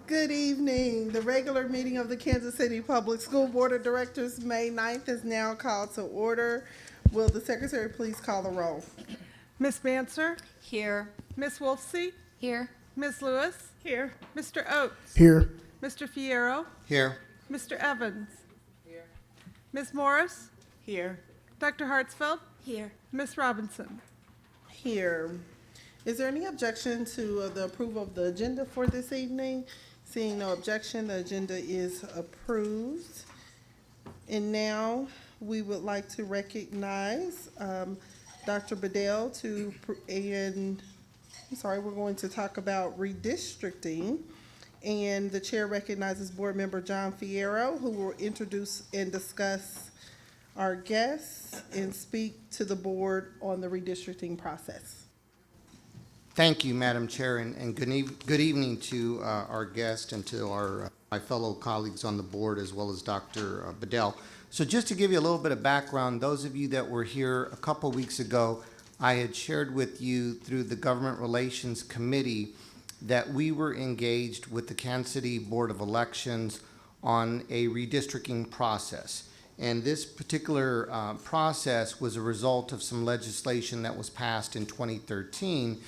Good evening. The regular meeting of the Kansas City Public School Board of Directors, May 9th, is now called to order. Will the secretary please call the roll? Ms. Manser, Here. Ms. Wolfsey, Here. Ms. Lewis, Here. Mr. Oates, Here. Mr. Fierro, Here. Mr. Evans, Ms. Morris, Here. Dr. Hartsfeld, Here. Ms. Robinson. Here. Is there any objection to the approval of the agenda for this evening? Seeing no objection, the agenda is approved. And now we would like to recognize Dr. Bedell we're going to talk about redistricting. And the chair recognizes Board Member John Fierro, who will introduce and discuss our guests and speak to the board on the redistricting process. Thank you, Madam Chair, and good evening to our guest and to my fellow colleagues on the board, as well as Dr. Bedell. So just to give you a little bit of background, those of you that were here a couple weeks ago, I had shared with you through the Government Relations Committee that we were engaged with the Kansas City Board of Elections on a redistricting process. And this particular process was a result of some legislation that was passed in 2013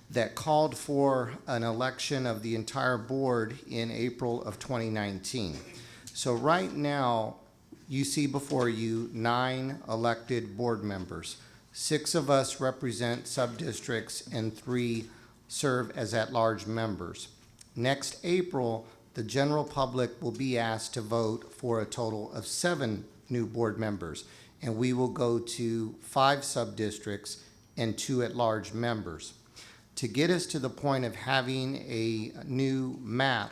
that called for an election of the entire board in April of 2019. So right now, you see before you 9 elected board members. 6 of us represent subdistricts and 3 serve as at-large members. Next April, the general public will be asked to vote for a total of 7 new board members, and we will go to 5 subdistricts and 2 at-large members. To get us to the point of having a new map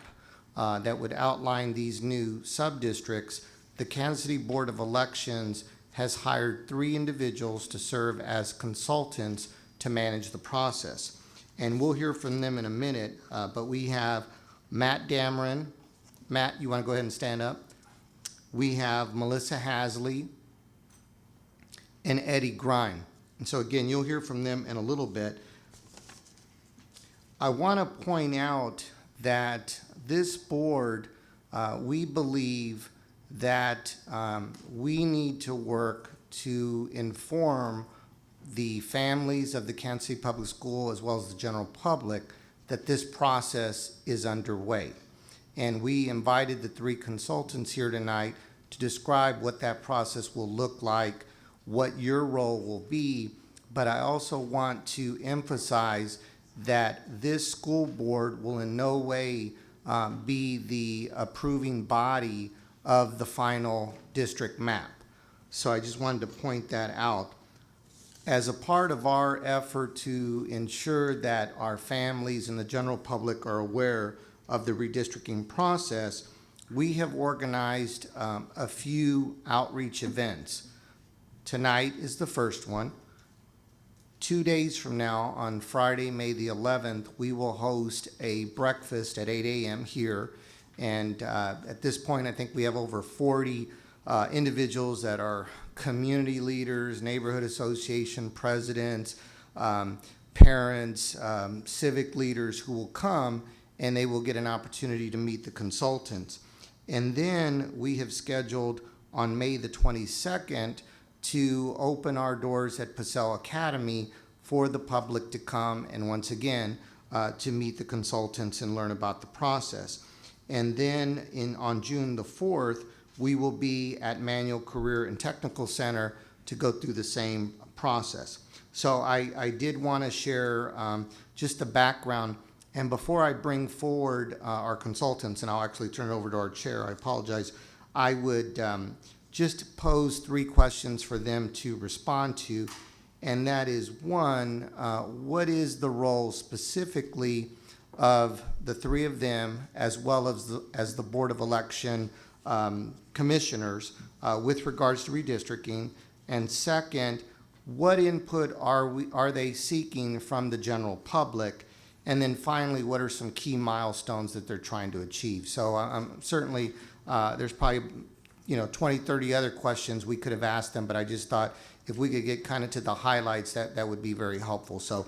that would outline these new subdistricts, the Kansas City Board of Elections has hired 3 individuals to serve as consultants to manage the process. And we'll hear from them in a minute, but we have Matt Dameron. Matt, you want to go ahead and stand up? We have Melissa Hasley and Eddie Grime. And so again, you'll hear from them in a little bit. I want to point out that this board, we believe that we need to work to inform the families of the Kansas City Public School as well as the general public that this process is underway. And we invited the 3 consultants here tonight to describe what that process will look like, what your role will be, but I also want to emphasize that this school board will in no way be the approving body of the final district map. So I just wanted to point that out. As a part of our effort to ensure that our families and the general public are aware of the redistricting process, we have organized a few outreach events. Tonight is the first one. 2 days from now, on Friday, May the 11th, we will host a breakfast at 8 a.m. here. And at this point, I think we have over 40 individuals that are community leaders, neighborhood association presidents, parents, civic leaders who will come, and they will get an opportunity to meet the consultants. And then we have scheduled on May the 22nd to open our doors at Pacell Academy for the public to come and once again to meet the consultants and learn about the process. And then on June the 4th, we will be at Manual Career and Technical Center to go through the same process. So I did want to share just the background. And before I bring forward our consultants, and I'll actually turn it over to our chair, I apologize, I would just pose 3 questions for them to respond to. And that is, 1, what is the role specifically of the 3 of them, as well as the Board of Election commissioners with regards to redistricting? And second, what input are they seeking from the general public? And then finally, what are some key milestones that they're trying to achieve? So I'm certainly, there's probably 20, 30 other questions we could have asked them, but I just thought if we could get kind of to the highlights, that would be very helpful. So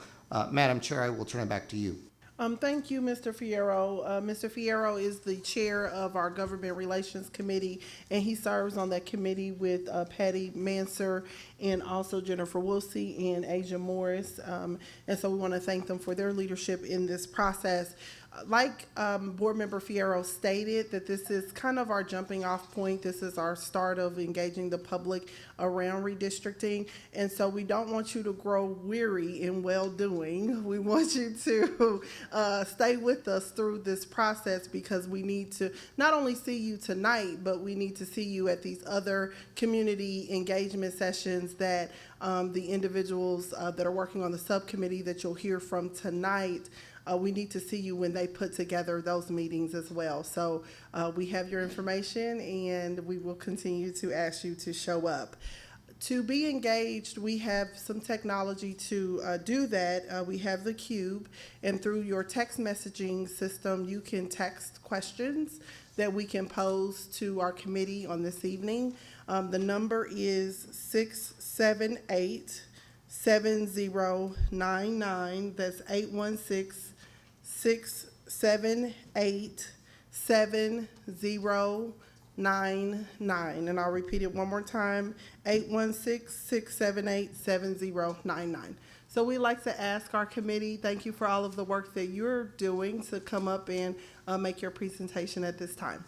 Madam Chair, I will turn it back to you. Thank you, Mr. Fierro. Mr. Fierro is the chair of our Government Relations Committee, and he serves on that committee with Patty Manser and also Jennifer Wilsey and Asia Morris. And so we want to thank them for their leadership in this process. Like Board Member Fierro stated, that this is kind of our jumping off point. This is our start of engaging the public around redistricting. And so we don't want you to grow weary in well-doing. We want you to stay with us through this process, because we need to not only see you tonight, but we need to see you at these other community engagement sessions that the individuals that are working on the subcommittee that you'll hear from tonight, we need to see you when they put together those meetings as well. So we have your information, and we will continue to ask you to show up. To be engaged, we have some technology to do that. We have the Cube, and through your text messaging system, you can text questions that we can pose to our committee on this evening. The number is 678-7099. That's 816-678-7099. And I'll repeat it one more time, 816-678-7099. So we'd like to ask our committee, thank you for all of the work that you're doing, to come up and make your presentation at this time.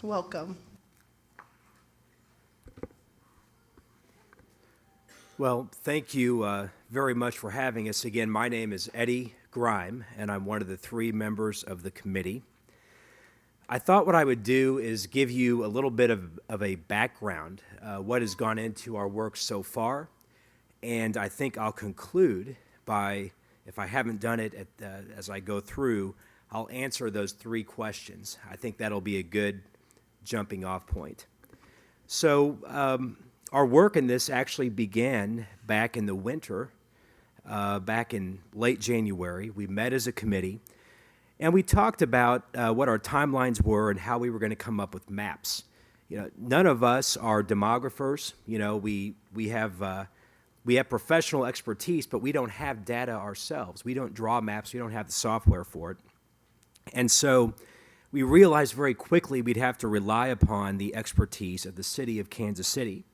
Welcome. Well, thank you very much for having us. Again, my name is Eddie Grime, and I'm one of the 3 members of the committee. I thought what I would do is give you a little bit of a background, what has gone into our work so far, and I think I'll conclude by, if I haven't done it as I go through, I'll answer those 3 questions. I think that'll be a good jumping off point. So our work in this actually began back in the winter, back in late January. We met as a committee, and we talked about what our timelines were and how we were going to come up with maps. You know, none of us are demographers. You know, we have professional expertise, but we don't have data ourselves. We don't draw maps. We don't have the software for it. And so we realized very quickly we'd have to rely upon the expertise of the city of Kansas City.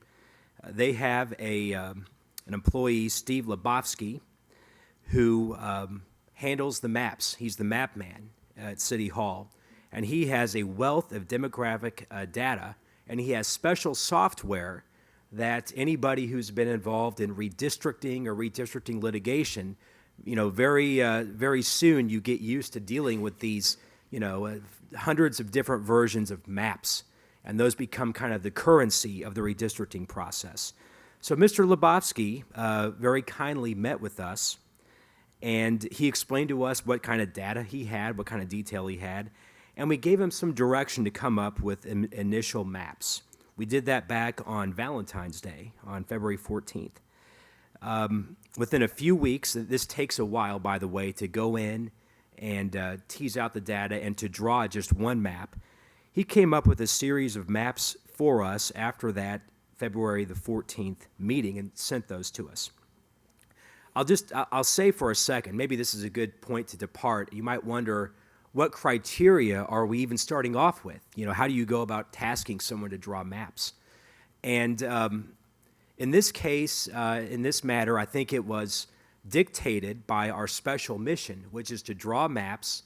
They have an employee, Steve Lebofsky, who handles the maps. He's the map man at City Hall, and he has a wealth of demographic data, and he has special software that anybody who's been involved in redistricting or redistricting litigation, you know, very soon you get used to dealing with these, you know, hundreds of different versions of maps, and those become kind of the currency of the redistricting process. So Mr. Lebofsky very kindly met with us, and he explained to us what kind of data he had, what kind of detail he had, and we gave him some direction to come up with initial maps. We did that back on Valentine's Day, on February 14th. Within a few weeks, this takes a while, by the way, to go in and tease out the data and to draw just one map. He came up with a series of maps for us after that February the 14th meeting and sent those to us. I'll say for a second, maybe this is a good point to depart. You might wonder, what criteria are we even starting off with? You know, how do you go about tasking someone to draw maps? And in this case, in this matter, I think it was dictated by our special mission, which is to draw maps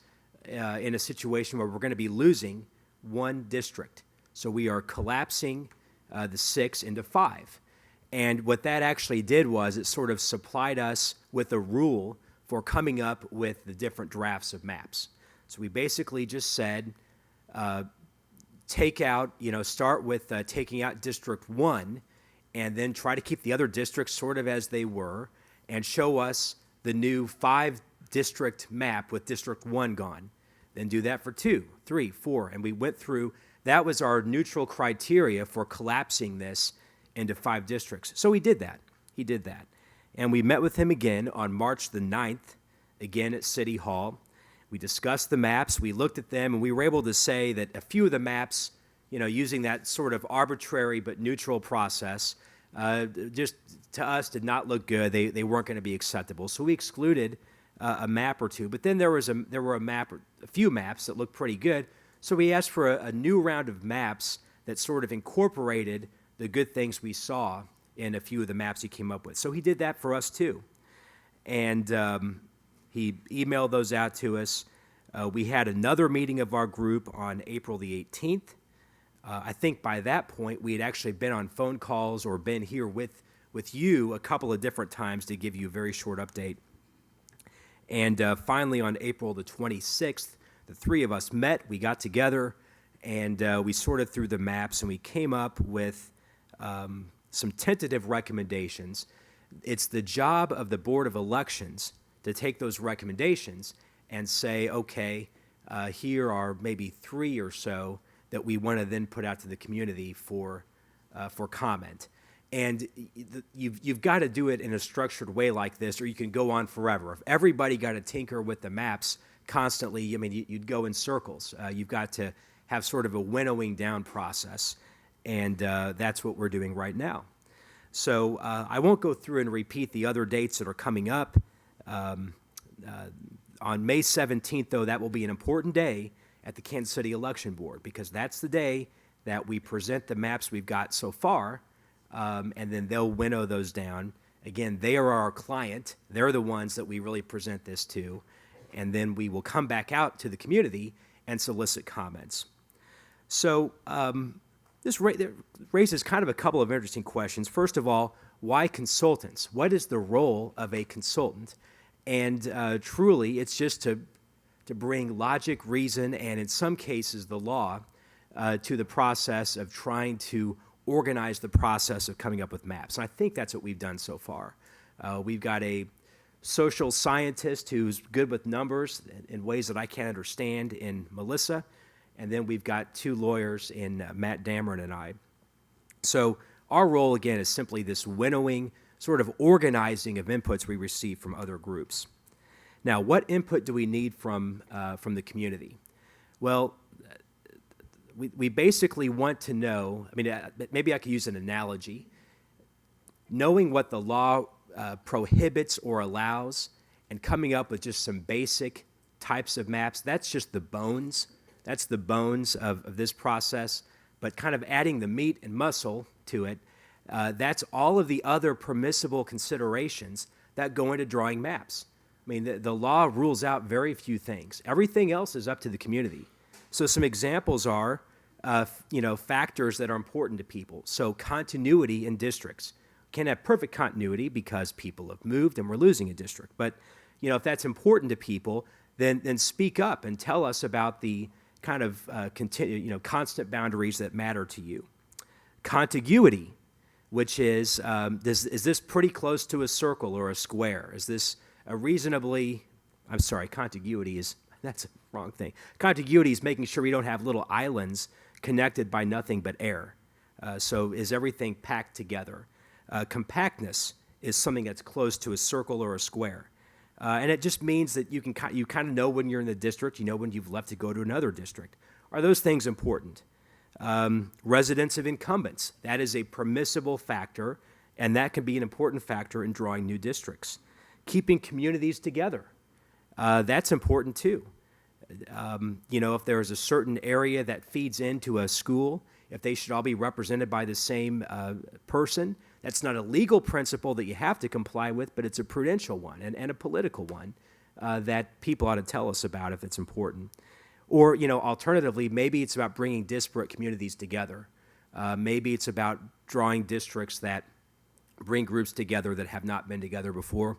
in a situation where we're going to be losing one district. So we are collapsing the 6 into 5. And what that actually did was it sort of supplied us with a rule for coming up with the different drafts of maps. So we basically just said, start with taking out District 1, and then try to keep the other districts sort of as they were, and show us the new 5-district map with District 1 gone. Then do that for 2, 3, 4, and we went through. That was our neutral criteria for collapsing this into 5 districts. So he did that. He did that. And we met with him again on March the 9th, again at City Hall. We discussed the maps, we looked at them, and we were able to say that a few of the maps, you know, using that sort of arbitrary but neutral process, just to us did not look good. They weren't going to be acceptable. So we excluded a map or two. But then there were a few maps that looked pretty good. So we asked for a new round of maps that sort of incorporated the good things we saw in a few of the maps he came up with. So he did that for us too. And he emailed those out to us. We had another meeting of our group on April the 18th. I think by that point, we had actually been on phone calls or been here with you a couple of different times to give you a very short update. And finally, on April the 26th, the three of us met, we got together, and we sorted through the maps, and we came up with some tentative recommendations. It's the job of the Board of Elections to take those recommendations and say, okay, here are maybe 3 or so that we want to then put out to the community for comment. And you've got to do it in a structured way like this, or you can go on forever. If everybody got to tinker with the maps constantly, I mean, you'd go in circles. You've got to have sort of a winnowing down process, and that's what we're doing right now. So I won't go through and repeat the other dates that are coming up. On May 17th, though, that will be an important day at the Kansas City Election Board, because that's the day that we present the maps we've got so far, and then they'll winnow those down. Again, they are our client. They're the ones that we really present this to, and then we will come back out to the community and solicit comments. So this raises kind of a couple of interesting questions. First of all, why consultants? What is the role of a consultant? And truly, it's just to bring logic, reason, and in some cases the law to the process of trying to organize the process of coming up with maps. And I think that's what we've done so far. We've got a social scientist who's good with numbers in ways that I can't understand in Melissa, and then we've got 2 lawyers in Matt Dameron and I. So our role, again, is simply this winnowing, sort of organizing of inputs we receive from other groups. Now, what input do we need from the community? Well, we basically want to know, I mean, maybe I could use an analogy. Knowing what the law prohibits or allows and coming up with just some basic types of maps, that's just the bones. That's the bones of this process. But kind of adding the meat and muscle to it, that's all of the other permissible considerations that go into drawing maps. I mean, the law rules out very few things. Everything else is up to the community. So some examples are, factors that are important to people. So continuity in districts. Can't have perfect continuity because people have moved and we're losing a district. But, if that's important to people, then speak up and tell us about the kind of constant boundaries that matter to you. Contiguity, which is this pretty close to a circle or a square? Is this a reasonably, contiguity is, that's a wrong thing. Contiguity is making sure we don't have little islands connected by nothing but air. So is everything packed together? Compactness is something that's close to a circle or a square. And it just means that you kind of know when you're in the district, you know when you've left to go to another district. Are those things important? Residence of incumbents, that is a permissible factor, and that can be an important factor in drawing new districts. Keeping communities together, that's important too. If there is a certain area that feeds into a school, if they should all be represented by the same person, that's not a legal principle that you have to comply with, but it's a prudential one and a political one that people ought to tell us about if it's important. Or, alternatively, maybe it's about bringing disparate communities together. Maybe it's about drawing districts that bring groups together that have not been together before.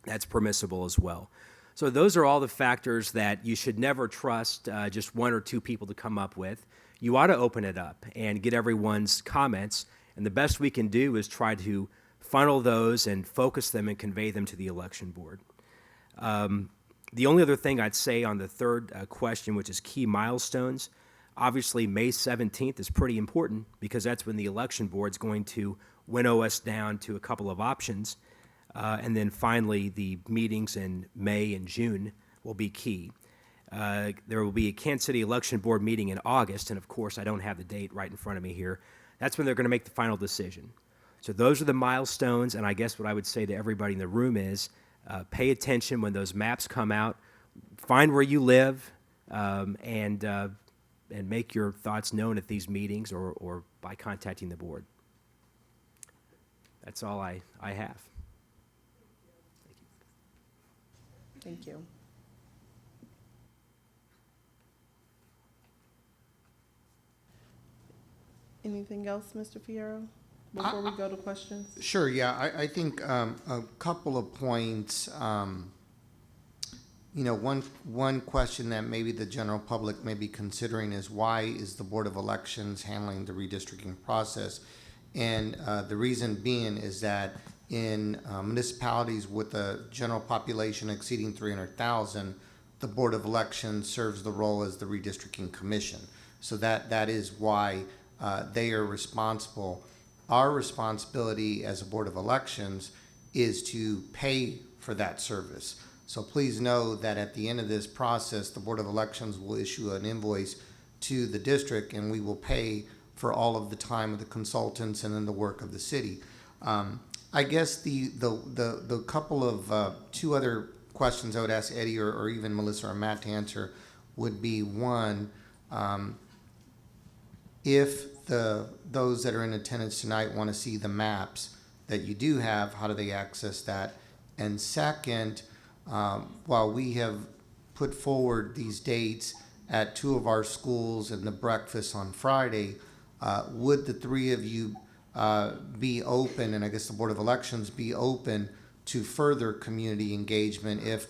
That's permissible as well. So those are all the factors that you should never trust just 1 or 2 people to come up with. You ought to open it up and get everyone's comments, and the best we can do is try to funnel those and focus them and convey them to the election board. The only other thing I'd say on the third question, which is key milestones, obviously May 17th is pretty important because that's when the election board's going to winnow us down to a couple of options. And then finally, the meetings in May and June will be key. There will be a Kansas City Election Board meeting in August, and of course, I don't have the date right in front of me here. That's when they're going to make the final decision. So those are the milestones, and I guess what I would say to everybody in the room is pay attention when those maps come out. Find where you live, and make your thoughts known at these meetings or by contacting the board. That's all I have. Thank you. Anything else, Mr. Fierro, before we go to questions? Sure, yeah, I think a couple of points. You know, one question that maybe the general public may be considering is why is the Board of Elections handling the redistricting process? And the reason being is that in municipalities with a general population exceeding 300,000, the Board of Elections serves the role as the redistricting commission. So that is why they are responsible. Our responsibility as a Board of Elections is to pay for that service. So please know that at the end of this process, the Board of Elections will issue an invoice to the district, and we will pay for all of the time of the consultants and then the work of the city. I guess the couple of two other questions I would ask Eddie or even Melissa or Matt to answer would be, one, if those that are in attendance tonight want to see the maps that you do have, how do they access that? And second, while we have put forward these dates at two of our schools and the breakfast on Friday, would the three of you be open, and I guess the Board of Elections be open to further community engagement if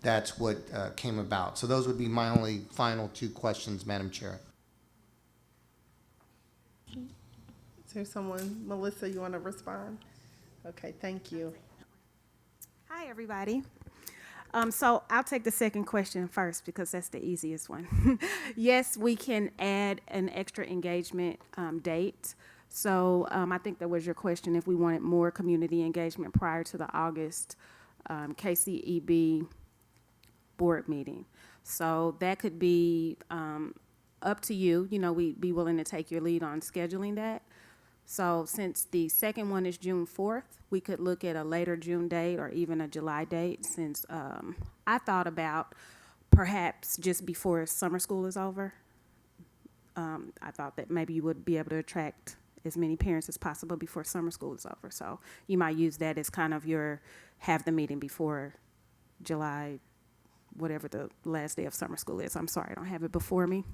that's what came about? So those would be my only final two questions, Madam Chair. Is there someone, Melissa, you want to respond? Okay, thank you. Hi, everybody. So I'll take the second question first because that's the easiest one. Yes, we can add an extra engagement date. So I think that was your question, if we wanted more community engagement prior to the August KCEB board meeting. So that could be up to you. You know, we'd be willing to take your lead on scheduling that. So since the second one is June 4th, we could look at a later June date or even a July date, since I thought about perhaps just before summer school is over. I thought that maybe you would be able to attract as many parents as possible before summer school is over. So you might use that as kind of have the meeting before July, whatever the last day of summer school is. I'm sorry, I don't have it before me.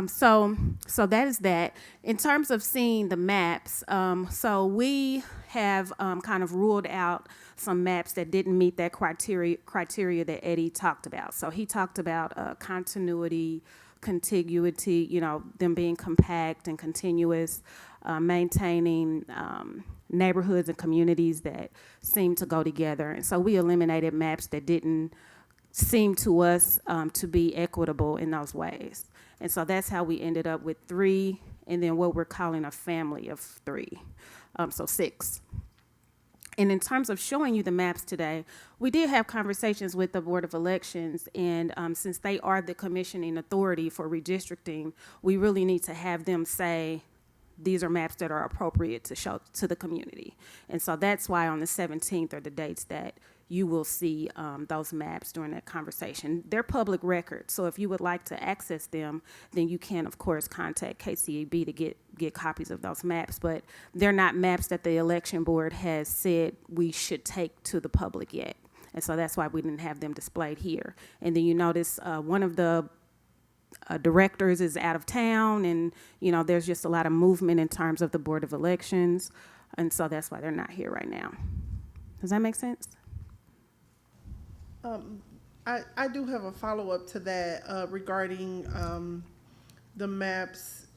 So that is that. In terms of seeing the maps, so we have kind of ruled out some maps that didn't meet that criteria that Eddie talked about. So he talked about continuity, contiguity, you know, them being compact and continuous, maintaining neighborhoods and communities that seem to go together. And so we eliminated maps that didn't seem to us to be equitable in those ways. And so that's how we ended up with 3, and then what we're calling a family of 3, so 6. And in terms of showing you the maps today, we did have conversations with the Board of Elections, and since they are the commissioning authority for redistricting, we really need to have them say, these are maps that are appropriate to show to the community. And so that's why on the 17th are the dates that you will see those maps during that conversation. They're public records, so if you would like to access them, then you can, of course, contact KCEB to get copies of those maps, but they're not maps that the election board has said we should take to the public yet. And so that's why we didn't have them displayed here. And then you notice one of the directors is out of town, and you know there's just a lot of movement in terms of the Board of Elections, and so that's why they're not here right now. Does that make sense? I do have a follow-up to that regarding the maps.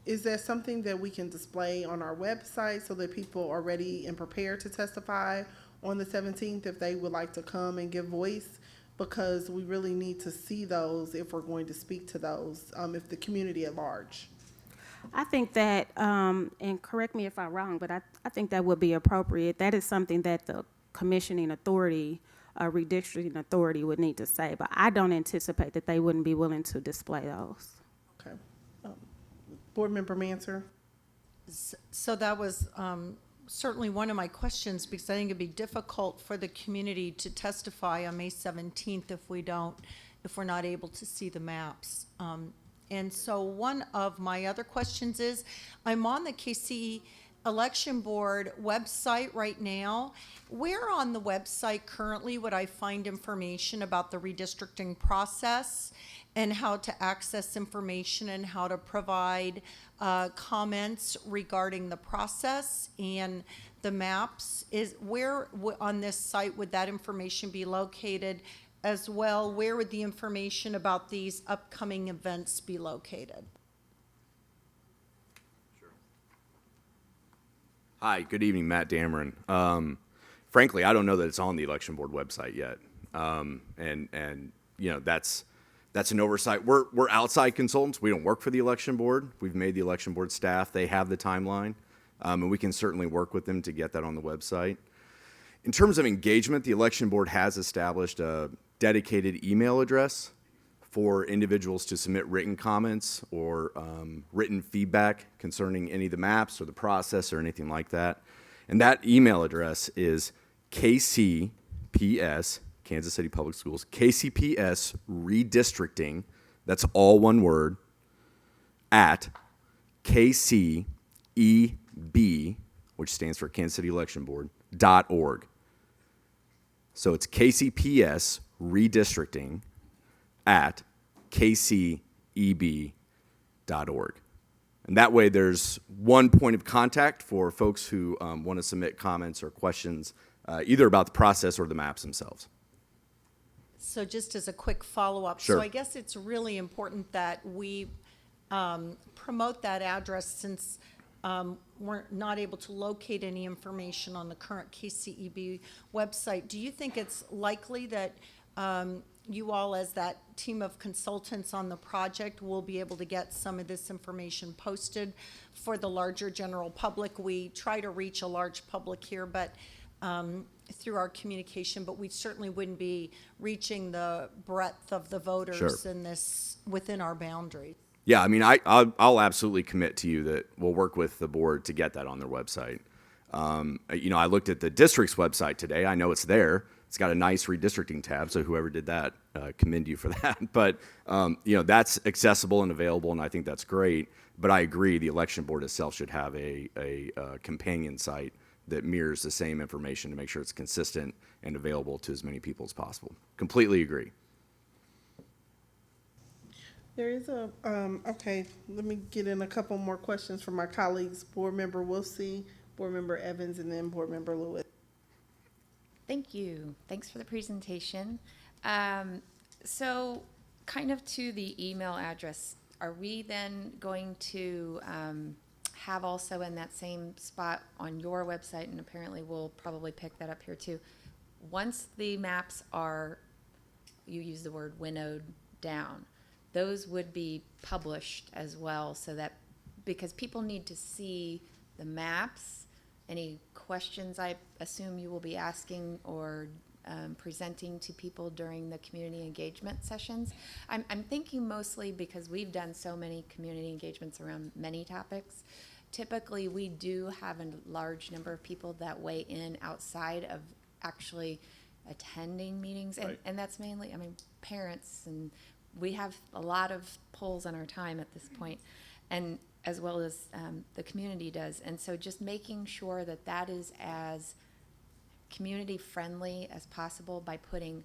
Is that something that we can display on our website so that people are ready and prepared to testify on the 17th if they would like to come and give voice? Because we really need to see those if we're going to speak to those, if the community at large. I think that, and correct me if I'm wrong, but I think that would be appropriate. That is something that the commissioning authority, redistricting authority would need to say, but I don't anticipate that they wouldn't be willing to display those. Okay. Board Member Manser? So that was certainly one of my questions, because I think it'd be difficult for the community to testify on May 17th if we're not able to see the maps. And so one of my other questions is, I'm on the KC Election Board website right now. Where on the website currently would I find information about the redistricting process and how to access information and how to provide comments regarding the process and the maps? On this site would that information be located as well? Where would the information about these upcoming events be located? Hi, good evening, Matt Dameron. Frankly, I don't know that it's on the election board website yet. And you know, that's an oversight. We're outside consultants. We don't work for the election board. We've made the election board staff. They have the timeline, and we can certainly work with them to get that on the website. In terms of engagement, the election board has established a dedicated email address for individuals to submit written comments or written feedback concerning any of the maps or the process or anything like that. And that email address is KCPS, Kansas City Public Schools, KCPS redistricting, that's all one word, at KCEB, which stands for Kansas City Election Board, .org. So it's KCPS redistricting at kceb.org. And that way there's one point of contact for folks who want to submit comments or questions either about the process or the maps themselves. So just as a quick follow-up. Sure. So I guess it's really important that we promote that address, since we're not able to locate any information on the current KCEB website. Do you think it's likely that you all, as that team of consultants on the project, will be able to get some of this information posted for the larger general public? We try to reach a large public here, but through our communication, but we certainly wouldn't be reaching the breadth of the voters Sure. in this within our boundaries. Yeah, I mean, I'll absolutely commit to you that we'll work with the board to get that on their website. You know, I looked at the district's website today. I know it's there. It's got a nice redistricting tab, so whoever did that, commend you for that. But, you know, that's accessible and available, and I think that's great. But I agree, the election board itself should have a companion site that mirrors the same information to make sure it's consistent and available to as many people as possible. Completely agree. There is okay, let me get in a couple more questions from my colleagues. Board Member Wilsey, Board Member Evans, and then Board Member Lewis. Thank you. Thanks for the presentation. So kind of to the email address, are we then going to have also in that same spot on your website, and apparently we'll probably pick that up here too, once the maps are, you use the word winnowed down, those would be published as well, so that, because people need to see the maps. Any questions I assume you will be asking or presenting to people during the community engagement sessions. I'm thinking mostly because we've done so many community engagements around many topics. Typically, we do have a large number of people that weigh in outside of actually attending meetings, and, Right. and that's mainly, I mean, parents, and we have a lot of polls on our time at this point, and as well as the community does. And so just making sure that that is as community friendly as possible by putting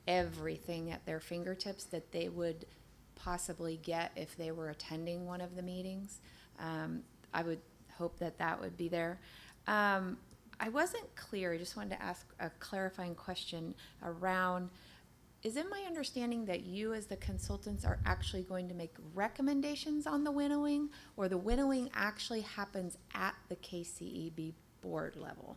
everything at their fingertips that they would possibly get if they were attending one of the meetings. I would hope that that would be there. I wasn't clear, I just wanted to ask a clarifying question around, is it my understanding that you as the consultants are actually going to make recommendations on the winnowing, or the winnowing actually happens at the KCEB board level?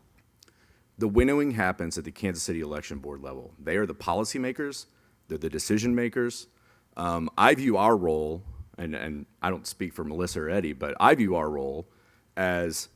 The winnowing happens at the Kansas City Election Board level. They are the policymakers, they're the decision makers. I view our role, and I don't speak for Melissa or Eddie, but I view our role as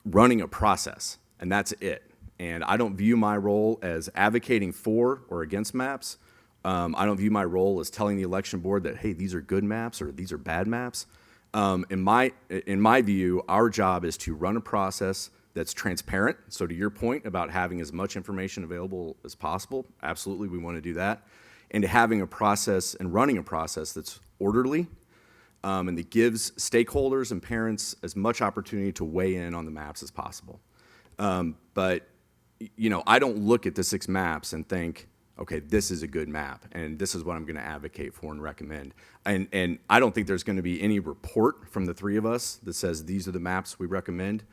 running a process, and that's it. And I don't view my role as advocating for or against maps. I don't view my role as telling the election board that, hey, these are good maps or these are bad maps. In my view, our job is to run a process that's transparent. So to your point about having as much information available as possible, absolutely, we want to do that. And to having a process and running a process that's orderly, and that gives stakeholders and parents as much opportunity to weigh in on the maps as possible. But, you know, I don't look at the 6 maps and think, okay, this is a good map, and this is what I'm going to advocate for and recommend. And I don't think there's going to be any report from the 3 of us that says these are the maps we recommend.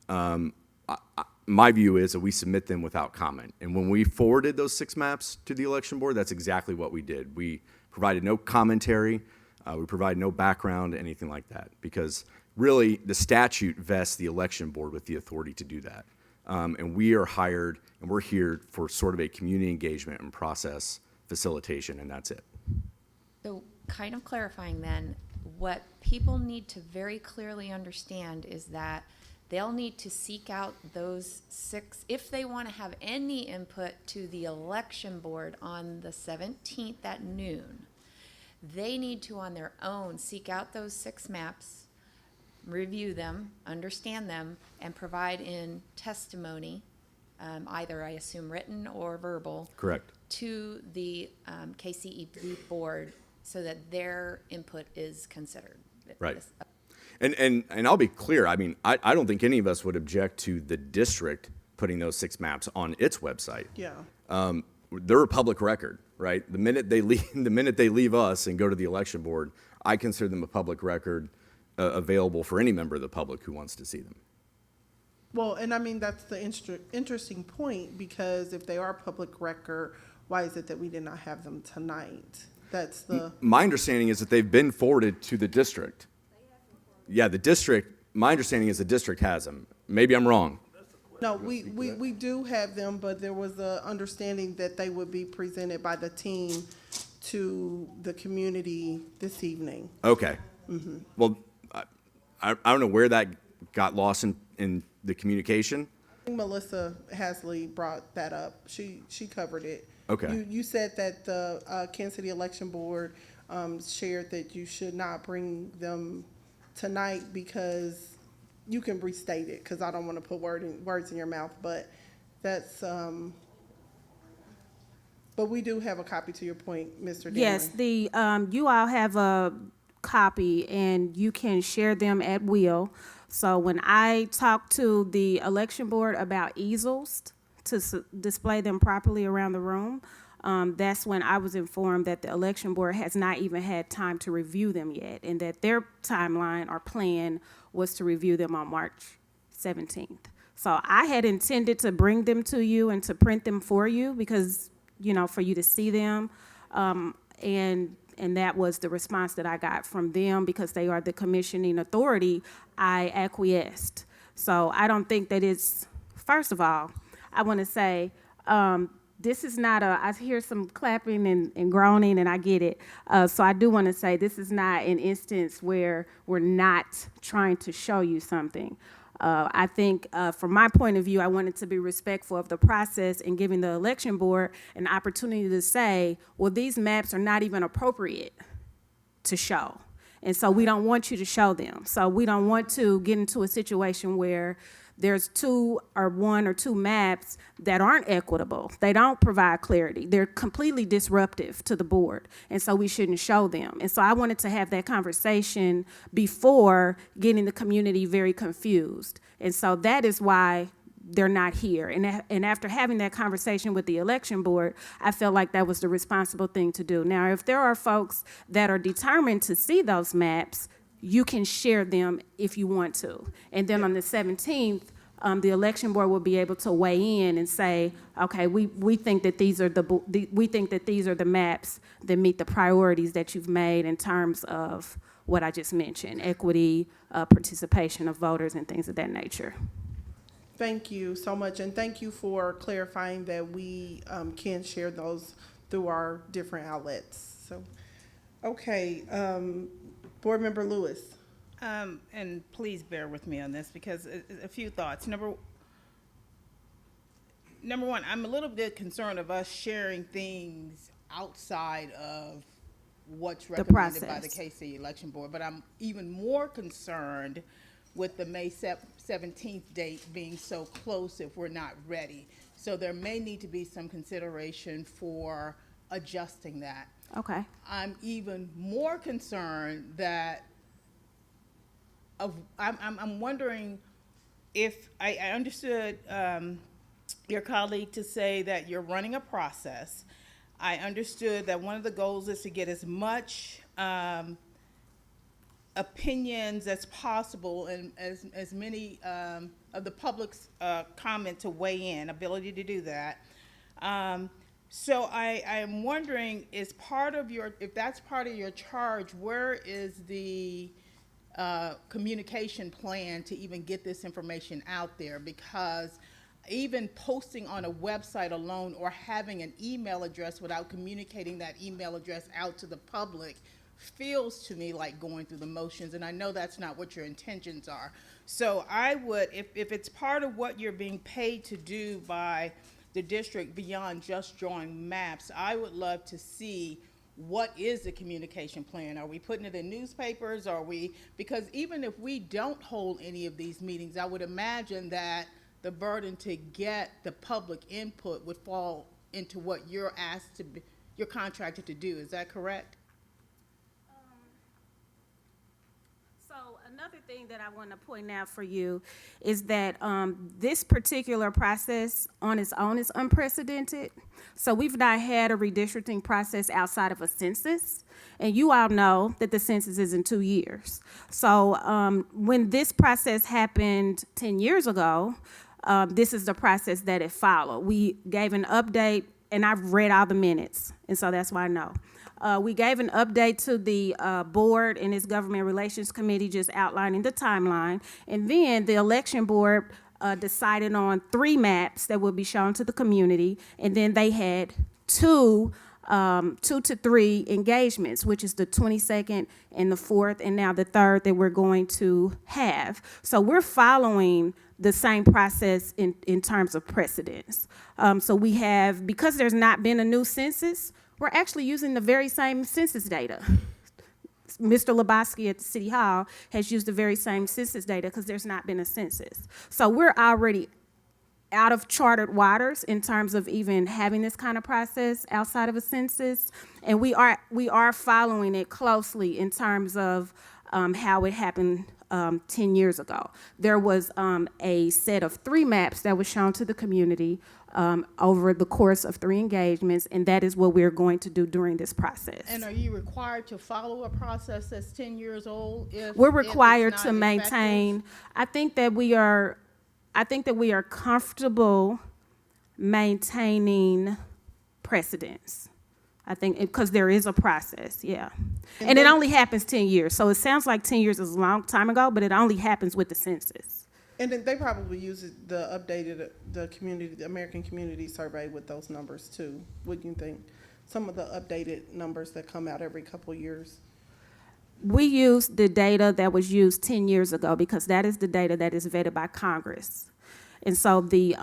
My view is that we submit them without comment. And when we forwarded those 6 maps to the election board, that's exactly what we did. We provided no commentary. We provide no background, anything like that, because really the statute vests the election board with the authority to do that. And we are hired and we're here for sort of a community engagement and process facilitation, and that's it. So kind of clarifying then, what people need to very clearly understand is that they'll need to seek out those 6, if they want to have any input to the election board on the 17th at noon. They need to, on their own, seek out those 6 maps, review them, understand them, and provide in testimony, either, I assume, written or verbal. Correct. To the KCEP board so that their input is considered. Right. And I'll be clear, I mean, I don't think any of us would object to the district putting those 6 maps on its website. Yeah. They're a public record, right? The minute they leave us and go to the election board, I consider them a public record available for any member of the public who wants to see them. Well, and I mean, that's the interesting point, because if they are public record, why is it that we did not have them tonight? That's the... My understanding is that they've been forwarded to the district. Yeah, the district, my understanding is the district has them. Maybe I'm wrong. No, we do have them, but there was a understanding that they would be presented by the team to the community this evening. Okay. Mm-hmm. Well, I don't know where that got lost in the communication. I think Melissa Hasley brought that up. She covered it. Okay. You said that the Kansas City Election Board shared that you should not bring them tonight because you can restate it, because I don't want to put words in your mouth, but that's, but we do have a copy, to your point, Mr. Dillon. Yes, you all have a copy and you can share them at will. So when I talked to the election board about easels to display them properly around the room, that's when I was informed that the election board has not even had time to review them yet, and that their timeline or plan was to review them on March 17th. So I had intended to bring them to you and to print them for you because, you know, for you to see them. And that was the response that I got from them, because they are the commissioning authority. I acquiesced. So I don't think that it's, first of all, I want to say, this is not I hear some clapping and groaning, and I get it. So I do want to say this is not an instance where we're not trying to show you something. I think from my point of view, I wanted to be respectful of the process and giving the election board an opportunity to say, well, these maps are not even appropriate to show. And so we don't want you to show them. So we don't want to get into a situation where there's 1 or 2 maps that aren't equitable. They don't provide clarity. They're completely disruptive to the board, and so we shouldn't show them. And so I wanted to have that conversation before getting the community very confused. And so that is why they're not here. And after having that conversation with the election board, I felt like that was the responsible thing to do. Now, if there are folks that are determined to see those maps, you can share them if you want to. And then on the 17th, the election board will be able to weigh in and say, okay, we think that these are the maps that meet the priorities that you've made in terms of what I just mentioned, equity, participation of voters, and things of that nature. Thank you so much, and thank you for clarifying that we can share those through our different outlets. So, okay, Board Member Lewis. And please bear with me on this, because a few thoughts. Number one, I'm a little bit concerned of us sharing things outside of what's recommended by the process. KC Election Board, but I'm even more concerned with the May 17th date being so close if we're not ready. So there may need to be some consideration for adjusting that. Okay. I'm even more concerned that I'm wondering if I understood your colleague to say that you're running a process. I understood that one of the goals is to get as much opinions as possible and as many of the public's comment to weigh in, ability to do that. So I am wondering, is part of your, if that's part of your charge, where is the communication plan to even get this information out there? Because even posting on a website alone or having an email address without communicating that email address out to the public feels to me like going through the motions, and I know that's not what your intentions are. So I would, if it's part of what you're being paid to do by the district beyond just drawing maps, I would love to see what is the communication plan. Are we putting it in newspapers? Are we, because even if we don't hold any of these meetings, I would imagine that the burden to get the public input would fall into what you're asked to be, you're contracted to do. Is that correct? So another thing that I want to point out for you is that this particular process on its own is unprecedented. So we've not had a redistricting process outside of a census. And you all know that the census is in 2 years. So when this process happened 10 years ago, this is the process that it followed. We gave an update, and I've read all the minutes, and so that's why I know. We gave an update to the board and its government relations committee, just outlining the timeline. And then the election board decided on 3 maps that would be shown to the community. And then they had 2 to 3 engagements, which is the 22nd and the 4th, and now the 3rd that we're going to have. So we're following the same process in terms of precedence. So we have, because there's not been a new census, we're actually using the very same census data. Mr. Lebowski at the City Hall has used the very same census data because there's not been a census. So we're already out of chartered waters in terms of even having this kind of process outside of a census, and we are following it closely in terms of how it happened 10 years ago. There was a set of 3 maps that was shown to the community over the course of 3 engagements, and that is what we're going to do during this process. And are you required to follow a process that's 10 years old? We're if required it's to not maintain, effective? I think that we are comfortable maintaining precedence. I think, because there is a process, yeah. And it only happens 10 years, so it sounds like 10 years is a long time ago, but it only happens with the census. And then they probably use the updated, the American Community Survey with those numbers too, wouldn't you think? Some of the updated numbers that come out every couple of years. We use the data that was used 10 years ago because that is the data that is vetted by Congress. And so the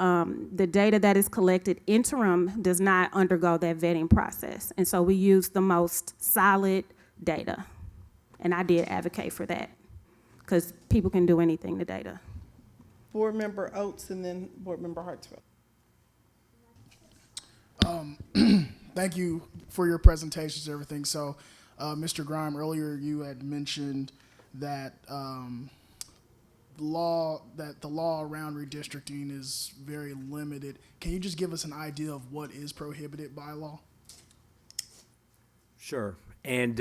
data that is collected interim does not undergo that vetting process. And so we use the most solid data. And I did advocate for that because people can do anything to data. Board Member Oates and then Board Member Hartsfield. Thank you for your presentations and everything. So, Mr. Grime, earlier you had mentioned that the law around redistricting is very limited. Can you just give us an idea of what is prohibited by law? Sure. And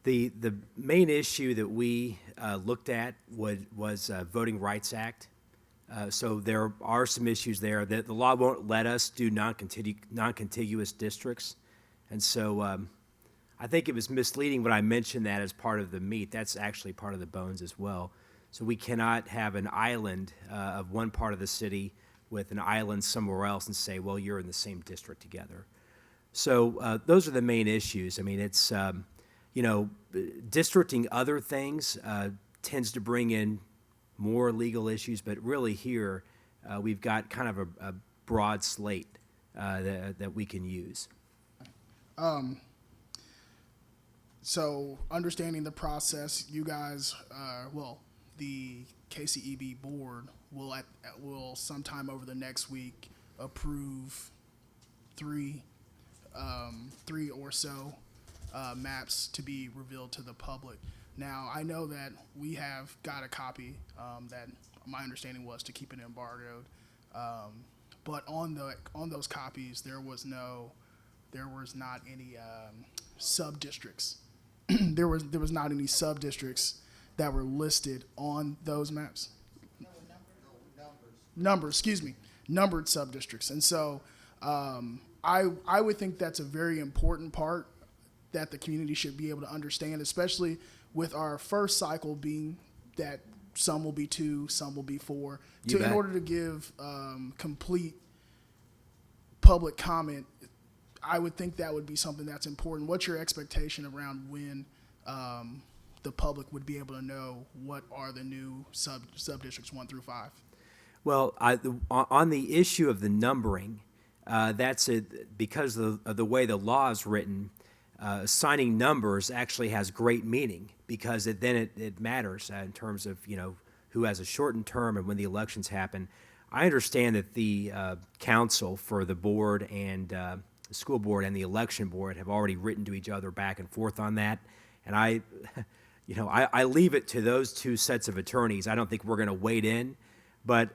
the main issue that we looked at was Voting Rights Act. So there are some issues there that the law won't let us do non-contiguous districts. And so I think it was misleading when I mentioned that as part of the meat. That's actually part of the bones as well. So we cannot have an island of one part of the city with an island somewhere else and say, well, you're in the same district together. So those are the main issues. I mean, it's, districting other things tends to bring in more legal issues, but really here we've got kind of a broad slate that we can use. So understanding the process, you guys, the KCEB board will sometime over the next week approve three or so maps to be revealed to the public. Now, I know that we have got a copy that my understanding was to keep it embargoed, but on those copies there was not any sub districts. there was not any sub districts that were listed on those maps. Numbered sub districts, and so I would think that's a very important part that the community should be able to understand, especially with our first cycle being that some will be 2, some will be 4. In order to give complete public comment, I would think that would be something that's important. What's your expectation around when the public would be able to know what are the new sub districts 1 through 5? Well, on the issue of the numbering, that's because of the way the law is written. Assigning numbers actually has great meaning because it matters in terms of who has a shortened term and when the elections happen. I understand that the council for the board and the school board and the election board have already written to each other back and forth on that, and I leave it to those two sets of attorneys. I don't think we're going to wade in, but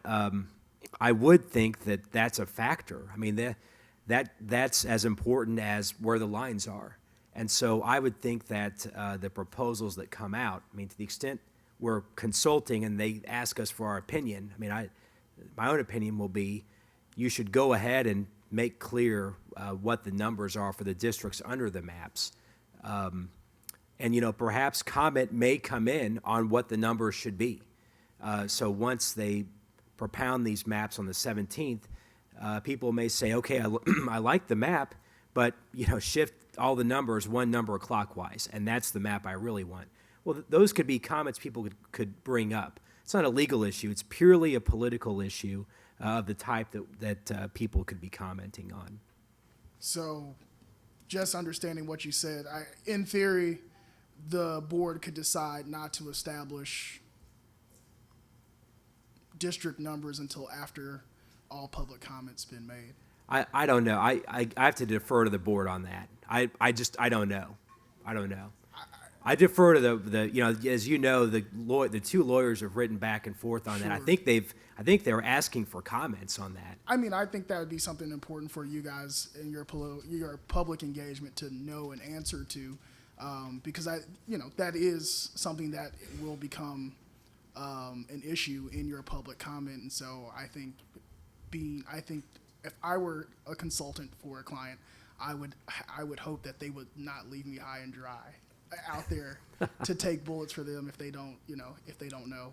I would think that that's a factor. I mean, that's as important as where the lines are. And so I would think that the proposals that come out, I mean, to the extent we're consulting and they ask us for our opinion, I mean, my own opinion will be you should go ahead and make clear what the numbers are for the districts under the maps. And, perhaps comment may come in on what the numbers should be. So once they propound these maps on the 17th, people may say, okay, I like the map, but, shift all the numbers one number clockwise, and that's the map I really want. Well, those could be comments people could bring up. It's not a legal issue. It's purely a political issue of the type that people could be commenting on. So just understanding what you said, in theory, the board could decide not to establish district numbers until after all public comments been made. I don't know. I have to defer to the board on that. I don't know. I defer to the as the two lawyers have written back and forth on that. Sure. I think they're asking for comments on that. I mean, I think that would be something important for you guys in your public engagement to know and answer to, because that is something that will become an issue in your public comment. And so I think if I were a consultant for a client, I would hope that they would not leave me high and dry out there to take bullets for them if they don't know.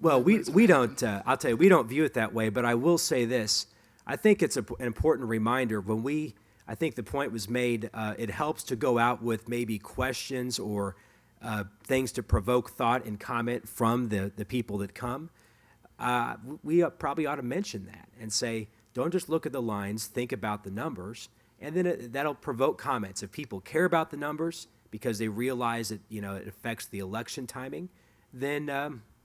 Well, we don't. I'll tell you, we don't view it that way. But I will say this: I think it's an important reminder I think the point was made. It helps to go out with maybe questions or things to provoke thought and comment from the people that come. We probably ought to mention that and say, don't just look at the lines, think about the numbers, and then that'll provoke comments. If people care about the numbers because they realize that it affects the election timing, then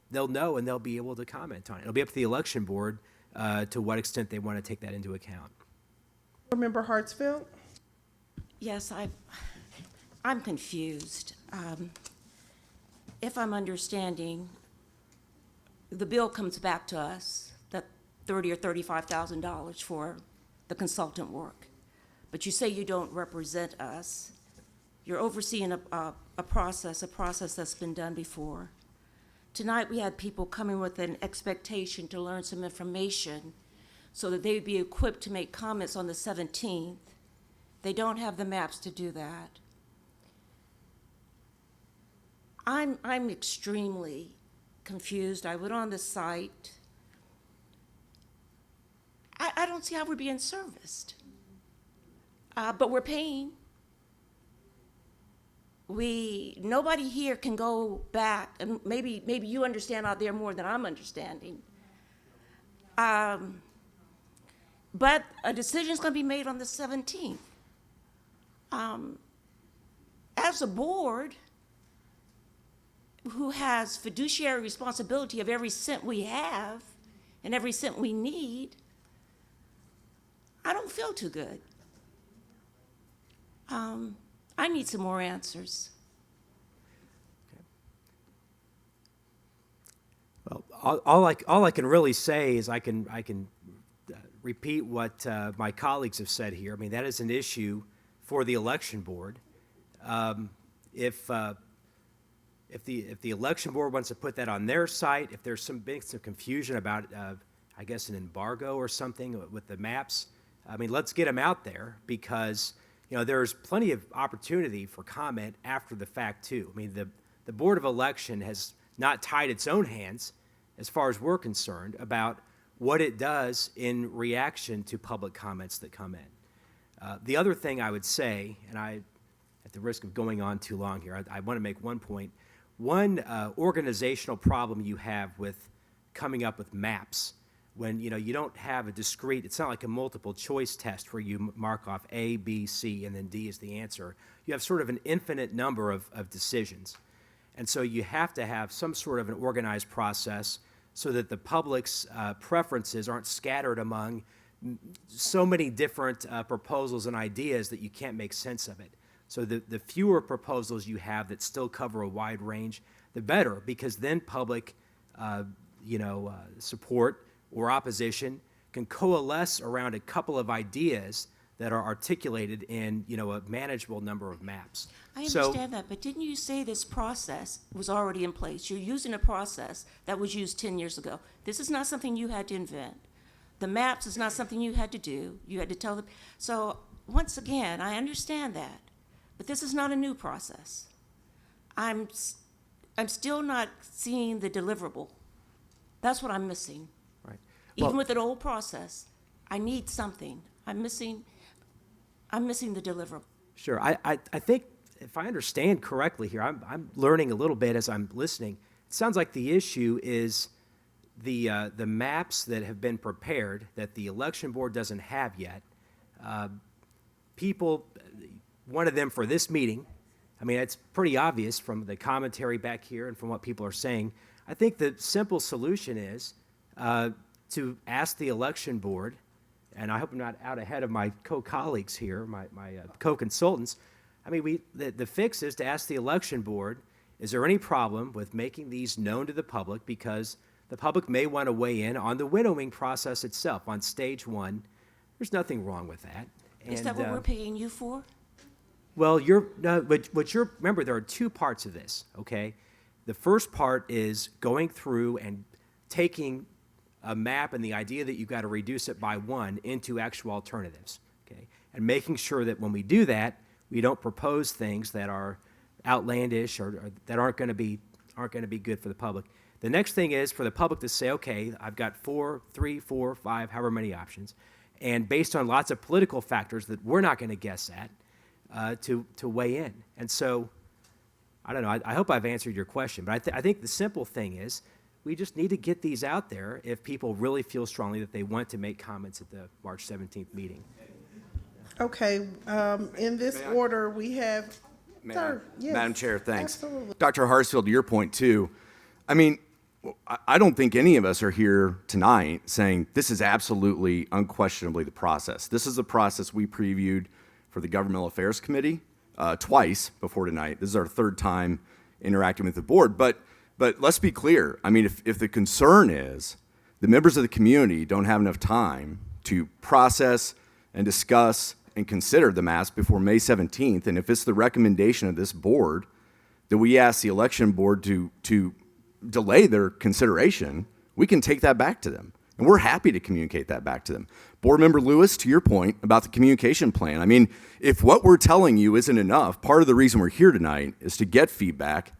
they'll know and they'll be able to comment on it. It'll be up to the election board to what extent they want to take that into account. Member Hartsfield? Yes, I'm confused. If I'm understanding, the bill comes back to us, that $30,000 or $35,000 for the consultant work. But you say you don't represent us. You're overseeing a process that's been done before. Tonight, we had people coming with an expectation to learn some information so that they would be equipped to make comments on the 17th. They don't have the maps to do that. I'm extremely confused. I went on the site. I don't see how we're being serviced. But we're paying. Nobody here can go back, and maybe you understand out there more than I'm understanding. But a decision's going to be made on the 17th. as a board who has fiduciary responsibility of every cent we have and every cent we need, I don't feel too good. I need some more answers. Well, all I can really say is I can repeat what my colleagues have said here. I mean, that is an issue for the election board. If the election board wants to put that on their site, if there's some confusion about, I guess, an embargo or something with the maps, I mean, let's get them out there, because there's plenty of opportunity for comment after the fact too. I mean, the Board of Election has not tied its own hands, as far as we're concerned, about what it does in reaction to public comments that come in. The other thing I would say, and at the risk of going on too long here, I want to make one point. One organizational problem you have with coming up with maps, when you don't have a discrete, it's not like a multiple choice test where you mark off A, B, C, and then D is the answer. You have sort of an infinite number of decisions. And so you have to have some sort of an organized process so that the public's preferences aren't scattered among so many different proposals and ideas that you can't make sense of it. So the fewer proposals you have that still cover a wide range, the better, because then public support or opposition can coalesce around a couple of ideas that are articulated in a manageable number of maps. I understand that, but didn't you say this process was already in place? You're using a process that was used 10 years ago. This is not something you had to invent. The maps is not something you had to do. You had to tell them. So once again, I understand that, but this is not a new process. I'm still not seeing the deliverable. That's what I'm missing. Right. Even Well, with an old process, I need something. I'm missing the deliverable. sure. I think if I understand correctly here, I'm learning a little bit as I'm listening. It sounds like the issue is the maps that have been prepared that the election board doesn't have yet. People wanted them for this meeting. I mean, it's pretty obvious from the commentary back here and from what people are saying. I think the simple solution is to ask the election board, and I hope I'm not out ahead of my co-colleagues here, my co-consultants. I mean, the fix is to ask the election board, is there any problem with making these known to the public, because the public may want to weigh in on the winnowing process itself, on stage one. There's nothing wrong with that. Is that what we're paying you for? Well, remember, there are two parts of this, okay? The first part is going through and taking a map and the idea that you've got to reduce it by one into actual alternatives, okay? And making sure that when we do that, we don't propose things that are outlandish or that aren't going to be good for the public. The next thing is for the public to say, okay, I've got 3, 4, 5, however many options, and based on lots of political factors that we're not going to guess at, to weigh in. And so, I don't know, I hope I've answered your question, but I think the simple thing is we just need to get these out there if people really feel strongly that they want to make comments at the March 17th meeting. Okay, in this order, we have, sir, yes. Madam Chair, thanks. Absolutely. Dr. Harsfield, to your point too, I mean, I don't think any of us are here tonight saying this is absolutely, unquestionably the process. This is the process we previewed for the Governmental Affairs Committee twice before tonight. This is our third time interacting with the board. But let's be clear. I mean, if the concern is the members of the community don't have enough time to process and discuss and consider the maps before May 17th, and if it's the recommendation of this board that we ask the election board to delay their consideration, we can take that back to them. And we're happy to communicate that back to them. Board Member Lewis, to your point about the communication plan, I mean, if what we're telling you isn't enough, part of the reason we're here tonight is to get feedback,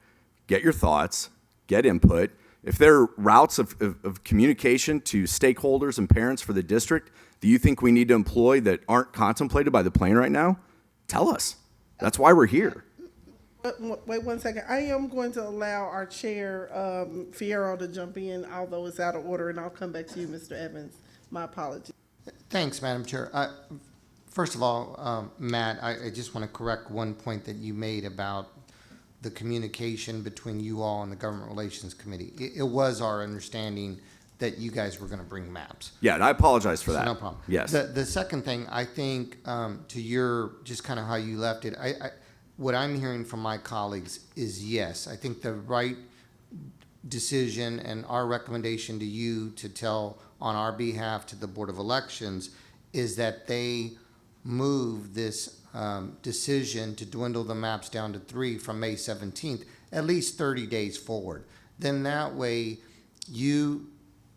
get your thoughts, get input. If there are routes of communication to stakeholders and parents for the district that you think we need to employ that aren't contemplated by the plan right now, tell us. That's why we're here. Wait 1 second. I am going to allow our chair, Fierro, to jump in, although it's out of order, and I'll come back to you, Mr. Evans. My apologies. Thanks, Madam Chair. First of all, Matt, I just want to correct one point that you made about the communication between you all and the Government Relations Committee. It was our understanding that you guys were going to bring maps. Yeah, and I apologize for So that. no problem. Yes. The second thing, I think, to your, just kind of how you left it, what I'm hearing from my colleagues is yes. I think the right decision and our recommendation to you to tell on our behalf to the Board of Elections is that they move this decision to dwindle the maps down to 3 from May 17th, at least 30 days forward. Then that way,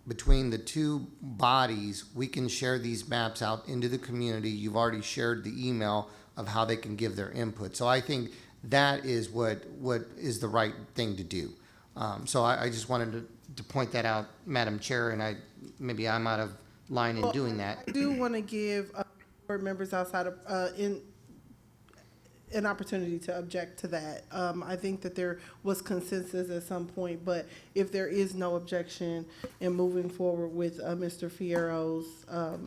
between the two bodies, we can share these maps out into the community. You've already shared the email of how they can give their input. So I think that is what is the right thing to do. So I just wanted to point that out, Madam Chair, and maybe I'm out of line in doing that. I do want to give board members outside of, an opportunity to object to that. I think that there was consensus at some point, but if there is no objection in moving forward with Mr. Fierro's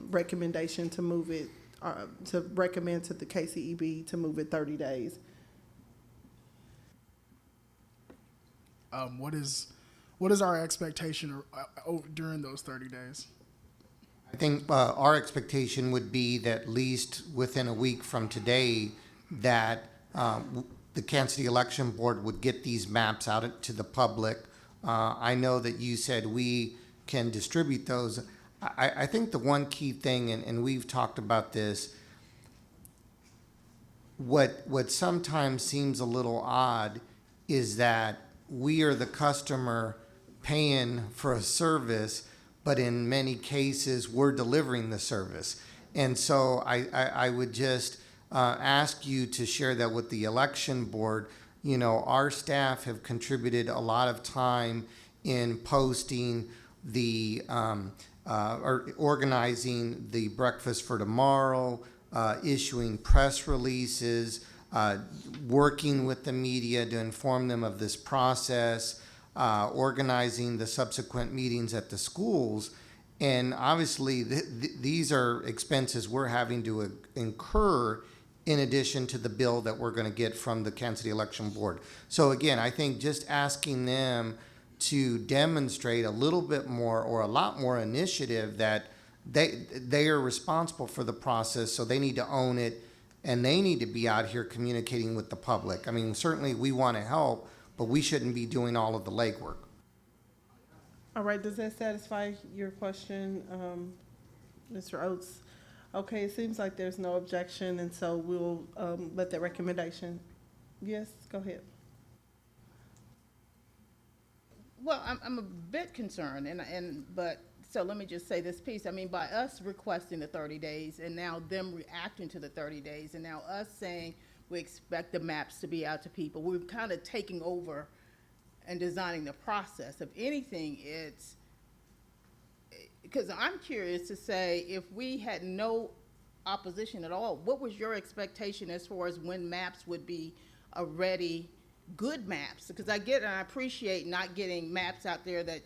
recommendation to move it, to recommend to the KCEB to move it 30 days. What is our expectation during those 30 days? I think our expectation would be that at least within a week from today, that the Kansas City Election Board would get these maps out to the public. I know that you said we can distribute those. I think the one key thing, and we've talked about this, what sometimes seems a little odd is that we are the customer paying for a service, but in many cases, we're delivering the service. And so I would just ask you to share that with the election board. You know, our staff have contributed a lot of time in posting or organizing the breakfast for tomorrow, issuing press releases, working with the media to inform them of this process, organizing the subsequent meetings at the schools. And obviously, these are expenses we're having to incur in addition to the bill that we're going to get from the Kansas City Election Board. So again, I think just asking them to demonstrate a little bit more or a lot more initiative that they are responsible for the process, so they need to own it, and they need to be out here communicating with the public. I mean, certainly we want to help, but we shouldn't be doing all of the legwork. All right, does that satisfy your question, Mr. Oates? Okay, it seems like there's no objection, and so we'll let that recommendation. Yes, go ahead. Well, I'm a bit concerned, but so let me just say this piece. I mean, by us requesting the 30 days and now them reacting to the 30 days and now us saying we expect the maps to be out to people, we're kind of taking over and designing the process. If anything, it's because I'm curious to say, if we had no opposition at all, what was your expectation as far as when maps would be ready, good maps? Because I get and I appreciate not getting maps out there that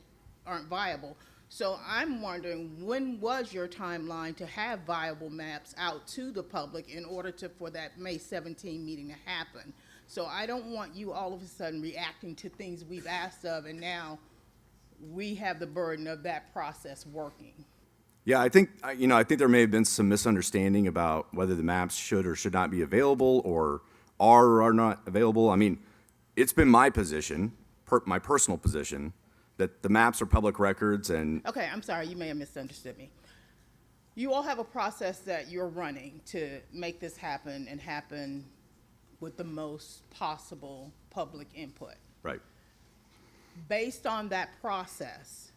aren't viable. So I'm wondering, when was your timeline to have viable maps out to the public in order for that May 17 meeting to happen? So I don't want you all of a sudden reacting to things we've asked of, and now we have the burden of that process working. Yeah, I think there may have been some misunderstanding about whether the maps should or should not be available or are not available. I mean, it's been my position, my personal position, that the maps are public records and... Okay, I'm sorry, you may have misunderstood me. You all have a process that you're running to make this happen and happen with the most possible public input. Right. Based on that process,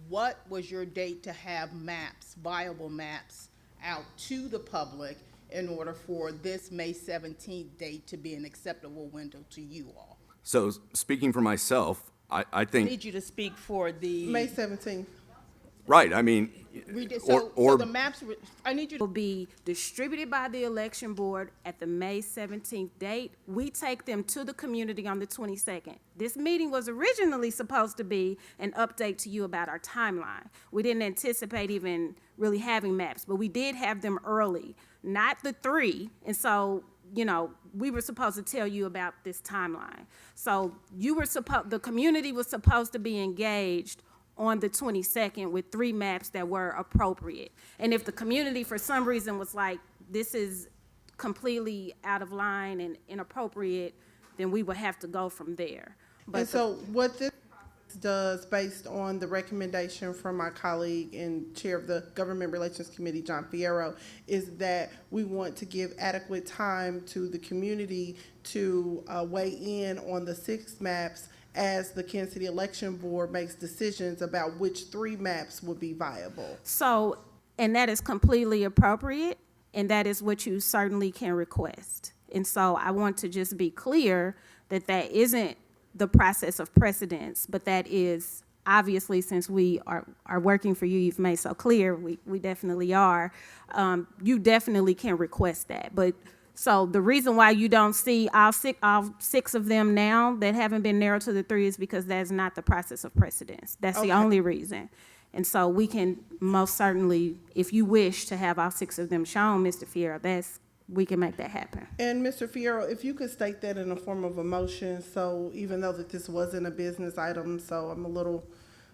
what was your date to have maps, viable maps, out to the public in order for this May 17th date to be an acceptable window to you all? So speaking for myself, I I think... need you to speak for the... May 17th. Right. I mean, So the maps, I need you Will to, be distributed by the election board at the May 17th date. We take them to the community on the 22nd. This meeting was originally supposed to be an update to you about our timeline. We didn't anticipate even really having maps, but we did have them early, not the 3. And so, you know, we were supposed to tell you about this timeline. So the community was supposed to be engaged on the 22nd with 3 maps that were appropriate. And if the community for some reason was like, this is completely out of line and inappropriate, then we would have to go from there. But And so what this does, based on the recommendation from my colleague and chair of the Government Relations Committee, John Fierro, is that we want to give adequate time to the community to weigh in on the 6 maps as the Kansas City Election Board makes decisions about which 3 maps would be viable. So, and that is completely appropriate, and that is what you certainly can request. And so I want to just be clear that that isn't the process of precedence, but that is obviously, since we are working for you, you've made so clear, we definitely are. You definitely can request that. But so the reason why you don't see all 6 of them now that haven't been narrowed to the 3 is because that's not the process of precedence. That's the only reason. And so we can most certainly, if you wish to have all 6 of them shown, Mr. Fierro, we can make that happen. And Mr. Fierro, if you could state that in the form of a motion, so even though that this wasn't a business item, so I'm a little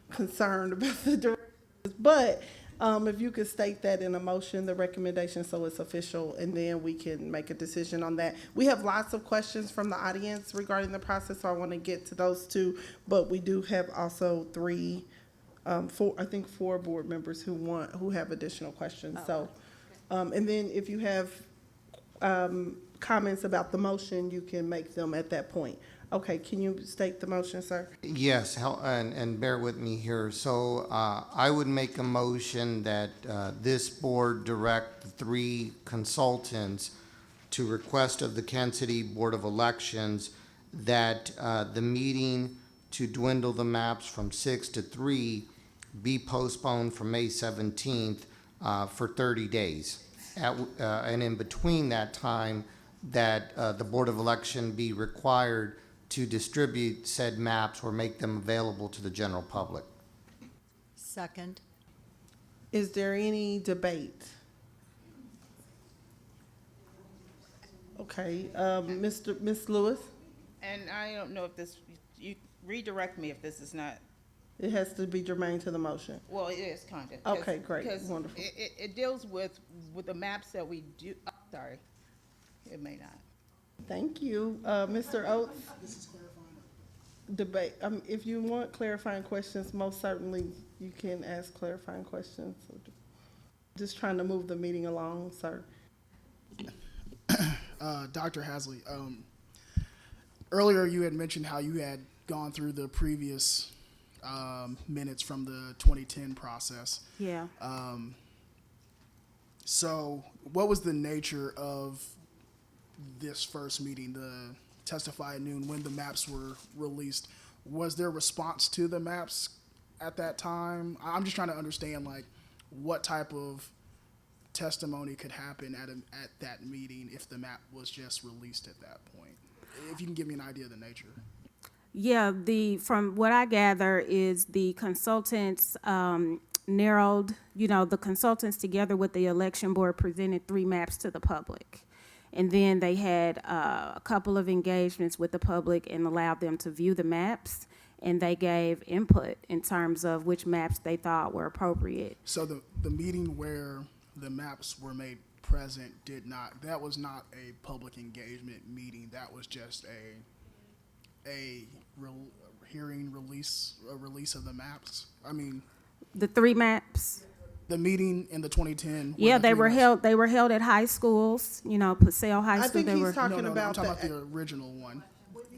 concerned about the directions, but if you could state that in a motion, the recommendation, so it's official, and then we can make a decision on that. We have lots of questions from the audience regarding the process, so I want to get to those 2, but we do have also 4 board members who have additional questions. So, and then if you have comments about the motion, you can make them at that point. Okay, can you state the motion, sir? Yes, and bear with me here. So I would make a motion that this board direct the 3 consultants to request of the Kansas City Board of Elections that the meeting to dwindle the maps from 6 to 3 be postponed from May 17th for 30 days. And in between that time, that the Board of Election be required to distribute said maps or make them available to the general public. Second. Is there any debate? Okay, Ms. Lewis? and I don't know if this, you redirect me if this is not, It has to be germane to the motion. well, it is kind of. Okay, great, wonderful. It deals with the maps that we do, sorry, it may not. Thank you. Mr. Oates? Debate, if you want clarifying questions, most certainly you can ask clarifying questions. Just trying to move the meeting along, sir. Dr. Hasley, earlier you had mentioned how you had gone through the previous minutes from the 2010 process. Yeah. So what was the nature of this first meeting, the testify at noon, when the maps were released? Was there a response to the maps at that time? I'm just trying to understand, like, what type of testimony could happen at that meeting if the map was just released at that point. If you can give me an idea of the nature. Yeah, from what I gather is the consultants narrowed, the consultants together with the election board presented 3 maps to the public. And then they had a couple of engagements with the public and allowed them to view the maps. And they gave input in terms of which maps they thought were appropriate. So the meeting where the maps were made present that was not a public engagement meeting. That was just a release of the maps. I mean, The 3 maps. the meeting in the 2010. Yeah, they were They were held at high schools, Paseo High I School. think They he's were. talking No, I'm about talking about the original one.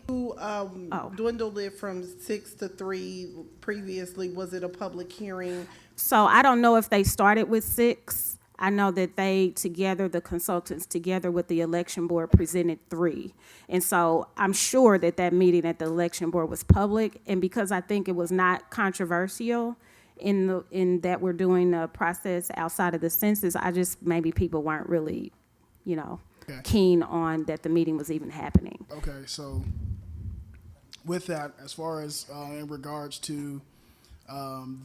who Oh. dwindled it from 6 to 3 previously. Was it a public hearing? So I don't know if they started with 6. I know that the consultants together with the election board presented 3. And so I'm sure that meeting at the election board was public. And because I think it was not controversial in that we're doing a process outside of the census. Maybe people weren't really, Okay. keen on that the meeting was even happening. Okay, so with that, as far as in regards to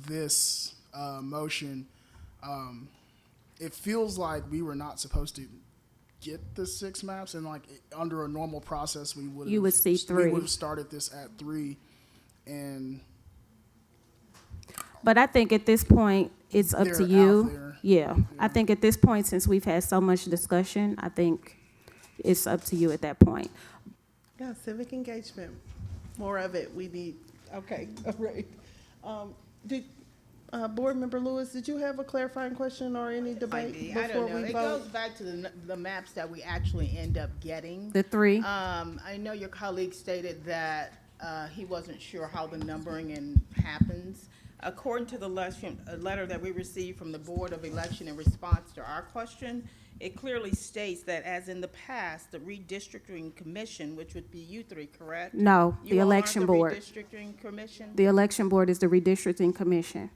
this motion, it feels like we were not supposed to get the 6 maps, and like under a normal process, we would You would see 3. We would have started this at 3, and But I think at this point, it's up They're to out you. there. Yeah, I think at this point, since we've had so much discussion, I think it's up to you at that point. Yeah, civic engagement, more of it, we need, okay, all right. Board Member Lewis, did you have a clarifying question or any debate I before don't know. we It goes vote? back to the maps that we actually end up getting. The 3? I know your colleague stated that he wasn't sure how the numbering happens. According to the letter that we received from the Board of Election in response to our question, it clearly states that as in the past, the redistricting commission, which would be you 3, correct? No, You the all aren't election board. The redistricting commission? The election board is the redistricting commission,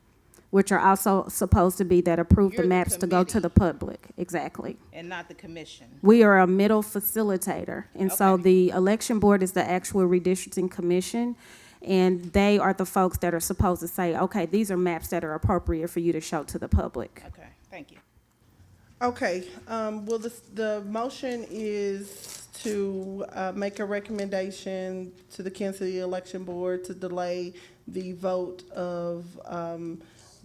which are also supposed to be that approve the You're the maps to go to the public. Exactly. And not the commission. We are a middle facilitator, and so Okay. the election board is the actual redistricting commission, and they are the folks that are supposed to say, okay, these are maps that are appropriate for you to show to the public. Okay, thank you. Okay, well, the motion is to make a recommendation to the Kansas City Election Board to delay the vote of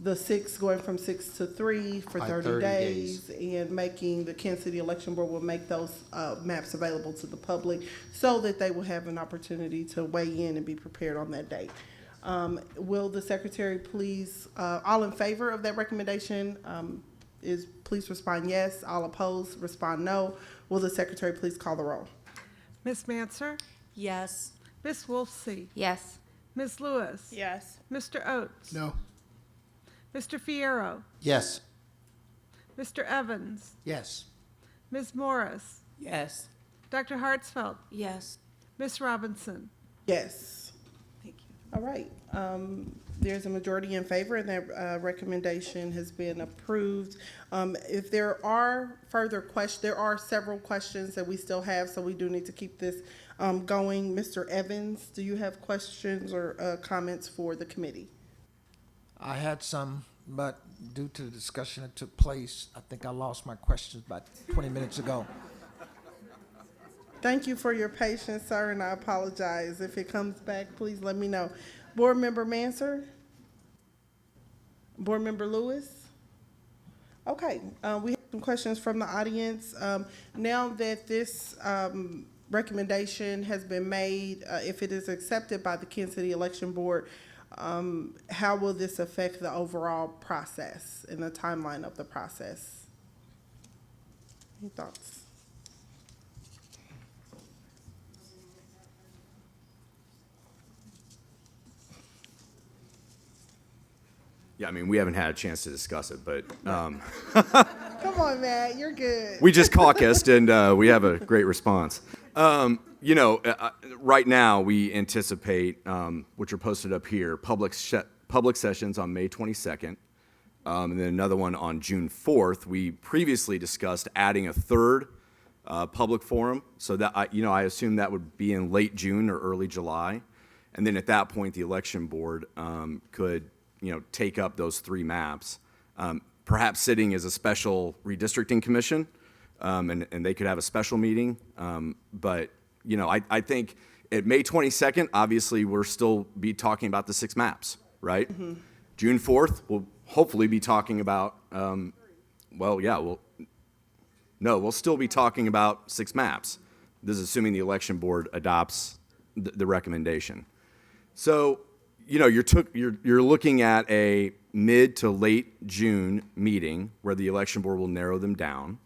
the 6, going from 6 to 3 for By 30 30 days, and making the Kansas City Election Board will make those maps available to the public so that they will have an opportunity to weigh in and be prepared on that date. Will the secretary please, all in favor of that recommendation, please respond yes. All opposed, respond no. Will the secretary please call the roll? Ms. Manser, Yes. Ms. Wolfsey, Yes. Ms. Lewis, Yes. Mr. Oates, no. Mr. Fierro, yes. Mr. Evans, Yes. Ms. Morris, Yes. Dr. Hartsfeld, Yes. Ms. Robinson. Yes. Thank you. All right. There's a majority in favor, and that recommendation has been approved. If there are further questions, there are several questions that we still have, so we do need to keep this going. Mr. Evans, do you have questions or comments for the committee? I had some, but due to the discussion that took place, I think I lost my questions about 20 minutes ago. Thank you for your patience, sir, and I apologize. If it comes back, please let me know. Board Member Manser? Board Member Lewis? Okay, we have some questions from the audience. Now that this recommendation has been made, if it is accepted by the Kansas City Election Board, how will this affect the overall process and the timeline of the process? Any thoughts? Yeah, I mean, we haven't had a chance to discuss it, but Come on, Matt, you're good. we just caucused and we have a great response. Right now we anticipate, which are posted up here, public sessions on May 22nd, and then another one on June 4th. We previously discussed adding a third public forum, so that I assume that would be in late June or early July, and then at that point the election board could take up those 3 maps, perhaps sitting as a special redistricting commission, and they could have a special meeting. But I think at May 22nd, obviously we'll still be talking about the 6 maps, right? Mm-hmm. June 4th, we'll hopefully be talking about, we'll still be talking about 6 maps. This is assuming the election board adopts the recommendation. So, you're looking at a mid to late June meeting where the election board will narrow them down.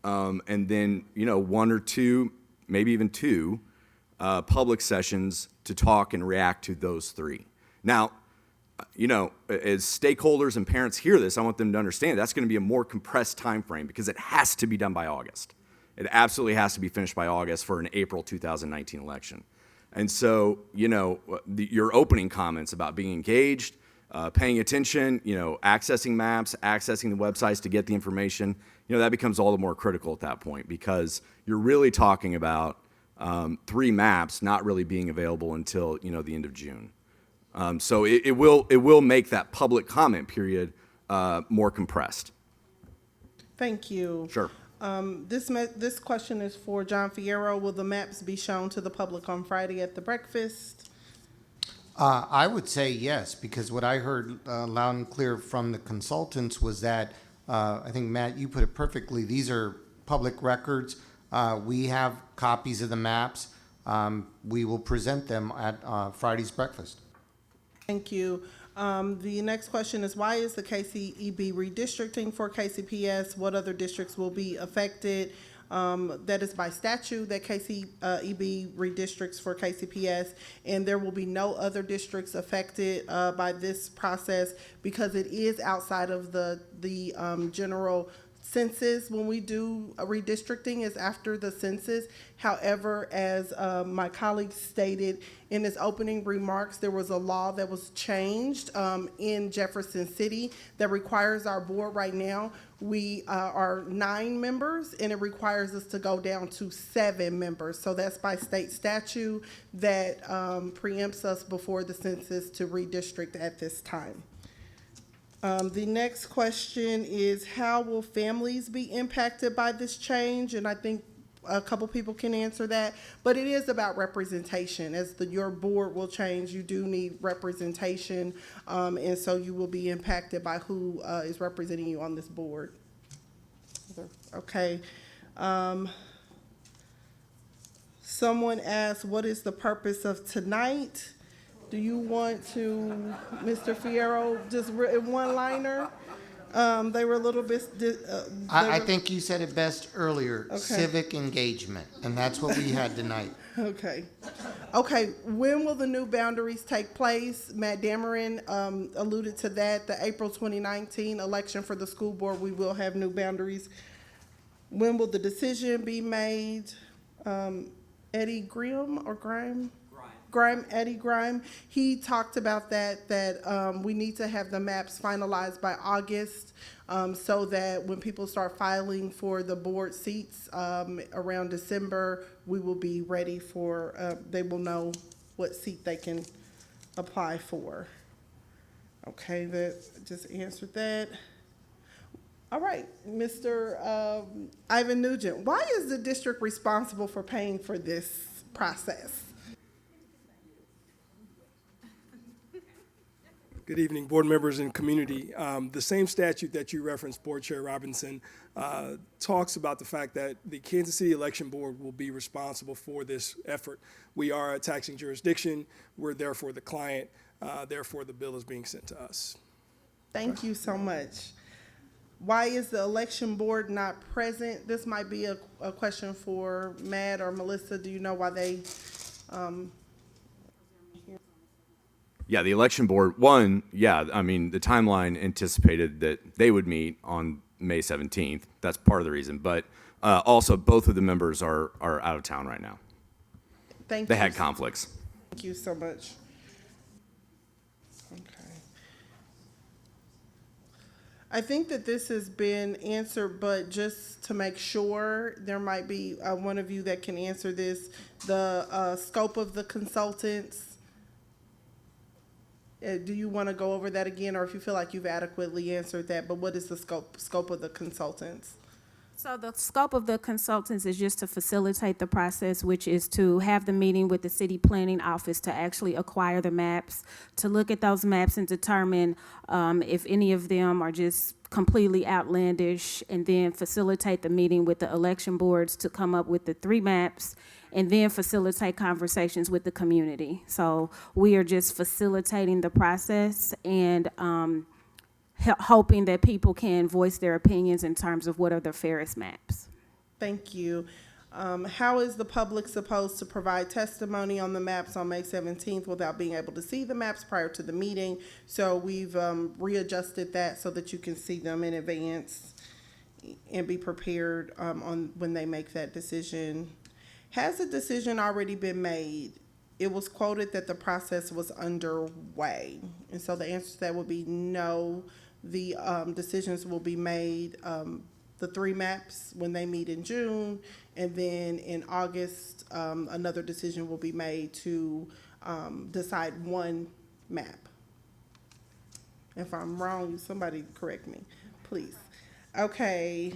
And then, 1 or 2, maybe even 2, public sessions to talk and react to those 3. Now, as stakeholders and parents hear this, I want them to understand that's going to be a more compressed time frame because it has to be done by August. It absolutely has to be finished by August for an April 2019 election. And so, your opening comments about being engaged, paying attention, accessing maps, accessing the websites to get the information, that becomes all the more critical at that point, because you're really talking about 3 maps not really being available until, the end of June. So it will make that public comment period more compressed. Thank you. Sure. This question is for John Fierro. Will the maps be shown to the public on Friday at the breakfast? I would say yes, because what I heard loud and clear from the consultants was that, I think, Matt, you put it perfectly, these are public records. We have copies of the maps. We will present them at Friday's breakfast. Thank you. The next question is, why is the KCEB redistricting for KCPS? What other districts will be affected? That is by statute that KCEB redistricts for KCPS, and there will be no other districts affected by this process because it is outside of the general census. When we do a redistricting, is after the census. However, as my colleague stated in his opening remarks, there was a law that was changed in Jefferson City that requires our board right now. We are 9 members, and it requires us to go down to 7 members. So that's by state statute that preempts us before the census to redistrict at this time. The next question is, how will families be impacted by this change? And I think a couple people can answer that, but it is about representation. As your board will change, you do need representation, and so you will be impacted by who is representing you on this board. Okay. Someone asked, what is the purpose of tonight? Do you want to, Mr. Fierro, just in one-liner? They were a little bit. I think you said it best earlier, Okay. civic engagement, and that's what we had tonight. Okay. Okay, when will the new boundaries take place? Matt Dameron alluded to that. The April 2019 election for the school board, we will have new boundaries. When will the decision be made? Eddie Grimm or Grime? Eddie Grime, he talked about that we need to have the maps finalized by August, so that when people start filing for the board seats around December, we will be ready for, they will know what seat they can apply for. Okay, that just answered that. All right, Mr. Ivan Nugent, why is the district responsible for paying for this process? Good evening, board members and community. The same statute that you referenced, Board Chair Robinson, talks about the fact that the Kansas City Election Board will be responsible for this effort. We are a taxing jurisdiction. We're there for the client. Therefore, the bill is being sent to us. Thank you so much. Why is the election board not present? This might be a question for Matt or Melissa. Do you know why they? Yeah, the election board, the timeline anticipated that they would meet on May 17th. That's part of the reason. But also, both of the members are out of town right now. Thank you. They had conflicts. Thank you so much. Okay. I think that this has been answered, but just to make sure, there might be one of you that can answer this. The scope of the consultants. Do you want to go over that again, or if you feel like you've adequately answered that, but what is the scope of the consultants? So the scope of the consultants is just to facilitate the process, which is to have the meeting with the city planning office to actually acquire the maps, to look at those maps and determine if any of them are just completely outlandish, and then facilitate the meeting with the election boards to come up with the 3 maps, and then facilitate conversations with the community. So we are just facilitating the process and hoping that people can voice their opinions in terms of what are the fairest maps. Thank you. How is the public supposed to provide testimony on the maps on May 17th without being able to see the maps prior to the meeting? So we've readjusted that so that you can see them in advance and be prepared on when they make that decision. Has a decision already been made? it was quoted that the process was underway. And so the answer to that would be no. The decisions will be made, the 3 maps, when they meet in June, and then in August, another decision will be made to decide 1 map. If I'm wrong, somebody correct me, please. Okay.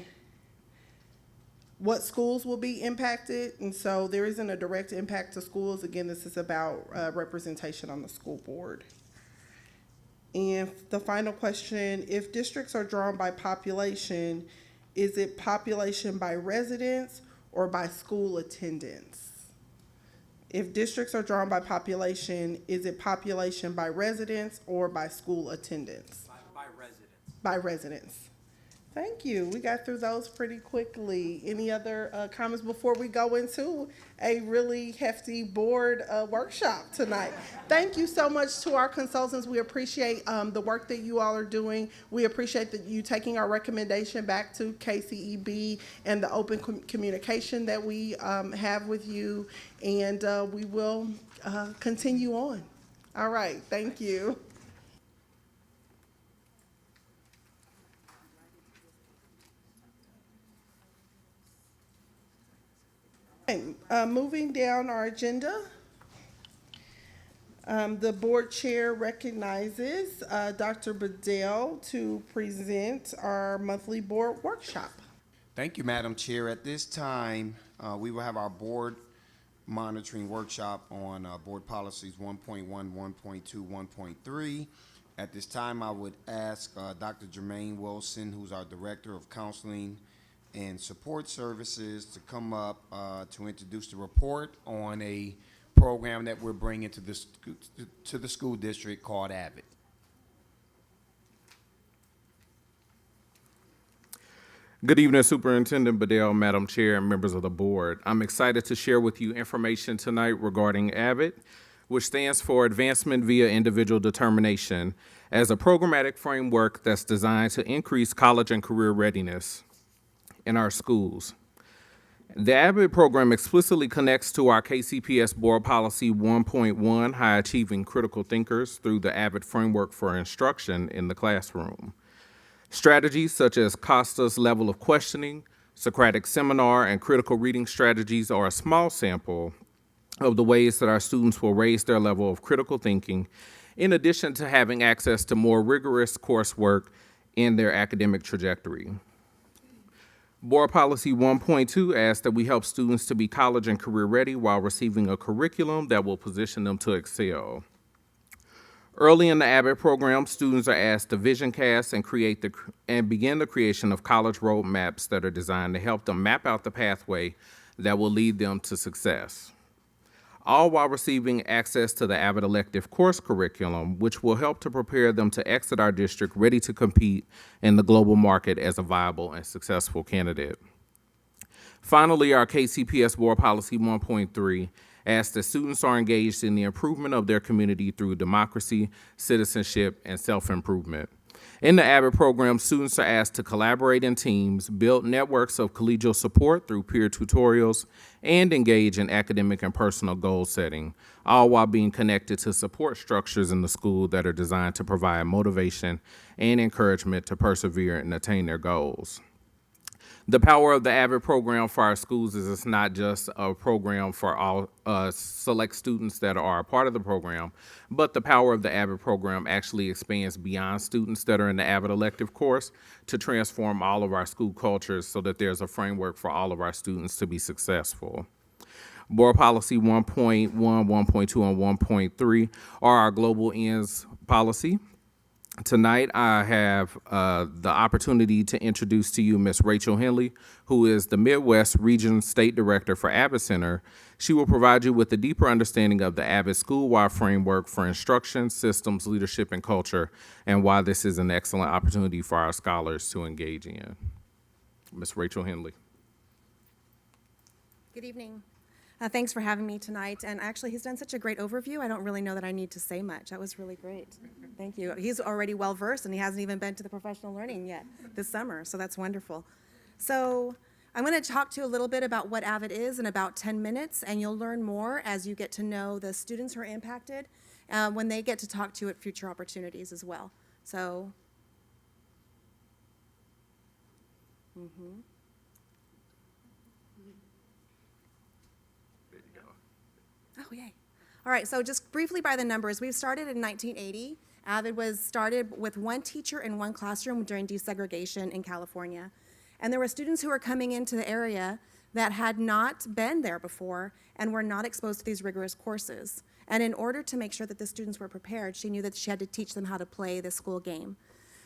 What schools will be impacted? And so there isn't a direct impact to schools. Again, this is about representation on the school board. And the final question, if districts are drawn by population, is it population by residents or by school attendance? If districts are drawn by population, is it population by residents or by school attendance? By residents. By residents. Thank you. We got through those pretty quickly. Any other comments before we go into a really hefty board workshop tonight? Thank you so much to our consultants. We appreciate the work that you all are doing. We appreciate that you taking our recommendation back to KCEB and the open communication that we have with you. And we will continue on. All right. Thank you. Moving down our agenda, the board chair recognizes Dr. Bedell to present our monthly board workshop. Thank you, Madam Chair. At this time, we will have our board monitoring workshop on board policies 1.1, 1.2, 1.3. At this time, I would ask Dr. Jermaine Wilson, who's our Director of Counseling and Support Services, to come up to introduce the report on a program that we're bringing to the school district called AVID. Good evening, Superintendent Bedell, Madam Chair, and members of the board. I'm excited to share with you information tonight regarding AVID, which stands for Advancement via Individual Determination, as a programmatic framework that's designed to increase college and career readiness in our schools. The AVID program explicitly connects to our KCPS Board Policy 1.1, High Achieving Critical Thinkers, through the AVID framework for instruction in the classroom. Strategies such as Costa's level of questioning, Socratic seminar, and critical reading strategies are a small sample of the ways that our students will raise their level of critical thinking, in addition to having access to more rigorous coursework in their academic trajectory. Board Policy 1.2 asks that we help students to be college and career ready while receiving a curriculum that will position them to excel. Early in the AVID program, students are asked to vision cast and begin the creation of college roadmaps that are designed to help them map out the pathway that will lead them to success, all while receiving access to the AVID elective course curriculum, which will help to prepare them to exit our district ready to compete in the global market as a viable and successful candidate. Finally, our KCPS Board Policy 1.3 asks that students are engaged in the improvement of their community through democracy, citizenship, and self-improvement. In the AVID program, students are asked to collaborate in teams, build networks of collegial support through peer tutorials, and engage in academic and personal goal setting, all while being connected to support structures in the school that are designed to provide motivation and encouragement to persevere and attain their goals. The power of the AVID program for our schools is it's not just a program for all select students that are a part of the program, but the power of the AVID program actually expands beyond students that are in the AVID elective course to transform all of our school cultures so that there's a framework for all of our students to be successful. Board Policy 1.1, 1.2, and 1.3 are our global ends policy. Tonight, I have the opportunity to introduce to you Ms. Rachel Henley, who is the Midwest Region State Director for AVID Center. She will provide you with a deeper understanding of the AVID school-wide framework for instruction, systems, leadership, and culture, and why this is an excellent opportunity for our scholars to engage in. Ms. Rachel Henley. Good evening. Thanks for having me tonight. And actually, he's done such a great overview. I don't really know that I need to say much. That was really great. Thank you. He's already well-versed, and he hasn't even been to the professional learning yet this summer, so that's wonderful. So I'm going to talk to you a little bit about what AVID is in about 10 minutes, and you'll learn more as you get to know the students who are impacted when they get to talk to you at future opportunities as well. So, Oh, yay. All right, so just briefly by the numbers, we started in 1980. AVID was started with one teacher in one classroom during desegregation in California. And there were students who were coming into the area that had not been there before and were not exposed to these rigorous courses. And in order to make sure that the students were prepared, she knew that she had to teach them how to play the school game.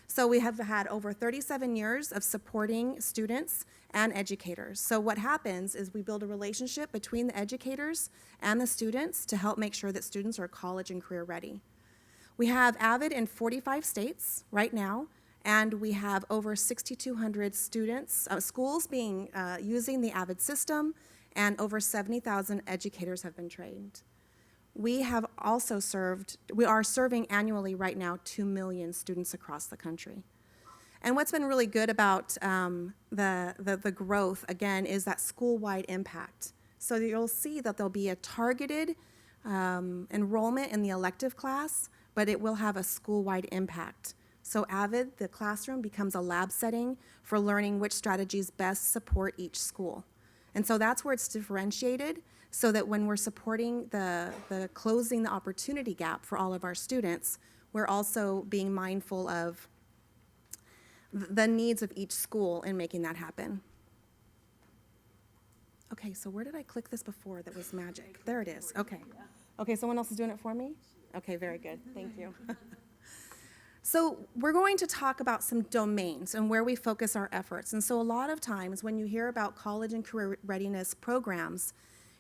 So we have had over 37 years of supporting students and educators. So what happens is we build a relationship between the educators and the students to help make sure that students are college and career ready. We have AVID in 45 states right now, and we have over 6,200 students, schools using the AVID system, and over 70,000 educators have been trained. We have also we are serving annually right now 2 million students across the country. And what's been really good about the growth, again, is that school-wide impact. So you'll see that there'll be a targeted enrollment in the elective class, but it will have a school-wide impact. So AVID, the classroom, becomes a lab setting for learning which strategies best support each school. And so that's where it's differentiated, so that when we're supporting the closing the opportunity gap for all of our students, we're also being mindful of the needs of each school in making that happen. Okay, so where did I click this before that was magic? There it is, okay. Okay, someone else is doing it for me? Okay, very good, thank you. So we're going to talk about some domains and where we focus our efforts. And so a lot of times when you hear about college and career readiness programs,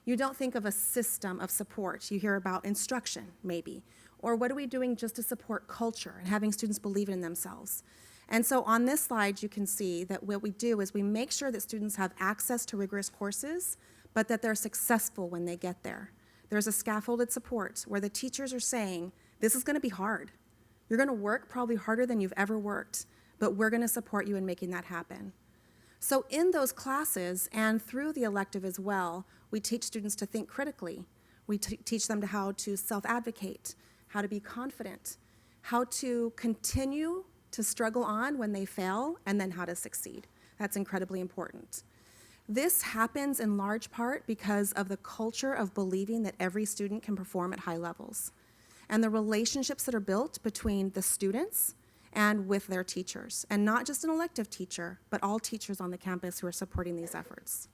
you don't think of a system of support. You hear about instruction, maybe, or what are we doing just to support culture and having students believe in themselves. And so on this slide, you can see that what we do is we make sure that students have access to rigorous courses, but that they're successful when they get there. There's a scaffolded support where the teachers are saying, this is going to be hard. You're going to work probably harder than you've ever worked, but we're going to support you in making that happen. So in those classes and through the elective as well, we teach students to think critically. We teach them how to self-advocate, how to be confident, how to continue to struggle on when they fail, and then how to succeed. That's incredibly important. This happens in large part because of the culture of believing that every student can perform at high levels, and the relationships that are built between the students and with their teachers, and not just an elective teacher, but all teachers on the campus who are supporting these efforts.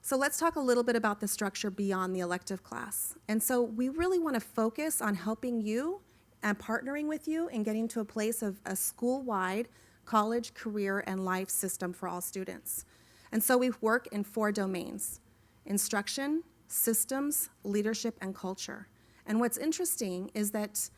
So let's talk a little bit about the structure beyond the elective class. And so we really want to focus on helping you and partnering with you in getting to a place of a school-wide college, career, and life system for all students. And so we work in 4 domains: instruction, systems, leadership, and culture. And what's interesting is that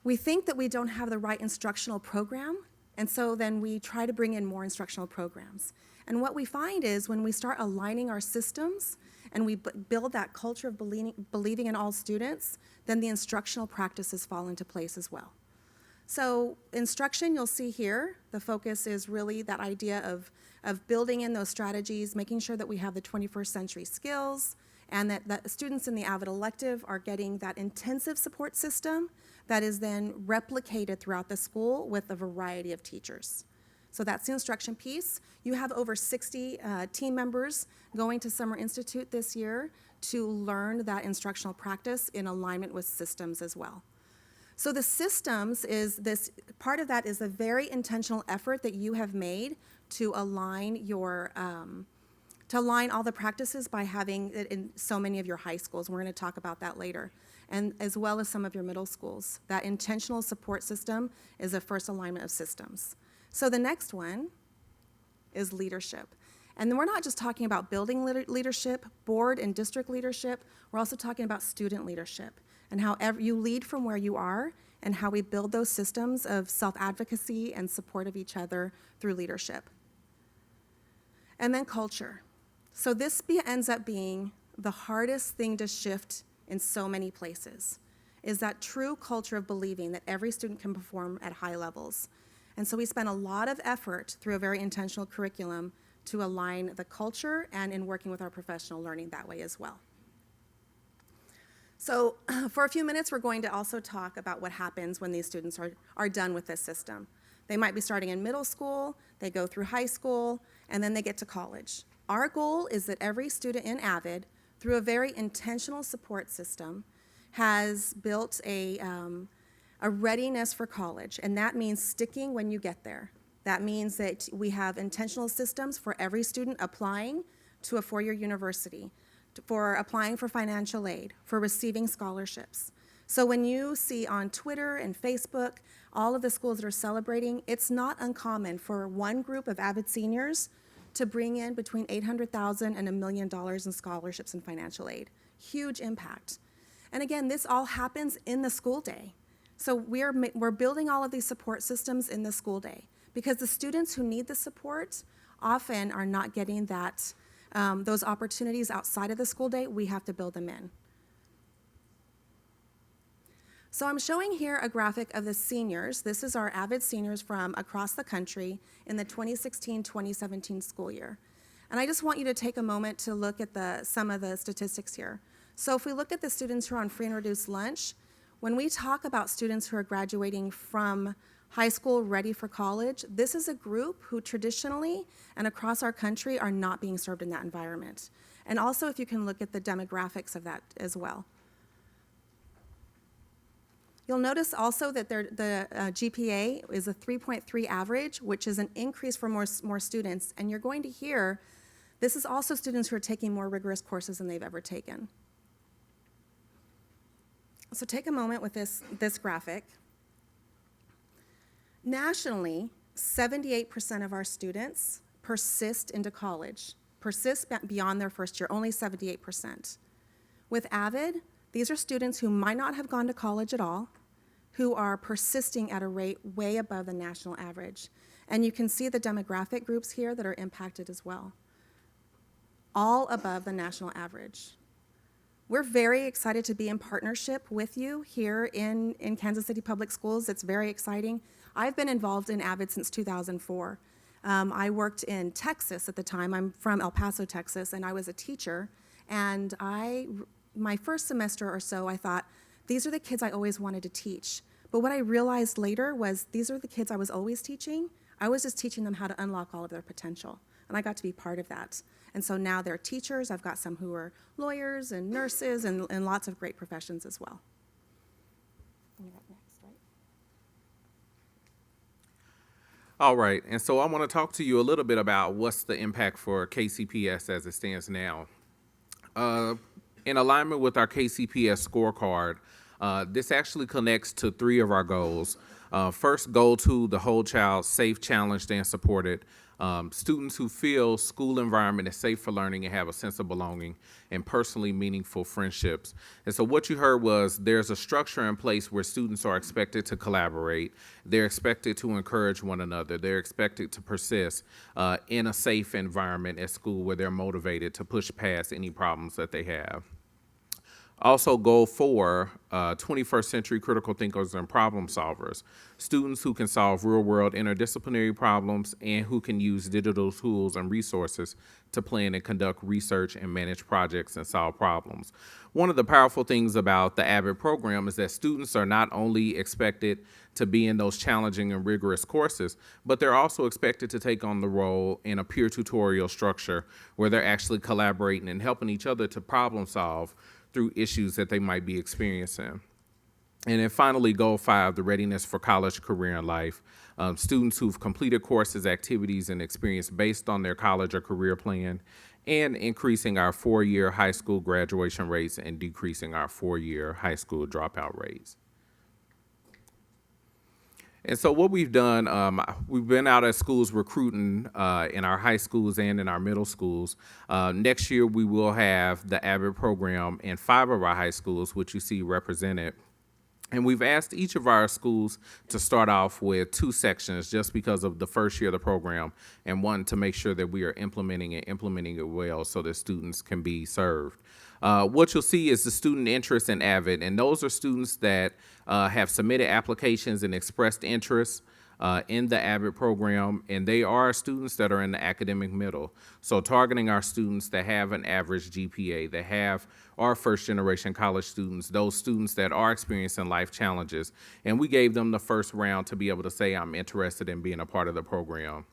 we think that we don't have the right instructional program, and so then we try to bring in more instructional programs. And what we find is when we start aligning our systems and we build that culture of believing in all students, then the instructional practices fall into place as well. So instruction, you'll see here, the focus is really that idea of building in those strategies, making sure that we have the 21st century skills, and that students in the AVID elective are getting that intensive support system that is then replicated throughout the school with a variety of teachers. So that's the instruction piece. You have over 60 team members going to Summer Institute this year to learn that instructional practice in alignment with systems as well. So the systems is this, part of that is a very intentional effort that you have made to align your, to align all the practices by having it in so many of your high schools. We're going to talk about that later, and as well as some of your middle schools. That intentional support system is a first alignment of systems. So the next one is leadership. And then we're not just talking about building leadership, board and district leadership, we're also talking about student leadership and how you lead from where you are and how we build those systems of self-advocacy and support of each other through leadership. And then culture. So this ends up being the hardest thing to shift in so many places, is that true culture of believing that every student can perform at high levels. And so we spent a lot of effort through a very intentional curriculum to align the culture and in working with our professional learning that way as well. So for a few minutes, we're going to also talk about what happens when these students are done with this system. They might be starting in middle school, they go through high school, and then they get to college. Our goal is that every student in AVID, through a very intentional support system, has built a readiness for college, and that means sticking when you get there. That means that we have intentional systems for every student applying to a four-year university, for applying for financial aid, for receiving scholarships. So when you see on Twitter and Facebook all of the schools that are celebrating, it's not uncommon for one group of AVID seniors to bring in between $800,000 and $1 million in scholarships and financial aid. Huge impact. And again, this all happens in the school day. So we're building all of these support systems in the school day because the students who need the support often are not getting that those opportunities outside of the school day. We have to build them in. So I'm showing here a graphic of the seniors. This is our AVID seniors from across the country in the 2016-2017 school year. And I just want you to take a moment to look at some of the statistics here. So if we look at the students who are on free and reduced lunch, when we talk about students who are graduating from high school ready for college, this is a group who traditionally and across our country are not being served in that environment. And also if you can look at the demographics of that as well. You'll notice also that the GPA is a 3.3 average, which is an increase for more students. And you're going to hear, this is also students who are taking more rigorous courses than they've ever taken. So take a moment with this graphic. Nationally, 78% of our students persist into college, persist beyond their first year, only 78%. With AVID, these are students who might not have gone to college at all, who are persisting at a rate way above the national average. And you can see the demographic groups here that are impacted as well, all above the national average. We're very excited to be in partnership with you here in Kansas City Public Schools. It's very exciting. I've been involved in AVID since 2004. I worked in Texas at the time. I'm from El Paso, Texas, and I was a teacher. And my first semester or so, I thought, these are the kids I always wanted to teach. But what I realized later was these are the kids I was always teaching. I was just teaching them how to unlock all of their potential. And I got to be part of that. And so now they're teachers. I've got some who are lawyers and nurses and lots of great professions as well. You're up next, right? All right, and so I want to talk to you a little bit about what's the impact for KCPS as it stands now. In alignment with our KCPS scorecard, this actually connects to three of our goals. First, goal 2, the whole child safe, challenged, and supported. Students who feel school environment is safe for learning and have a sense of belonging and personally meaningful friendships. And so what you heard was there's a structure in place where students are expected to collaborate. They're expected to encourage one another. They're expected to persist in a safe environment at school where they're motivated to push past any problems that they have. Also, goal 4, 21st century critical thinkers and problem solvers, students who can solve real-world interdisciplinary problems and who can use digital tools and resources to plan and conduct research and manage projects and solve problems. One of the powerful things about the AVID program is that students are not only expected to be in those challenging and rigorous courses, but they're also expected to take on the role in a peer tutorial structure where they're actually collaborating and helping each other to problem solve through issues that they might be experiencing. And then finally, goal 5, the readiness for college, career, and life. Students who've completed courses, activities, and experience based on their college or career plan, and increasing our 4-year high school graduation rates and decreasing our 4-year high school dropout rates. And so what we've done, we've been out at schools recruiting in our high schools and in our middle schools. Next year, we will have the AVID program in 5 of our high schools, which you see represented. And we've asked each of our schools to start off with 2 sections just because of the first year of the program, and one to make sure that we are implementing it well so that students can be served. What you'll see is the student interest in AVID, and those are students that have submitted applications and expressed interest. in the AVID program, and they are students that are in the academic middle. So targeting our students that have an average GPA, that have our first-generation college students, those students that are experiencing life challenges. And we gave them the first round to be able to say, I'm interested in being a part of the program.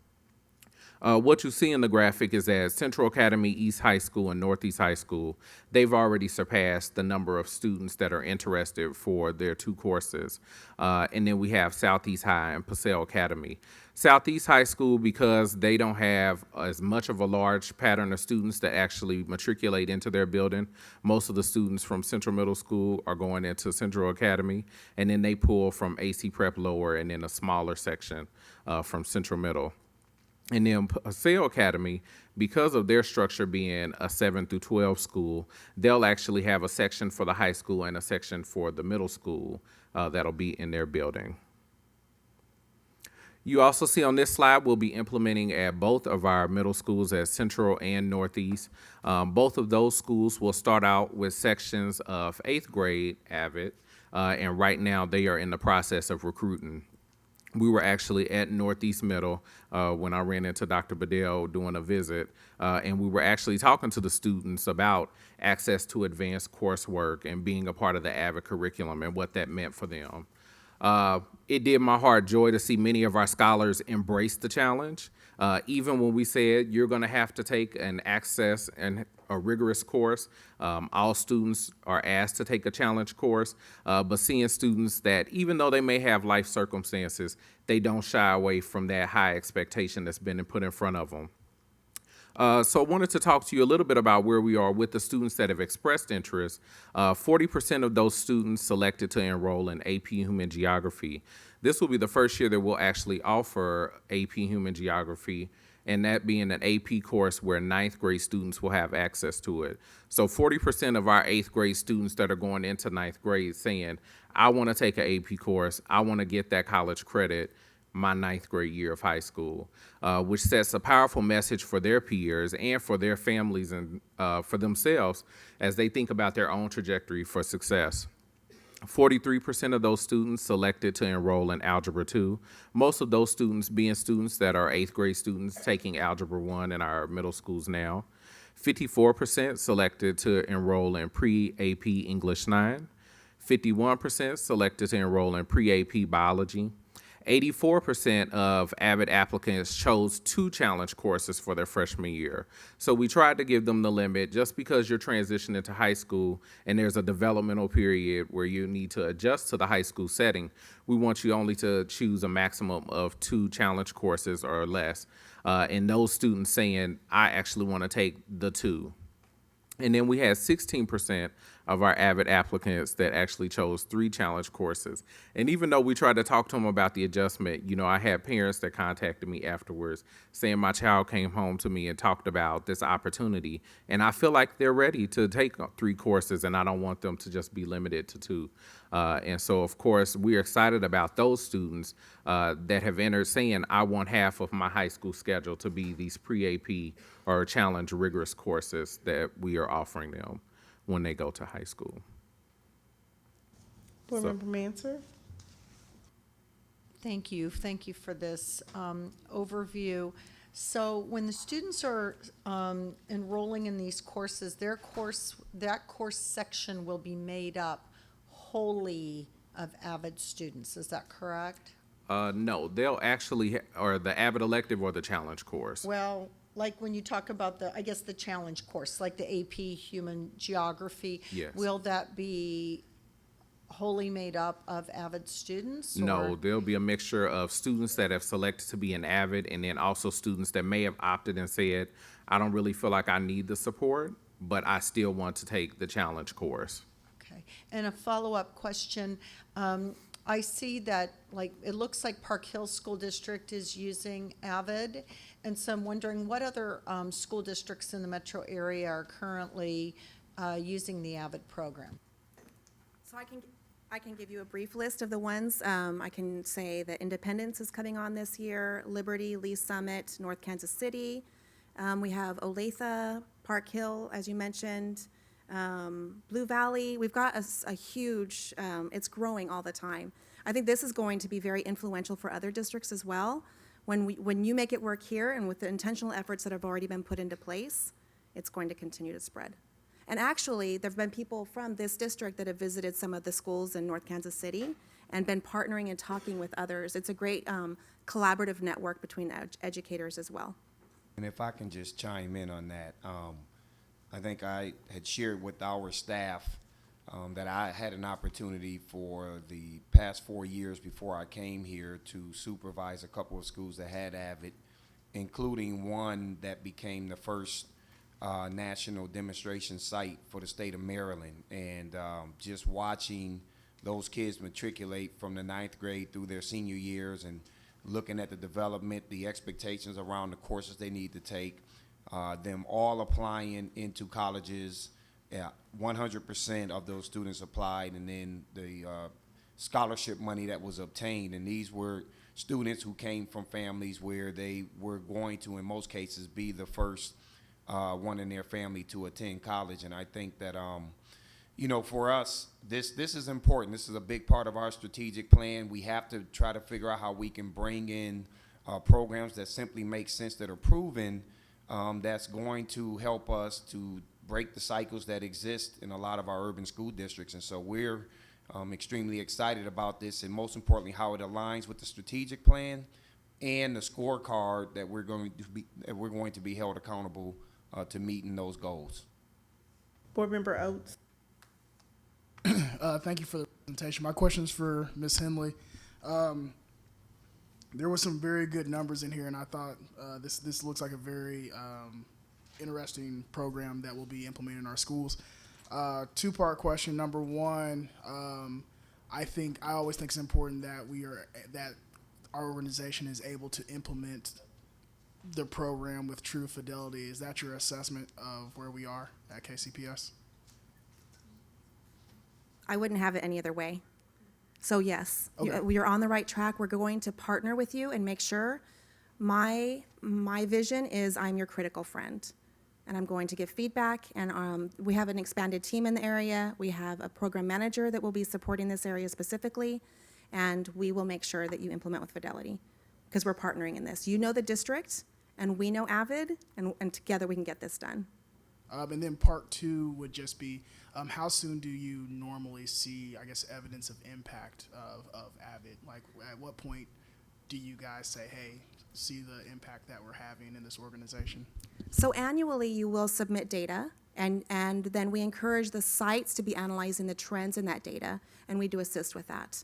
What you see in the graphic is that Central Academy, East High School, and Northeast High School, they've already surpassed the number of students that are interested for their 2 courses. And then we have Southeast High and Purcell Academy. Southeast High School, because they don't have as much of a large pattern of students that actually matriculate into their building, most of the students from Central Middle School are going into Central Academy, and then they pull from AC Prep Lower and then a smaller section from Central Middle. And then Purcell Academy, because of their structure being a 7 through 12 school, they'll actually have a section for the high school and a section for the middle school that'll be in their building. You also see on this slide, we'll be implementing at both of our middle schools at Central and Northeast. Both of those schools will start out with sections of 8th grade AVID, and right now they are in the process of recruiting. We were actually at Northeast Middle when I ran into Dr. Bedell doing a visit, and we were actually talking to the students about access to advanced coursework and being a part of the AVID curriculum and what that meant for them. It did my heart joy to see many of our scholars embrace the challenge. Even when we said you're going to have to take an access and a rigorous course, all students are asked to take a challenge course, but seeing students that even though they may have life circumstances, they don't shy away from that high expectation that's been put in front of them. So I wanted to talk to you a little bit about where we are with the students that have expressed interest. 40% of those students selected to enroll in AP Human Geography. This will be the first year that we'll actually offer AP Human Geography, and that being an AP course where 9th grade students will have access to it. So 40% of our 8th grade students that are going into 9th grade saying, I want to take an AP course, I want to get that college credit my 9th grade year of high school, which sets a powerful message for their peers and for their families and for themselves as they think about their own trajectory for success. 43% of those students selected to enroll in Algebra 2, most of those students being students that are 8th grade students taking Algebra 1 in our middle schools now. 54% selected to enroll in Pre-AP English 9. 51% selected to enroll in Pre-AP Biology. 84% of AVID applicants chose 2 challenge courses for their freshman year. So we tried to give them the limit. Just because you're transitioning to high school and there's a developmental period where you need to adjust to the high school setting, we want you only to choose a maximum of 2 challenge courses or less. And those students saying, I actually want to take the 2. And then we had 16% of our AVID applicants that actually chose 3 challenge courses. And even though we tried to talk to them about the adjustment, you know, I had parents that contacted me afterwards saying my child came home to me and talked about this opportunity. And I feel like they're ready to take 3 courses, and I don't want them to just be limited to 2. And so, of course, we're excited about those students that have entered saying, I want half of my high school schedule to be these pre-AP or challenge rigorous courses that we are offering them when they go to high school. Board Member Manser? Thank you. Thank you for this overview. So when the students are enrolling in these courses, that course section will be made up wholly of AVID students. Is that correct? No, they'll actually, or the AVID elective or the challenge course. Well, like when you talk about the challenge course, like the AP Human Geography, Yes. will that be wholly made up of AVID students? No, or- there'll be a mixture of students that have selected to be an AVID, and then also students that may have opted and said, I don't really feel like I need the support, but I still want to take the challenge course. Okay, and a follow-up question. I see that, it looks like Park Hill School District is using AVID, and so I'm wondering what other school districts in the metro area are currently using the AVID program? So I can give you a brief list of the ones. I can say that Independence is coming on this year, Liberty, Lee Summit, North Kansas City. We have Olathe, Park Hill, as you mentioned, Blue Valley. We've got a huge, it's growing all the time. I think this is going to be very influential for other districts as well. When you make it work here and with the intentional efforts that have already been put into place, it's going to continue to spread. And actually, there have been people from this district that have visited some of the schools in North Kansas City and been partnering and talking with others. It's a great collaborative network between educators as well. And if I can just chime in on that, I think I had shared with our staff that I had an opportunity for the past 4 years before I came here to supervise a couple of schools that had AVID, including one that became the first national demonstration site for the state of Maryland. And just watching those kids matriculate from the 9th grade through their senior years and looking at the development, the expectations around the courses they need to take, them all applying into colleges. 100% of those students applied, and then the scholarship money that was obtained. And these were students who came from families where they were going to, in most cases, be the first one in their family to attend college. And I think that, you know, for us, this is important. This is a big part of our strategic plan. We have to try to figure out how we can bring in programs that simply make sense, that are proven, that's going to help us to break the cycles that exist in a lot of our urban school districts. And so we're extremely excited about this, and most importantly, how it aligns with the strategic plan and the scorecard that we're going to be held accountable to meeting those goals. Board Member Oates. Thank you for the presentation. My question is for Ms. Henley. There were some very good numbers in here, and I thought this looks like a very interesting program that will be implemented in our schools. Two-part question. Number one, I always think it's important that our organization is able to implement the program with true fidelity. Is that your assessment of where we are at KCPS? I wouldn't have it any other way. So yes, Okay. you're on the right track. We're going to partner with you and make sure. My vision is I'm your critical friend, and I'm going to give feedback. And we have an expanded team in the area. We have a program manager that will be supporting this area specifically, and we will make sure that you implement with fidelity because we're partnering in this. You know the district, and we know AVID, and together we can get this done. And then part two would just be, how soon do you normally see, I guess, evidence of impact of AVID? Like, at what point do you guys say, hey, see the impact that we're having in this organization? So annually, you will submit data, and then we encourage the sites to be analyzing the trends in that data, and we do assist with that.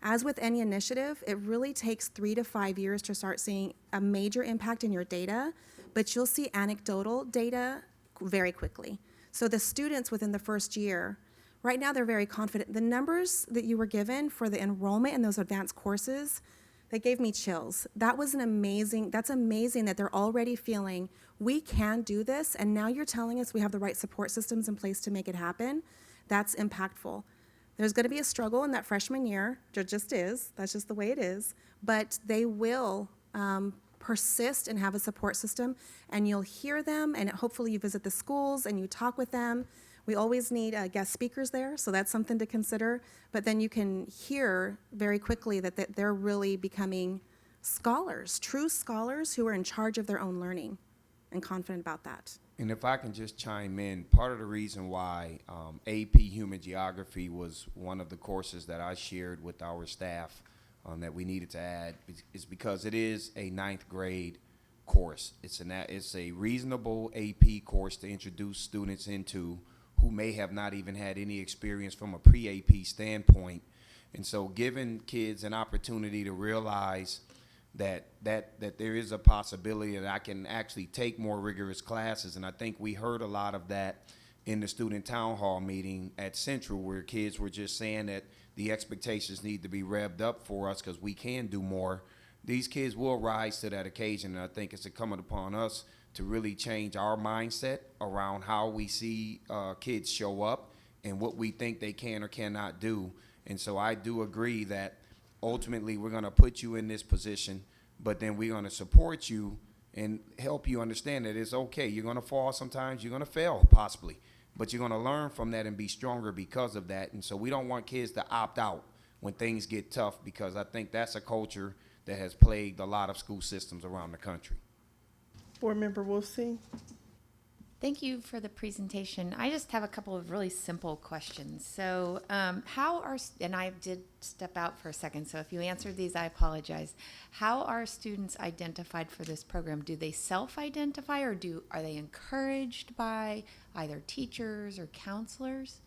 As with any initiative, it really takes 3 to 5 years to start seeing a major impact in your data, but you'll see anecdotal data very quickly. So the students within the first year, right now they're very confident. The numbers that you were given for the enrollment in those advanced courses, that gave me chills. That's amazing that they're already feeling we can do this, and now you're telling us we have the right support systems in place to make it happen. That's impactful. There's going to be a struggle in that freshman year. There just is. That's just the way it is. But they will persist and have a support system, and you'll hear them, and hopefully you visit the schools and you talk with them. We always need guest speakers there, so that's something to consider. But then you can hear very quickly that they're really becoming scholars, true scholars who are in charge of their own learning and confident about that. And if I can just chime in, part of the reason why AP Human Geography was one of the courses that I shared with our staff that we needed to add is because it is a 9th grade course. It's a reasonable AP course to introduce students into who may have not even had any experience from a pre-AP standpoint. And so giving kids an opportunity to realize that there is a possibility that I can actually take more rigorous classes. And I think we heard a lot of that in the student town hall meeting at Central, where kids were just saying that the expectations need to be revved up for us because we can do more. These kids will rise to that occasion, and I think it's incumbent upon us to really change our mindset around how we see kids show up and what we think they can or cannot do. And so I do agree that ultimately we're going to put you in this position, but then we're going to support you and help you understand that it's okay. You're going to fall sometimes, you're going to fail possibly, but you're going to learn from that and be stronger because of that. And so we don't want kids to opt out. when things get tough, because I think that's a culture that has plagued a lot of school systems around the country. Board Member Wolfson? Thank you for the presentation. I just have a couple of really simple questions. So how are, and I did step out for a second, so if you answered these, I apologize. How are students identified for this program? Do they self-identify, or are they encouraged by either teachers or counselors?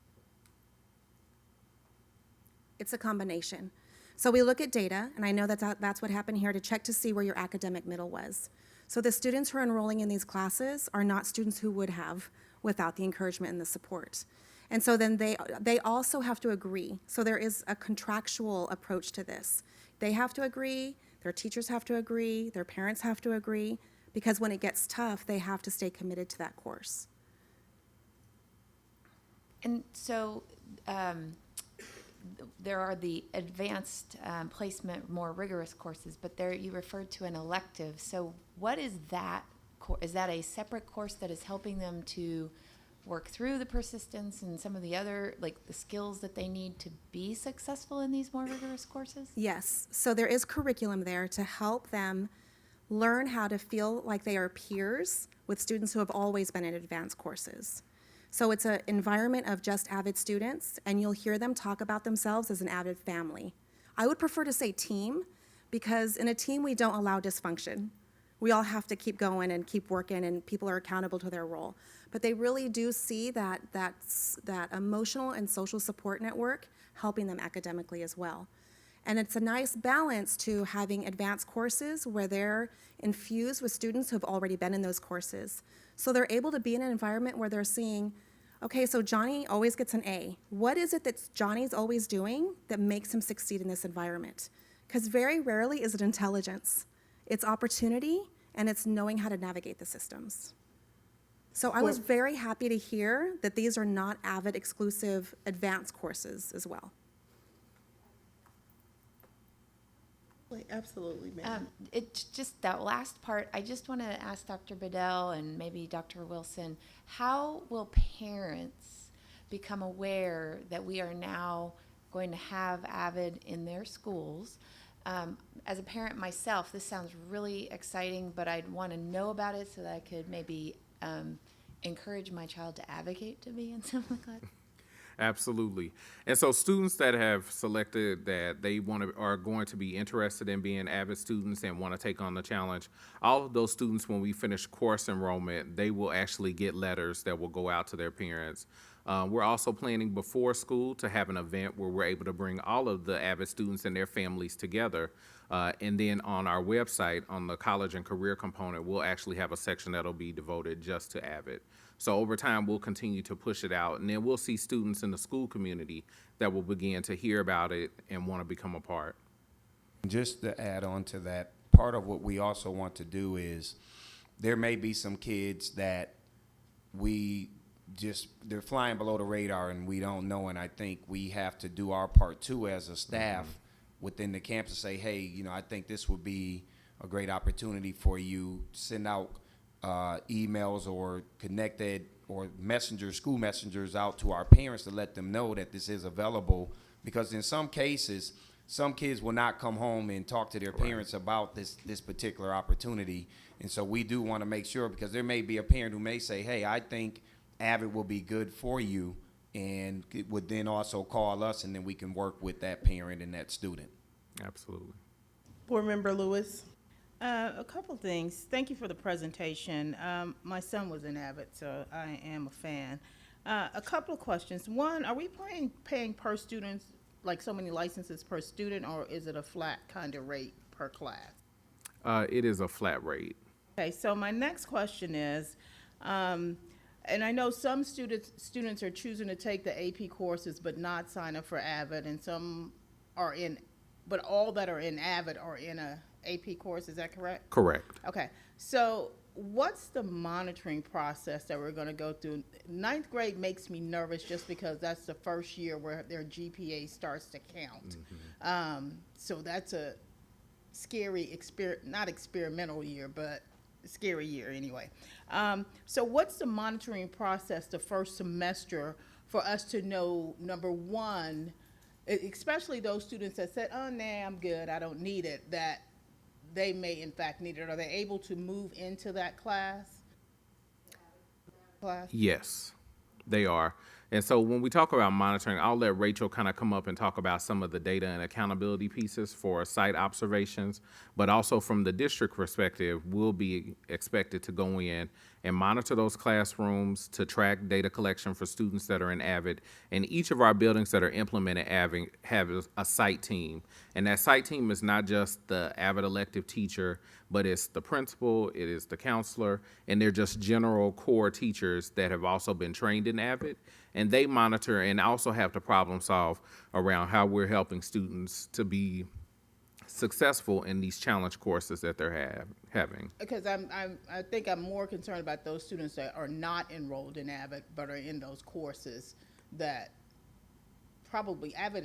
It's a combination. So we look at data, and I know that's what happened here, to check to see where your academic middle was. So the students who are enrolling in these classes are not students who would have without the encouragement and the support. And so then they also have to agree. So there is a contractual approach to this. They have to agree, their teachers have to agree, their parents have to agree, because when it gets tough, they have to stay committed to that course. And so there are the advanced placement, more rigorous courses, but there you referred to an elective. So what is that? Is that a separate course that is helping them to work through the persistence and some of the other, like the skills that they need to be successful in these more rigorous courses? Yes, so there is curriculum there to help them learn how to feel like they are peers with students who have always been in advanced courses. So it's an environment of just avid students, and you'll hear them talk about themselves as an avid family. I would prefer to say team, because in a team we don't allow dysfunction. We all have to keep going and keep working, and people are accountable to their role. But they really do see that emotional and social support network helping them academically as well. And it's a nice balance to having advanced courses where they're infused with students who have already been in those courses. So they're able to be in an environment where they're seeing, okay, so Johnny always gets an A. What is it that Johnny's always doing that makes him succeed in this environment? Because very rarely is it intelligence. It's opportunity, and it's knowing how to navigate the systems. So I was very happy to hear that these are not AVID exclusive advanced courses as well. Absolutely, ma'am. It's just that last part, I just want to ask Dr. Bedell and maybe Dr. Wilson, how will parents become aware that we are now going to have AVID in their schools? As a parent myself, this sounds really exciting, but I'd want to know about it so that I could maybe encourage my child to advocate to be in something like that. Absolutely. And so students that have selected that they are going to be interested in being AVID students and want to take on the challenge, all of those students, when we finish course enrollment, they will actually get letters that will go out to their parents. We're also planning before school to have an event where we're able to bring all of the AVID students and their families together. And then on our website, on the college and career component, we'll actually have a section that'll be devoted just to AVID. So over time, we'll continue to push it out, and then we'll see students in the school community that will begin to hear about it and want to become a part. Just to add on to that, part of what we also want to do is there may be some kids that they're flying below the radar and we don't know, and I think we have to do our part too as a staff within the campus to say, hey, I think this would be a great opportunity for you. Send out emails or connected or school messengers out to our parents to let them know that this is available, because in some cases, some kids will not come home and talk to their parents about this particular opportunity. And so we do want to make sure, because there may be a parent who may say, hey, I think AVID will be good for you, and it would then also call us, and then we can work with that parent and that student. Absolutely. Board Member Lewis? A couple things. Thank you for the presentation. My son was in AVID, so I am a fan. A couple of questions. One, are we paying per student, like so many licenses per student, or is it a flat kind of rate per class? It is a flat rate. Okay, so my next question is, and I know some students are choosing to take the AP courses but not sign up for AVID, and some are in, but all that are in AVID are in a AP course, is that correct? Correct. Okay, so what's the monitoring process that we're going to go through? Ninth grade makes me nervous just because that's the first year where their GPA starts to count. So that's a scary, not experimental year, but scary year anyway. So what's the monitoring process the first semester for us to know, number one, especially those students that said, oh, nah, I'm good, I don't need it, that they may in fact need it? Are they able to move into that class? Yes, they are. And so when we talk about monitoring, I'll let Rachel kind of come up and talk about some of the data and accountability pieces for site observations, but also from the district perspective, we'll be expected to go in and monitor those classrooms to track data collection for students that are in AVID. And each of our buildings that are implementing AVID have a site team. And that site team is not just the AVID elective teacher, but it's the principal, it is the counselor, and they're just general core teachers that have also been trained in AVID. And they monitor and also have to problem solve around how we're helping students to be successful in these challenge courses that they're having. Because I think I'm more concerned about those students that are not enrolled in AVID but are in those courses that probably AVID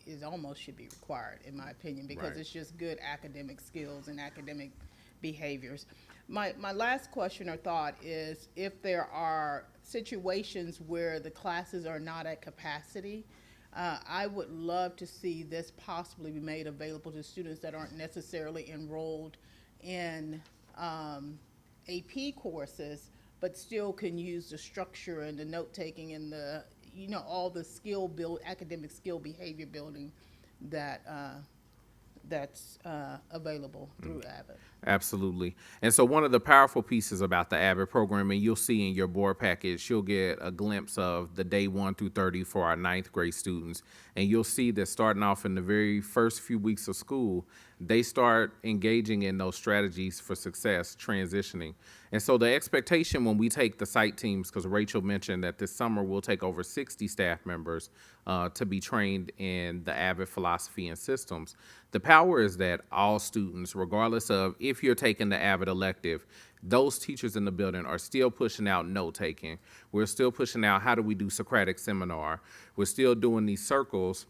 is almost should be required, in my opinion, because Right. it's just good academic skills and academic behaviors. My last question or thought is, if there are situations where the classes are not at capacity, I would love to see this possibly be made available to students that aren't necessarily enrolled in AP courses, but still can use the structure and the note-taking and the, all the academic skill behavior building that that's available through AVID. Absolutely. And so one of the powerful pieces about the AVID program, and you'll see in your board package, you'll get a glimpse of the day 1 through 30 for our 9th grade students. And you'll see that starting off in the very first few weeks of school, they start engaging in those strategies for success, transitioning. And so the expectation when we take the site teams, because Rachel mentioned that this summer we'll take over 60 staff members to be trained in the AVID philosophy and systems. The power is that all students, regardless of if you're taking the AVID elective, those teachers in the building are still pushing out note-taking. We're still pushing out how do we do Socratic seminar. We're still doing these circles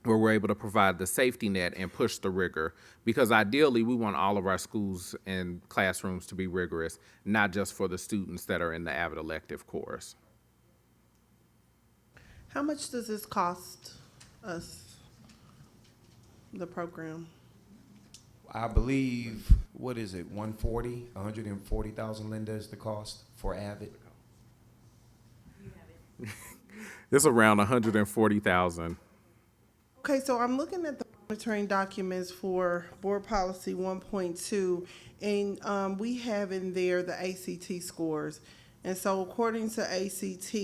where we're able to provide the safety net and push the rigor. Because ideally, we want all of our schools and classrooms to be rigorous, not just for the students that are in the AVID elective course. How much does this cost us, the program? I believe, what is it, 140,000, Linda, is the cost for AVID? It's around 140,000. Okay, so I'm looking at the monitoring documents for Board Policy 1.2, and we have in there the ACT scores. And so according to ACT,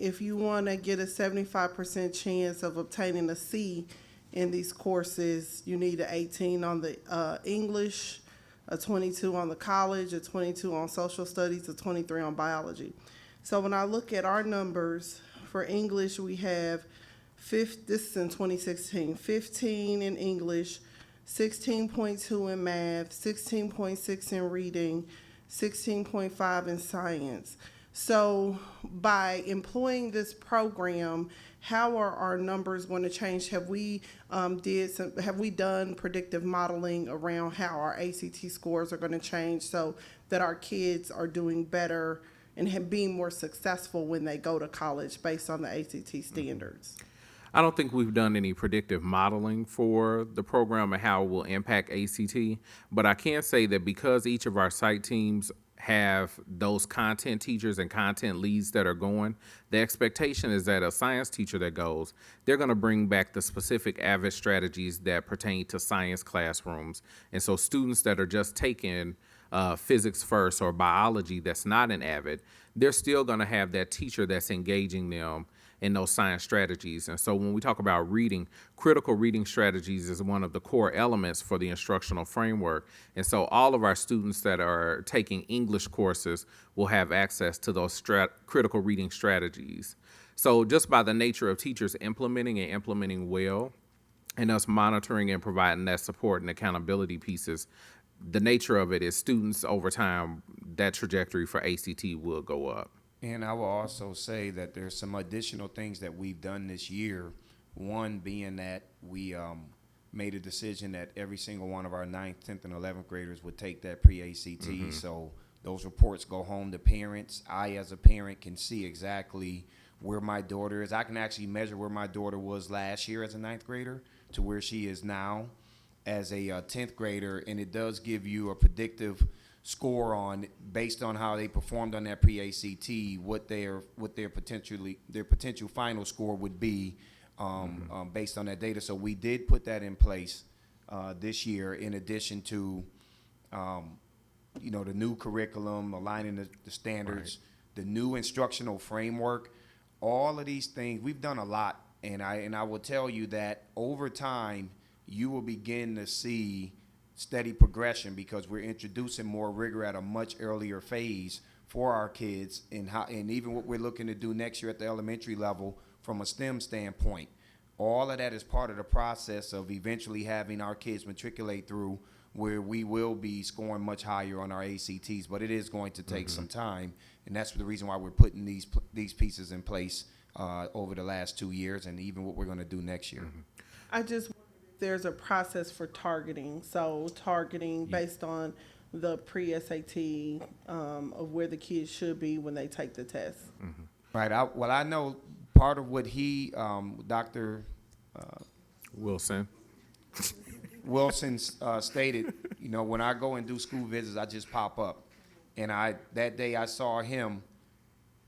if you want to get a 75% chance of obtaining a C in these courses, you need an 18 on the English, a 22 on the college, a 22 on social studies, a 23 on biology. So when I look at our numbers for English, we have this is in 2016, 15 in English, 16.2 in math, 16.6 in reading, 16.5 in science. So by employing this program, how are our numbers going to change? Have we done predictive modeling around how our ACT scores are going to change so that our kids are doing better and being more successful when they go to college based on the ACT standards? I don't think we've done any predictive modeling for the program and how it will impact ACT, but I can say that because each of our site teams have those content teachers and content leads that are going, the expectation is that a science teacher that goes, they're going to bring back the specific AVID strategies that pertain to science classrooms. And so students that are just taking physics first or biology that's not an AVID, they're still going to have that teacher that's engaging them in those science strategies. And so when we talk about reading, critical reading strategies is one of the core elements for the instructional framework. And so all of our students that are taking English courses will have access to those critical reading strategies. So just by the nature of teachers implementing well, and us monitoring and providing that support and accountability pieces, the nature of it is students over time, that trajectory for ACT will go up. And I will also say that there's some additional things that we've done this year. One being that we made a decision that every single one of our 9th, 10th, and 11th graders would take that pre-ACT. So those reports go home to parents. I, as a parent, can see exactly where my daughter is. I can actually measure where my daughter was last year as a 9th grader to where she is now as a 10th grader, and it does give you a predictive score on, based on how they performed on that pre-ACT, what their potential final score would be based on that data. So we did put that in place this year, in addition to the new curriculum, aligning the standards, the new instructional framework. All of these things, we've done a lot, and I will tell you that over time you will begin to see steady progression, because we're introducing more rigor at a much earlier phase for our kids, and even what we're looking to do next year at the elementary level from a STEM standpoint. All of that is part of the process of eventually having our kids matriculate through where we will be scoring much higher on our ACTs, but it is going to take some time, and that's the reason why we're putting these pieces in place over the last 2 years, and even what we're going to do next year. I just wonder if there's a process for targeting. So targeting based on the pre-SAT of where the kids should be when they take the test. Right. I know part of what Dr. Wilson stated, when I go and do school visits, I just pop up. And that day I saw him,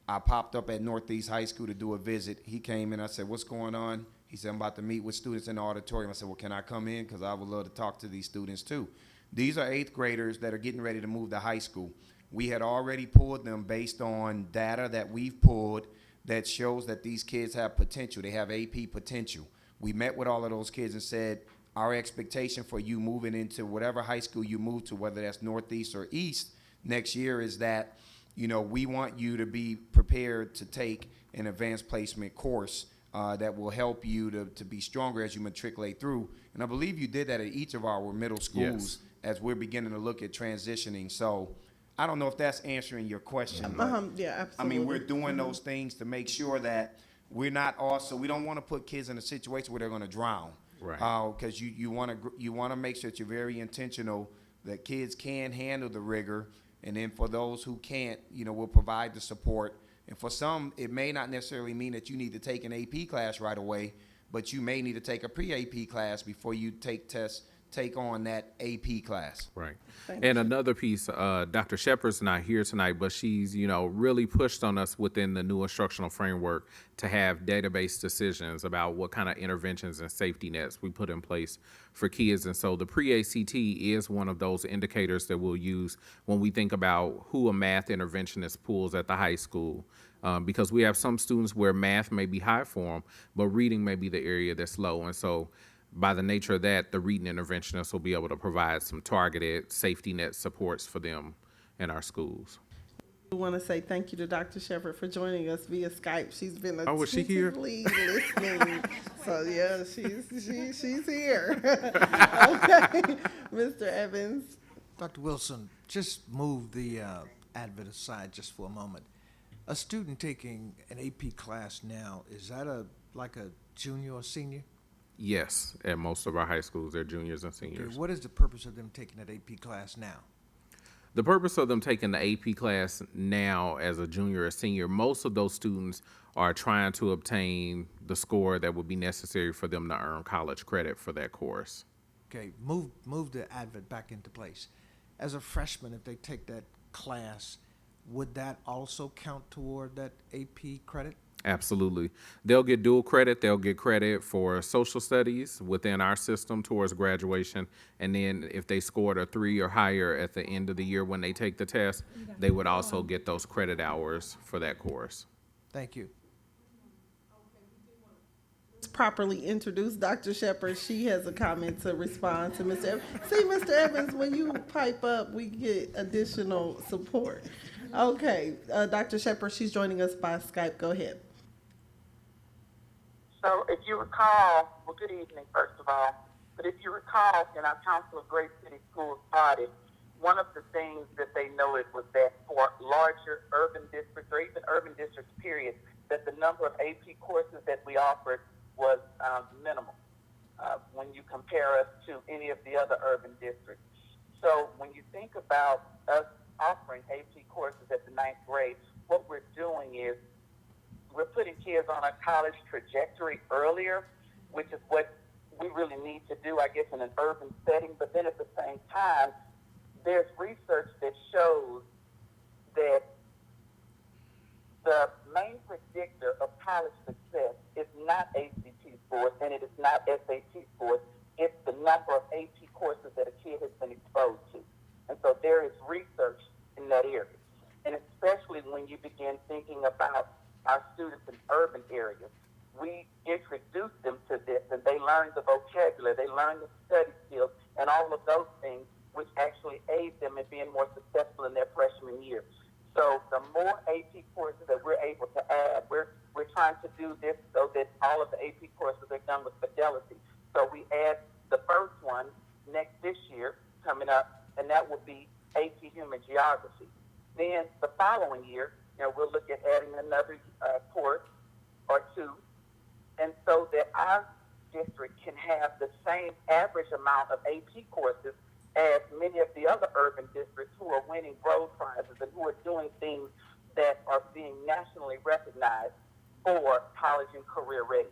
I popped up at Northeast High School to do a visit. He came in, I said, "What's going on?" He said, "I'm about to meet with students in the auditorium." I said, "Well, can I come in? Because I would love to talk to these students too." These are 8th graders that are getting ready to move to high school. We had already pulled them based on data that we've pulled that shows that these kids have potential. They have AP potential. We met with all of those kids and said, our expectation for you moving into whatever high school you move to, whether that's Northeast or East next year, is that, we want you to be prepared to take an advanced placement course that will help you to be stronger as you matriculate through. And I believe you did that at each of our middle schools as we're beginning to look at transitioning. So I don't know if that's answering your question. But, Yeah, absolutely. I mean, we're doing those things to make sure that we don't want to put kids in a situation where they're going to drown. Right. Because you want to make sure that you're very intentional that kids can handle the rigor, and then for those who can't, we'll provide the support. And for some, it may not necessarily mean that you need to take an AP class right away, but you may need to take a pre-AP class before you take on that AP class. Right. And another piece, Dr. Shepard's not here tonight, but she's, really pushed on us within the new instructional framework to have database decisions about what kind of interventions and safety nets we put in place for kids. And so the pre-ACT is one of those indicators that we'll use when we think about who a math interventionist pulls at the high school. Because we have some students where math may be high for them, but reading may be the area that's low. And so by the nature of that, the reading interventionists will be able to provide some targeted safety net supports for them in our schools. We want to say thank you to Dr. Shepard for joining us via Skype. She's been was she here? attentively listening. So yeah, she's here. Okay, Mr. Evans. Dr. Wilson, just move the advert aside just for a moment. A student taking an AP class now, is that like a junior or senior? Yes, at most of our high schools, they're juniors and seniors. Okay, what is the purpose of them taking that AP class now? The purpose of them taking the AP class now as a junior or senior, most of those students are trying to obtain the score that would be necessary for them to earn college credit for that course. Okay, move the advert back into place. As a freshman, if they take that class, would that also count toward that AP credit? Absolutely. They'll get dual credit. They'll get credit for social studies within our system towards graduation. And then if they scored a 3 or higher at the end of the year when they take the test, they would also get those credit hours for that course. Thank you. Let's properly introduce Dr. Shepard. She has a comment to respond to Mr. Evans. See, Mr. Evans, when you pipe up, we get additional support. Okay, Dr. Shepard, she's joining us by Skype. Go ahead. So if you recall, well, good evening, first of all, but if you recall, in our Council of Great City Schools audit, one of the things that they noted was that for larger urban districts, or even urban districts, period, that the number of AP courses that we offered was minimal when you compare us to any of the other urban districts. So when you think about us offering AP courses at the 9th grade, what we're doing is we're putting kids on a college trajectory earlier, which is what we really need to do, I guess, in an urban setting. But then at the same time, there's research that shows that the main predictor of college success is not ACT scores and it is not SAT scores. It's the number of AP courses that a kid has been exposed to. And so there is research in that area. And especially when you begin thinking about our students in urban areas, we introduce them to this and they learn the vocabulary, they learn the study skills and all of those things, which actually aid them in being more successful in their freshman year. So the more AP courses that we're able to add, we're trying to do this so that all of the AP courses are done with fidelity. So we add the first one this year coming up, and that will be AP Human Geography. Then the following year, we'll look at adding another course or two, and so that our district can have the same average amount of AP courses as many of the other urban districts who are winning road prizes and who are doing things that are being nationally recognized for college and career readiness.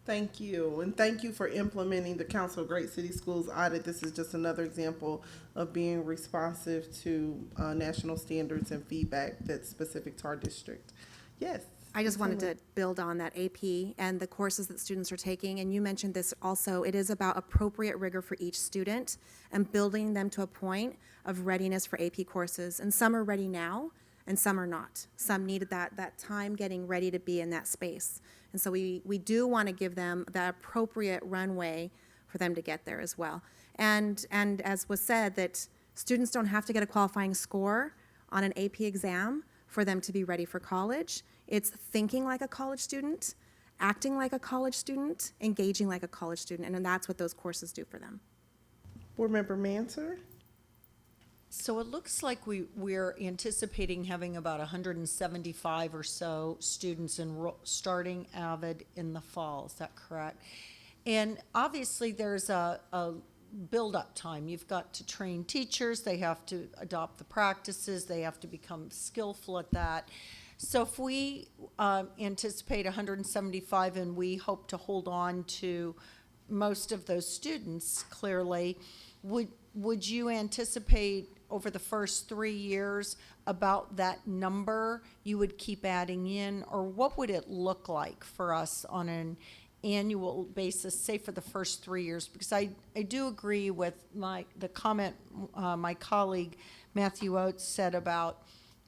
Thank you, and thank you for implementing the Council of Great City Schools audit. This is just another example of being responsive to national standards and feedback that's specific to our district. Yes. I just wanted to build on that AP and the courses that students are taking, and you mentioned this also. It is about appropriate rigor for each student and building them to a point of readiness for AP courses. And some are ready now, and some are not. Some needed that time getting ready to be in that space. And so we do want to give them that appropriate runway for them to get there as well. And as was said, that students don't have to get a qualifying score on an AP exam for them to be ready for college. It's thinking like a college student, acting like a college student, engaging like a college student, and that's what those courses do for them. Board Member Manser? So it looks like we're anticipating having about 175 or so students starting AVID in the fall. Is that correct? And obviously there's a build-up time. You've got to train teachers. They have to adopt the practices. They have to become skillful at that. So if we anticipate 175 and we hope to hold on to most of those students, clearly, would you anticipate over the first 3 years about that number you would keep adding in? Or what would it look like for us on an annual basis, say for the first 3 years? Because I do agree with the comment my colleague Matthew Oates said about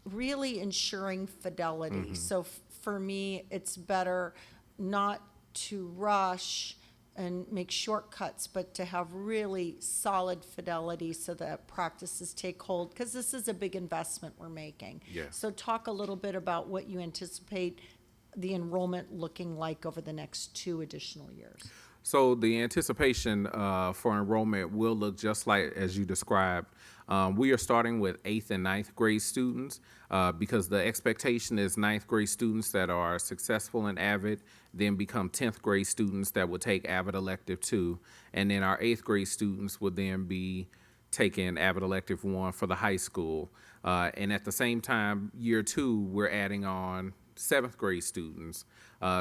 really ensuring fidelity. Mm-hmm. So for me, it's better not to rush and make shortcuts, but to have really solid fidelity so that practices take hold, because this is a big investment we're making. Yeah. So talk a little bit about what you anticipate the enrollment looking like over the next 2 additional years. So the anticipation for enrollment will look just like as you described. We are starting with 8th and 9th grade students because the expectation is 9th grade students that are successful in AVID then become 10th grade students that will take AVID Elective 2, and then our 8th grade students would then be taking AVID Elective 1 for the high school. And at the same time, year 2, we're adding on 7th grade students.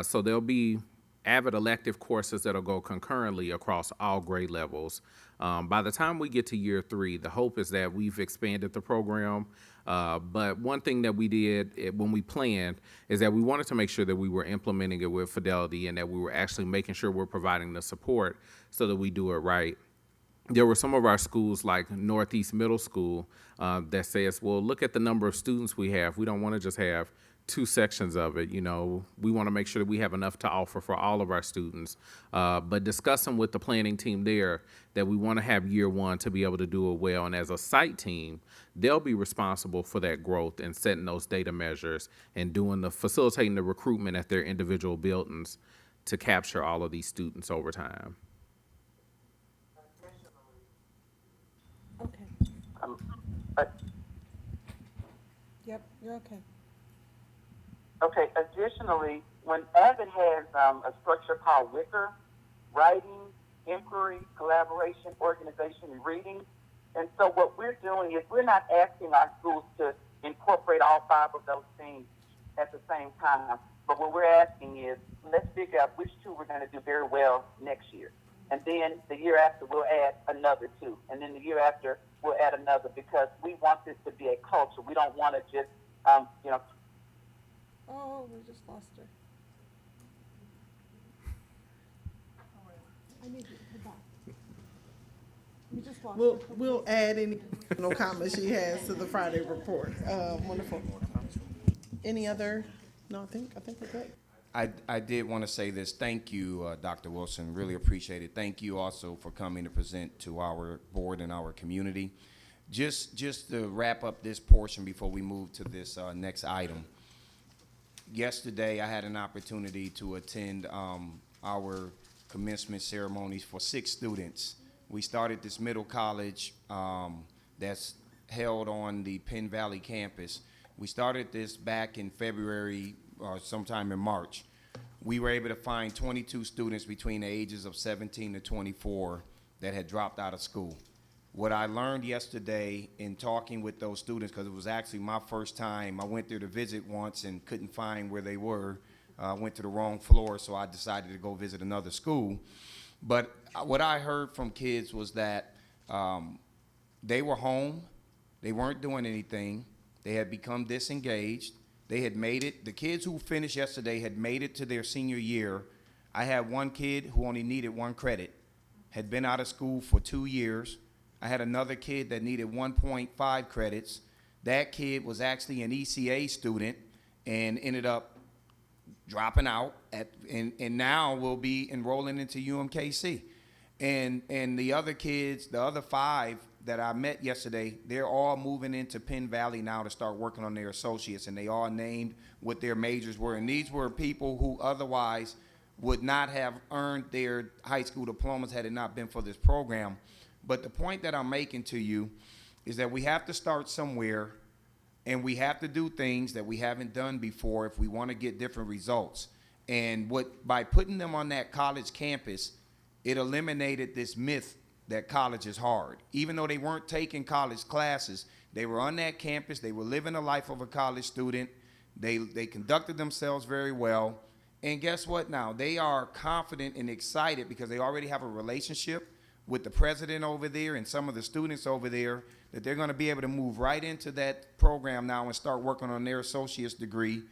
So there'll be AVID elective courses that'll go concurrently across all grade levels. By the time we get to year 3, the hope is that we've expanded the program. But one thing that we did when we planned is that we wanted to make sure that we were implementing it with fidelity and that we were actually making sure we're providing the support so that we do it right. There were some of our schools like Northeast Middle School that says, well, look at the number of students we have. We don't want to just have 2 sections of it. We want to make sure that we have enough to offer for all of our students. But discussing with the planning team there that we want to have year 1 to be able to do it well. And as a site team, they'll be responsible for that growth and setting those data measures and facilitating the recruitment at their individual buildings to capture all of these students over time. Okay. Yep, you're okay. Okay, additionally, when AVID has a structure called WICR, writing, inquiry, collaboration, organization, and reading. And so what we're doing is we're not asking our schools to incorporate all 5 of those things at the same time. But what we're asking is, let's figure out which two we're going to do very well next year. And then the year after, we'll add another two. And then the year after, we'll add another, because we want this to be a culture. We don't want to just, you know. Oh, we just lost her. We'll add any comments she has to the Friday report. Wonderful. Any other? No, I think we're good. I did want to say this. Thank you, Dr. Wilson. Really appreciate it. Thank you also for coming to present to our board and our community. Just to wrap up this portion before we move to this next item. Yesterday, I had an opportunity to attend our commencement ceremonies for 6 students. We started this middle college that's held on the Penn Valley campus. We started this back in February, sometime in March. We were able to find 22 students between the ages of 17 to 24 that had dropped out of school. What I learned yesterday in talking with those students, because it was actually my first time, I went there to visit once and couldn't find where they were. Went to the wrong floor, so I decided to go visit another school. But what I heard from kids was that they were home, they weren't doing anything, they had become disengaged, they had made it. The kids who finished yesterday had made it to their senior year. I had one kid who only needed 1 credit, had been out of school for 2 years. I had another kid that needed 1.5 credits. That kid was actually an ECA student and ended up dropping out and now will be enrolling into UMKC. And the other kids, the other 5 that I met yesterday, they're all moving into Penn Valley now to start working on their associates, and they all named what their majors were. And these were people who otherwise would not have earned their high school diplomas had it not been for this program. But the point that I'm making to you is that we have to start somewhere, and we have to do things that we haven't done before if we want to get different results. And by putting them on that college campus, it eliminated this myth that college is hard. Even though they weren't taking college classes, they were on that campus, they were living the life of a college student, they conducted themselves very well, and guess what now? They are confident and excited because they already have a relationship with the president over there and some of the students over there, that they're going to be able to move right into that program now and start working on their associate's degree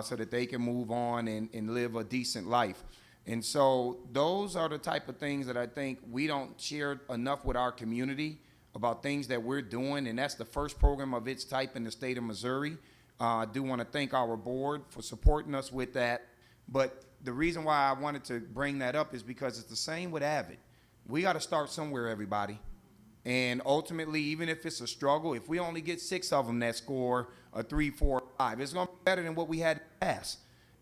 so that they can move on and live a decent life. And so those are the type of things that I think we don't share enough with our community about things that we're doing, and that's the first program of its type in the state of Missouri. I do want to thank our board for supporting us with that, but the reason why I wanted to bring that up is because it's the same with Avid. We got to start somewhere, everybody. And ultimately, even if it's a struggle, if we only get 6 of them that score a 3, 4, 5, it's going to be better than what we had in the past.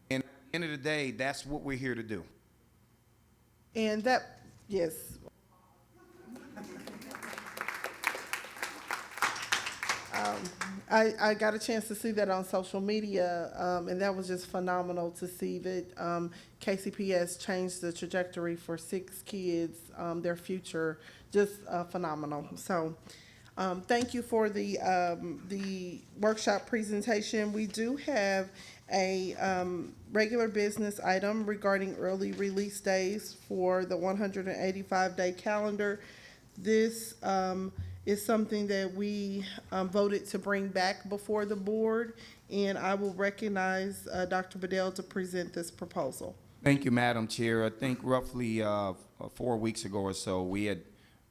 And at the end of the day, that's what we're here to do. And that, yes. I got a chance to see that on social media, and that was just phenomenal to see that KCPS changed the trajectory for 6 kids, their future, just phenomenal. So thank you for the workshop presentation. We do have a regular business item regarding early release days for the 185-day calendar. This is something that we voted to bring back before the board, and I will recognize Dr. Bedell to present this proposal. Thank you, Madam Chair. I think roughly 4 weeks ago or so, we had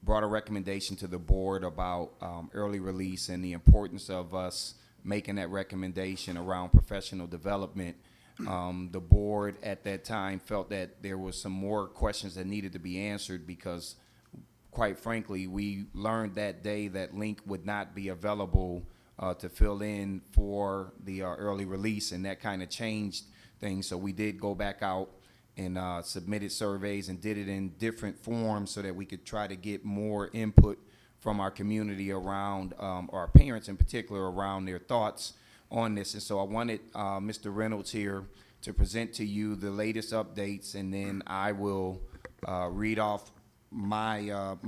brought a recommendation to the board about early release and the importance of us making that recommendation around professional development. The board at that time felt that there was some more questions that needed to be answered because, quite frankly, we learned that day that Link would not be available to fill in for the early release, and that kind of changed things. So we did go back out and submitted surveys and did it in different forms so that we could try to get more input from our community around, our parents in particular, around their thoughts on this. And so I wanted Mr. Reynolds here to present to you the latest updates, and then I will read off my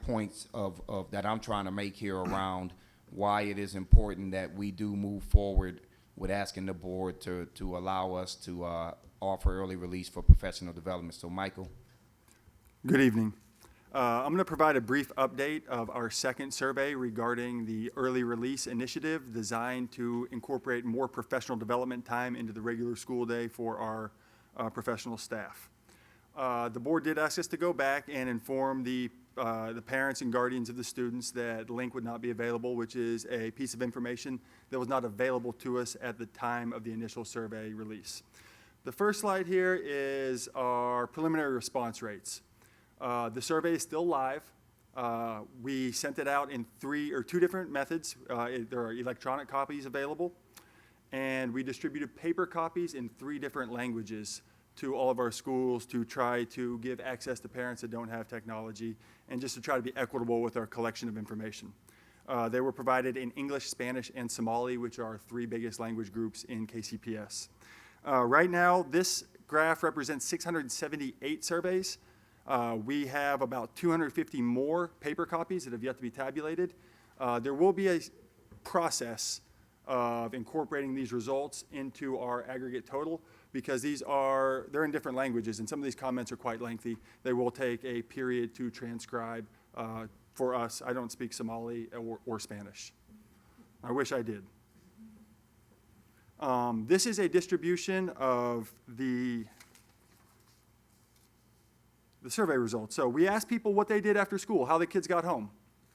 points of that I'm trying to make here around why it is important that we do move forward with asking the board to allow us to offer early release for professional development. So, Michael. Good evening. I'm going to provide a brief update of our second survey regarding the early release initiative designed to incorporate more professional development time into the regular school day for our professional staff. The board did ask us to go back and inform the parents and guardians of the students that link would not be available, which is a piece of information that was not available to us at the time of the initial survey release. The first slide here is our preliminary response rates. The survey is still live. We sent it out in two different methods. There are electronic copies available, and we distributed paper copies in 3 different languages to all of our schools to try to give access to parents that don't have technology and just to try to be equitable with our collection of information. They were provided in English, Spanish, and Somali, which are our 3 biggest language groups in KCPS. Right now, this graph represents 678 surveys. We have about 250 more paper copies that have yet to be tabulated. There will be a process of incorporating these results into our aggregate total because they're in different languages and some of these comments are quite lengthy. They will take a period to transcribe. For us, I don't speak Somali or Spanish. I wish I did. This is a distribution of the survey results. So we asked people what they did after school, how the kids got home,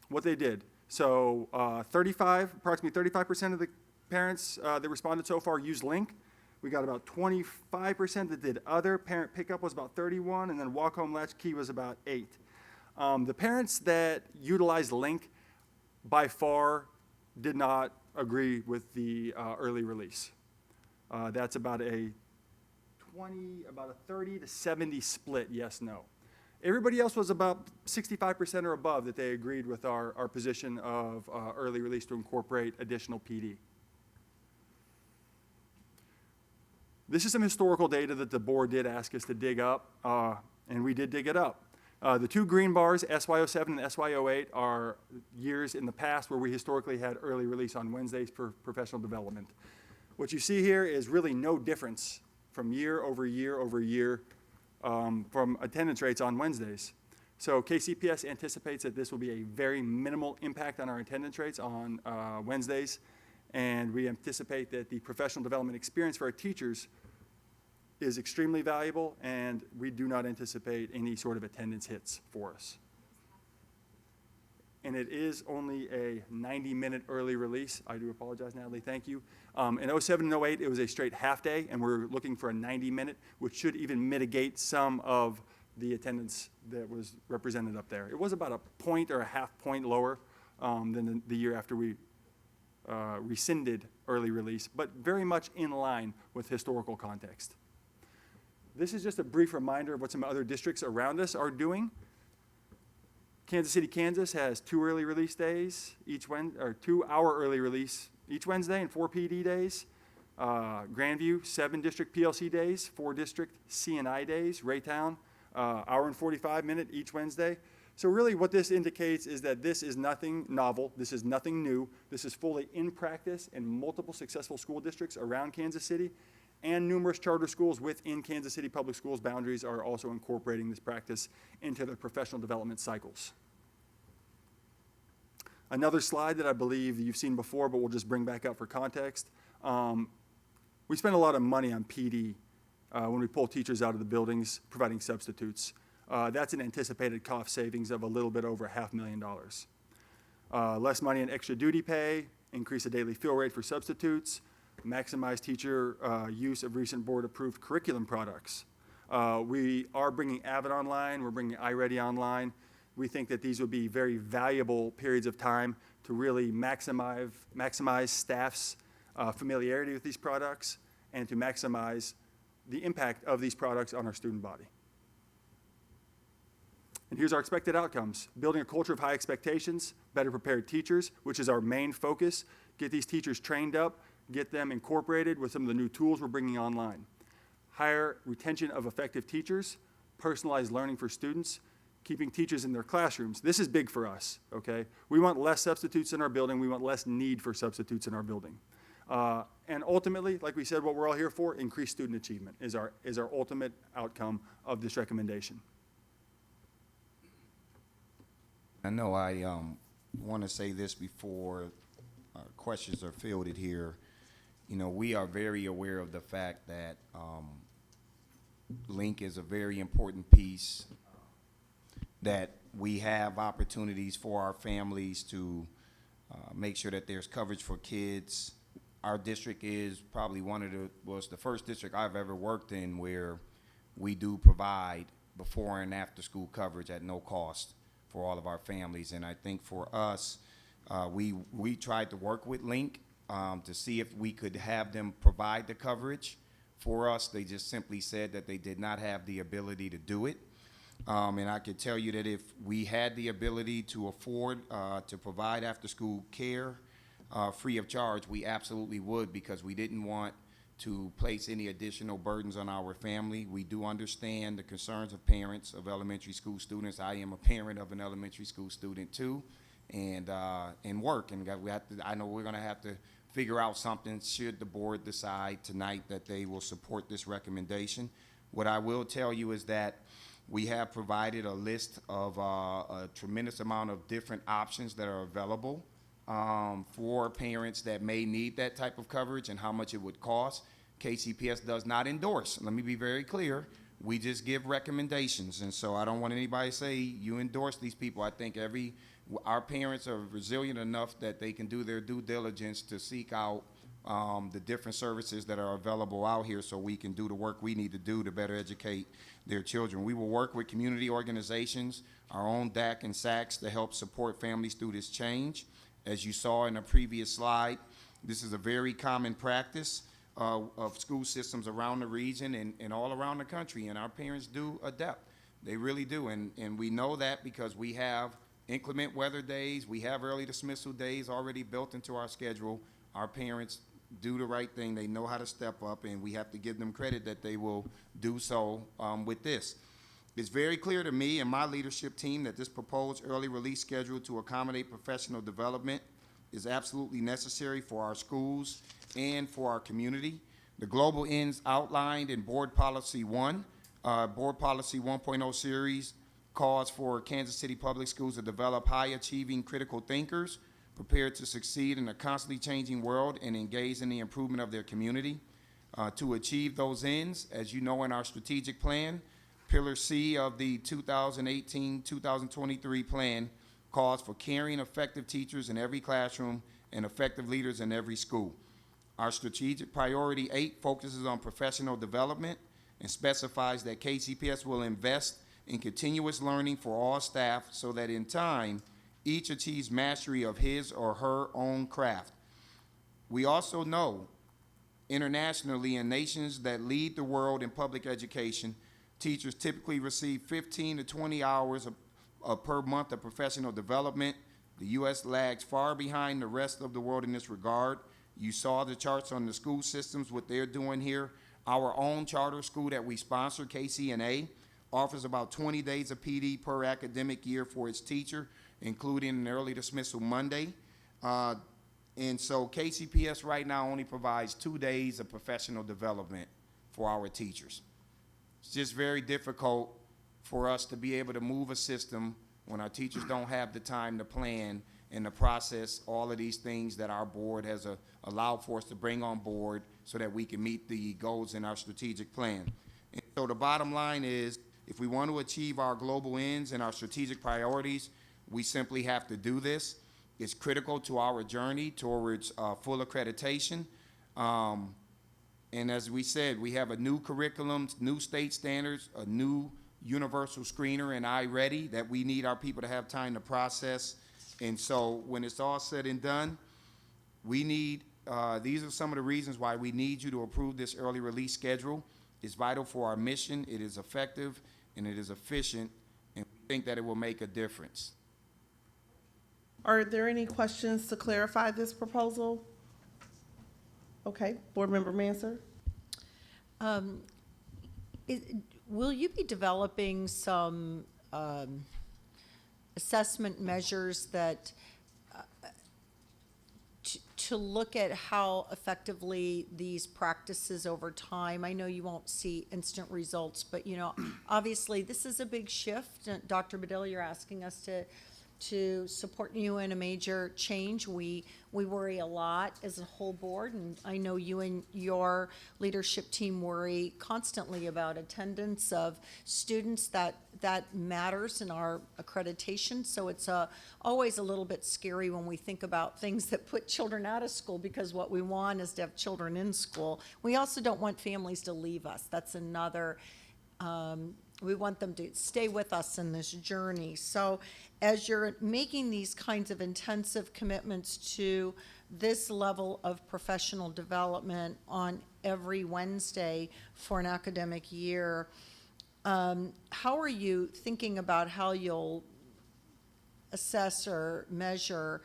what they did. So approximately 35% of the parents that responded so far used Link. We got about 25% that did other. Parent pickup was about 31, and then walk home latchkey was about 8. The parents that utilized Link by far did not agree with the early release. That's about a 30 to 70 split, yes, no. Everybody else was about 65% or above that they agreed with our position of early release to incorporate additional PD. This is some historical data that the board did ask us to dig up, and we did dig it up. The 2 green bars, SY07 and SY08, are years in the past where we historically had early release on Wednesdays for professional development. What you see here is really no difference from year over year over year from attendance rates on Wednesdays. So KCPS anticipates that this will be a very minimal impact on our attendance rates on Wednesdays, and we anticipate that the professional development experience for our teachers is extremely valuable, and we do not anticipate any sort of attendance hits for us. And it is only a 90-minute early release. I do apologize, Natalie, thank you. In 07 and 08, it was a straight half day, and we're looking for a 90-minute, which should even mitigate some of the attendance that was represented up there. It was about a point or a half point lower than the year after we rescinded early release, but very much in line with historical context. This is just a brief reminder of what some other districts around us are doing. Kansas City, Kansas has 2 early release days each Wednesday, or 2-hour early release each Wednesday and 4 PD days. Grandview, 7 district PLC days, 4 district CNI days. Raytown, hour and 45-minute each Wednesday. So really what this indicates is that this is nothing novel, this is nothing new, this is fully in practice in multiple successful school districts around Kansas City, and numerous charter schools within Kansas City Public Schools boundaries are also incorporating this practice into their professional development cycles. Another slide that I believe you've seen before, but we'll just bring back up for context. We spend a lot of money on PD when we pull teachers out of the buildings providing substitutes. That's an anticipated cost savings of a little bit over $500,000. Less money in extra duty pay, increase the daily fill rate for substitutes, maximize teacher use of recent board-approved curriculum products. We are bringing Avid online, we're bringing iReady online. We think that these would be very valuable periods of time to really maximize staff's familiarity with these products and to maximize the impact of these products on our student body. And here's our expected outcomes. Building a culture of high expectations, better prepared teachers, which is our main focus. Get these teachers trained up, get them incorporated with some of the new tools we're bringing online. Higher retention of effective teachers, personalized learning for students, keeping teachers in their classrooms. This is big for us, okay? We want less substitutes in our building. We want less need for substitutes in our building. And ultimately, like we said, what we're all here for, increased student achievement is our ultimate outcome of this recommendation. I know I want to say this before questions are fielded here. You know, we are very aware of the fact that Link is a very important piece, that we have opportunities for our families to make sure that there's coverage for kids. Our district is probably was the first district I've ever worked in where we do provide before and after school coverage at no cost for all of our families. And I think for us, we tried to work with Link to see if we could have them provide the coverage for us. They just simply said that they did not have the ability to do it. And I could tell you that if we had the ability to afford to provide after-school care free of charge, we absolutely would, because we didn't want to place any additional burdens on our family. We do understand the concerns of parents of elementary school students. I am a parent of an elementary school student too, and work. And I know we're going to have to figure out something should the board decide tonight that they will support this recommendation. What I will tell you is that we have provided a list of a tremendous amount of different options that are available for parents that may need that type of coverage and how much it would cost. KCPS does not endorse. Let me be very clear. We just give recommendations, and so I don't want anybody to say you endorse these people. I think our parents are resilient enough that they can do their due diligence to seek out the different services that are available out here so we can do the work we need to do to better educate their children. We will work with community organizations, our own DAC and SACs, to help support families through this change. As you saw in a previous slide, this is a very common practice of school systems around the region and all around the country, and our parents do adapt. They really do, and we know that because we have inclement weather days, we have early dismissal days already built into our schedule. Our parents do the right thing. They know how to step up, and we have to give them credit that they will do so with this. It's very clear to me and my leadership team that this proposed early release schedule to accommodate professional development is absolutely necessary for our schools and for our community. The global ends outlined in Board Policy 1, Board Policy 1.0 series calls for Kansas City Public Schools to develop high-achieving critical thinkers prepared to succeed in a constantly changing world and engage in the improvement of their community. To achieve those ends, as you know in our strategic plan, Pillar C of the 2018-2023 plan calls for caring, effective teachers in every classroom and effective leaders in every school. Our strategic priority 8 focuses on professional development and specifies that KCPS will invest in continuous learning for all staff so that in time, each achieves mastery of his or her own craft. We also know internationally in nations that lead the world in public education, teachers typically receive 15 to 20 hours per month of professional development. The U.S. lags far behind the rest of the world in this regard. You saw the charts on the school systems, what they're doing here. Our own charter school that we sponsor, KCNA, offers about 20 days of PD per academic year for its teacher, including an early dismissal Monday. And so KCPS right now only provides 2 days of professional development for our teachers. It's just very difficult for us to be able to move a system when our teachers don't have the time to plan and to process all of these things that our board has allowed for us to bring on board so that we can meet the goals in our strategic plan. And so the bottom line is, if we want to achieve our global ends and our strategic priorities, we simply have to do this. It's critical to our journey towards full accreditation. And as we said, we have a new curriculum, new state standards, a new universal screener in iReady that we need our people to have time to process. And so when it's all said and done, we need, these are some of the reasons why we need you to approve this early release schedule. It's vital for our mission, it is effective, and it is efficient, and we think that it will make a difference. Are there any questions to clarify this proposal? Okay, Board Member Manser. Will you be developing some assessment measures that to look at how effectively these practices over time. I know you won't see instant results, but obviously this is a big shift. Dr. Bedell, you're asking us to support you in a major change. We worry a lot as a whole board, and I know you and your leadership team worry constantly about attendance of students. That matters in our accreditation, so it's always a little bit scary when we think about things that put children out of school, because what we want is to have children in school. We also don't want families to leave us. That's another, we want them to stay with us in this journey. So as you're making these kinds of intensive commitments to this level of professional development on every Wednesday for an academic year, how are you thinking about how you'll assess or measure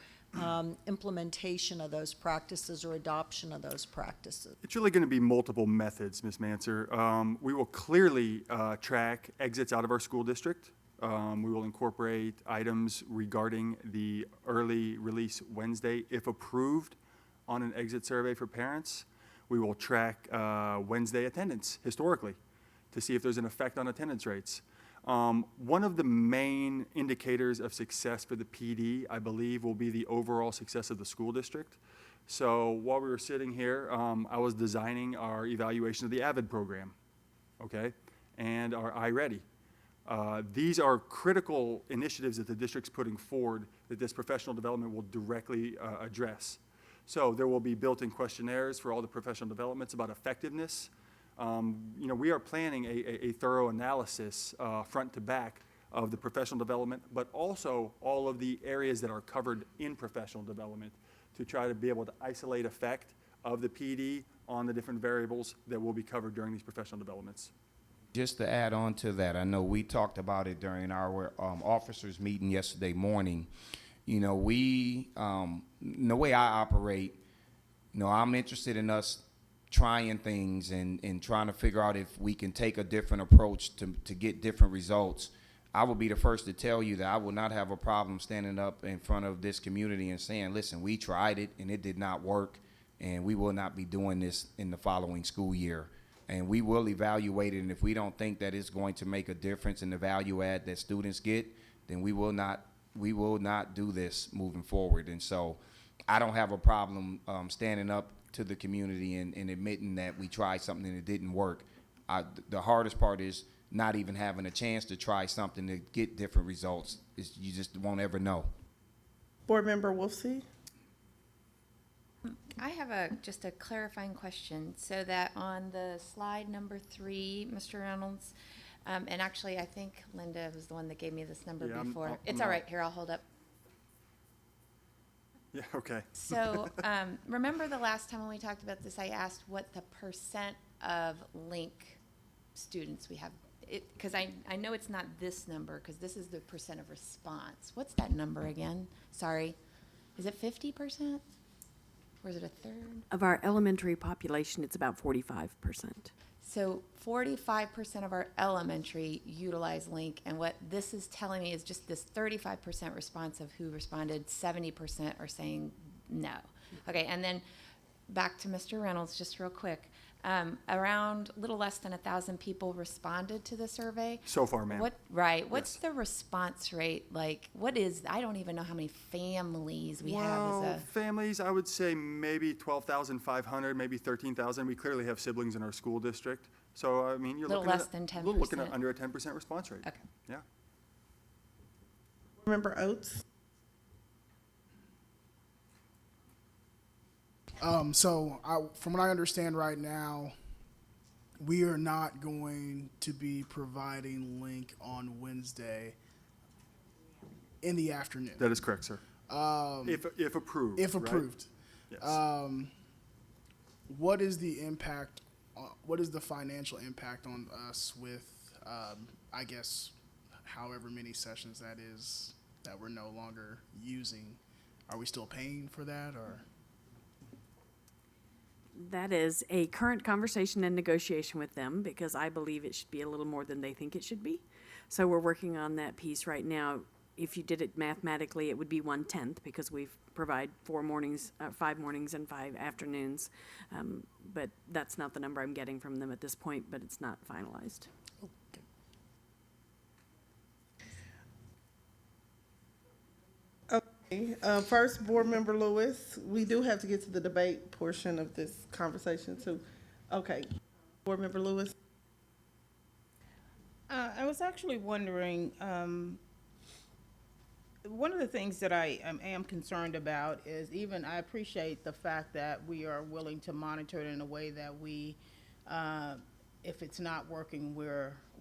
implementation of those practices or adoption of those practices? It's really going to be multiple methods, Ms. Manser. We will clearly track exits out of our school district. We will incorporate items regarding the early release Wednesday, if approved, on an exit survey for parents. We will track Wednesday attendance historically to see if there's an effect on attendance rates. One of the main indicators of success for the PD, I believe, will be the overall success of the school district. So while we were sitting here, I was designing our evaluation of the AVID program, okay, and our iReady. These are critical initiatives that the district's putting forward that this professional development will directly address. So there will be built-in questionnaires for all the professional developments about effectiveness. We are planning a thorough analysis front to back of the professional development, but also all of the areas that are covered in professional development to try to be able to isolate effect of the PD on the different variables that will be covered during these professional developments. Just to add on to that, I know we talked about it during our officers meeting yesterday morning. The way I operate, I'm interested in us trying things and trying to figure out if we can take a different approach to get different results. I will be the first to tell you that I will not have a problem standing up in front of this community and saying, listen, we tried it and it did not work, and we will not be doing this in the following school year. And we will evaluate it, and if we don't think that it's going to make a difference in the value add that students get, then we will not do this moving forward. And so I don't have a problem standing up to the community and admitting that we tried something and it didn't work. The hardest part is not even having a chance to try something to get different results. You just won't ever know. Board Member Wolfsey? I have just a clarifying question, so that on the slide number 3, Mr. Reynolds, and actually I think Linda was the one that gave me this number before. It's all right, here, I'll hold up. Yeah, okay. So remember the last time when we talked about this, I asked what the percent of link students we have, because I know it's not this number, because this is the percent of response. What's that number again? Sorry. Is it 50%? Or is it a third? Of our elementary population, it's about 45%. So 45% of our elementary utilize link, and what this is telling me is just this 35% response of who responded, 70% are saying no. Okay, and then back to Mr. Reynolds, just real quick. Around a little less than 1,000 people responded to the survey. So far, ma'am. What's the response rate like? I don't even know how many families we have as a. Families, I would say maybe 12,500, maybe 13,000. We clearly have siblings in our school district. So, I mean, you're Little looking less at, than 10%. You're looking at under a 10% response rate. Okay. Yeah. Board Member Oates? From what I understand right now, we are not going to be providing link on Wednesday in the afternoon. That is correct, sir. If approved. If approved. Right? Yes. What is the impact? What is the financial impact on us with, I guess, however many sessions that is that we're no longer using? Are we still paying for that, or? That is a current conversation and negotiation with them, because I believe it should be a little more than they think it should be. So we're working on that piece right now. if you did it mathematically, it would be 1/10 because we provide 4 mornings, 5 mornings and 5 afternoons. But that's not the number I'm getting from them at this point, but it's not finalized. Okay, first, Board Member Lewis, we do have to get to the debate portion of this conversation too. Okay, Board Member Lewis? I was actually wondering, one of the things that I am concerned about is I appreciate the fact that we are willing to monitor it in a way that we, if it's not working, we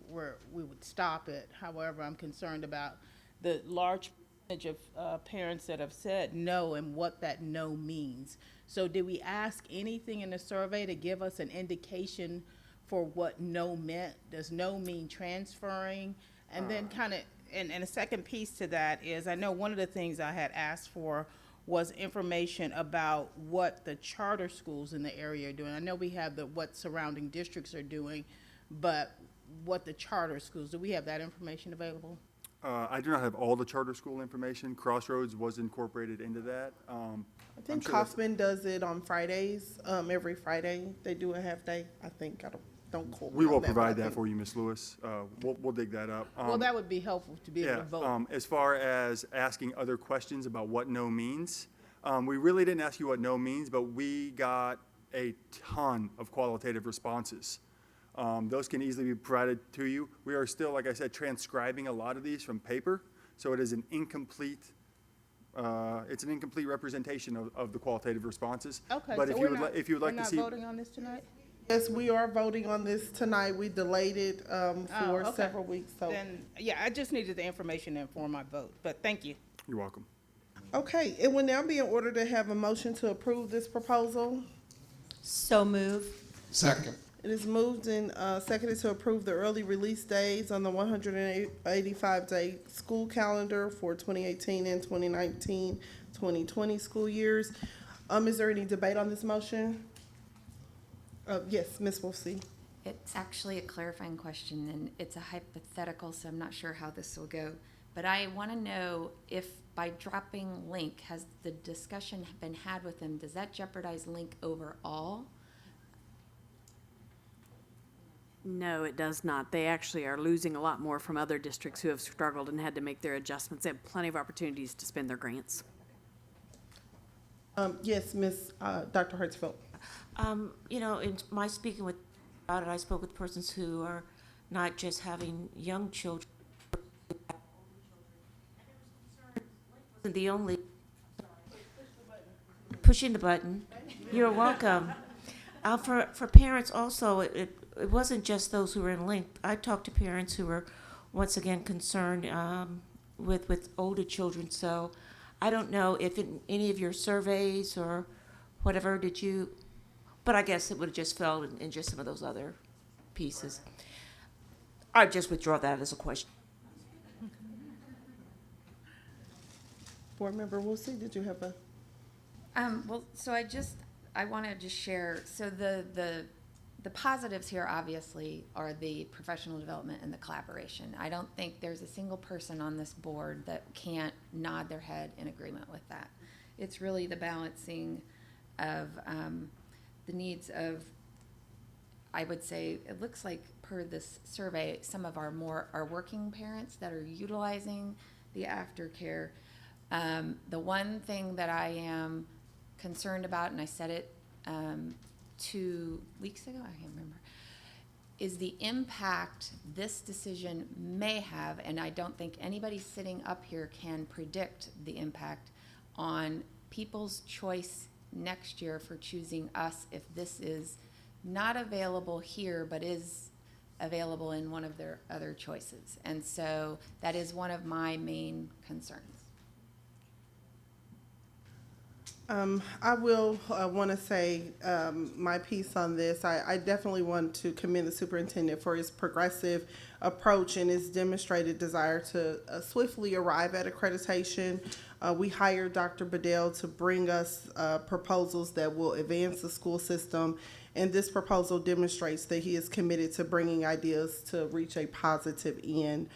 would stop it. However, I'm concerned about the large percentage of parents that have said no and what that no means. So did we ask anything in the survey to give us an indication for what no meant? Does no mean transferring? And then kind of, and a second piece to that is, I know one of the things I had asked for was information about what the charter schools in the area are doing. I know we have what surrounding districts are doing, but what the charter schools, do we have that information available? I do not have all the charter school information. Crossroads was incorporated into that. I think Kaufman does it on Fridays, every Friday. They do a half day, I think. Don't quote me We on will that, but I provide that think- for you, Ms. Lewis. We'll dig that up. Well, that would be helpful to be able to vote. As far as asking other questions about what no means, we really didn't ask you what no means, but we got a ton of qualitative responses. Those can easily be provided to you. We are still, like I said, transcribing a lot of these from paper, so it is an incomplete, it's an incomplete representation of the qualitative responses. Okay, But so if you would like to see. we're not voting on this tonight? Yes, we are voting on this tonight. We delayed it for okay. several weeks, so. Then, yeah, I just needed the information to inform my vote, but thank you. You're welcome. Okay, it will now be in order to have a motion to approve this proposal. So move. Second. It is moved and seconded to approve the early release days on the 185-day school calendar for 2018 and 2019-2020 school years. Is there any debate on this motion? Yes, Ms. Wolfsey. It's actually a clarifying question, and it's a hypothetical, so I'm not sure how this will go. But I want to know if by dropping Link, has the discussion been had with them? Does that jeopardize Link overall? No, it does not. They actually are losing a lot more from other districts who have struggled and had to make their adjustments. They have plenty of opportunities to spend their grants. Yes, Dr. Hertzfeld. You know, in my speaking with about it, I spoke with persons who are not just having young children. Wasn't the only pushing the button. You're welcome. For parents also, it wasn't just those who were in Link. I talked to parents who were once again concerned with older children. So I don't know if in any of your surveys or whatever did you. But I guess it would have just fell in just some of those other pieces. I just withdraw that as a question. Board Member Wolfsey, did you have a? Well, so I want to just share, so the positives here obviously are the professional development and the collaboration. I don't think there's a single person on this board that can't nod their head in agreement with that. It's really the balancing of the needs of, I would say, it looks like per this survey, some of our working parents that are utilizing the aftercare. The one thing that I am concerned about, and I said it 2 weeks ago, I can't remember, is the impact this decision may have, and I don't think anybody sitting up here can predict the impact on people's choice next year for choosing us if this is not available here but is available in one of their other choices. And so that is one of my main concerns. I will want to say my piece on this. I definitely want to commend the superintendent for his progressive approach and his demonstrated desire to swiftly arrive at accreditation. We hired Dr. Bedell to bring us proposals that will advance the school system, and this proposal demonstrates that he is committed to bringing ideas to reach a positive end.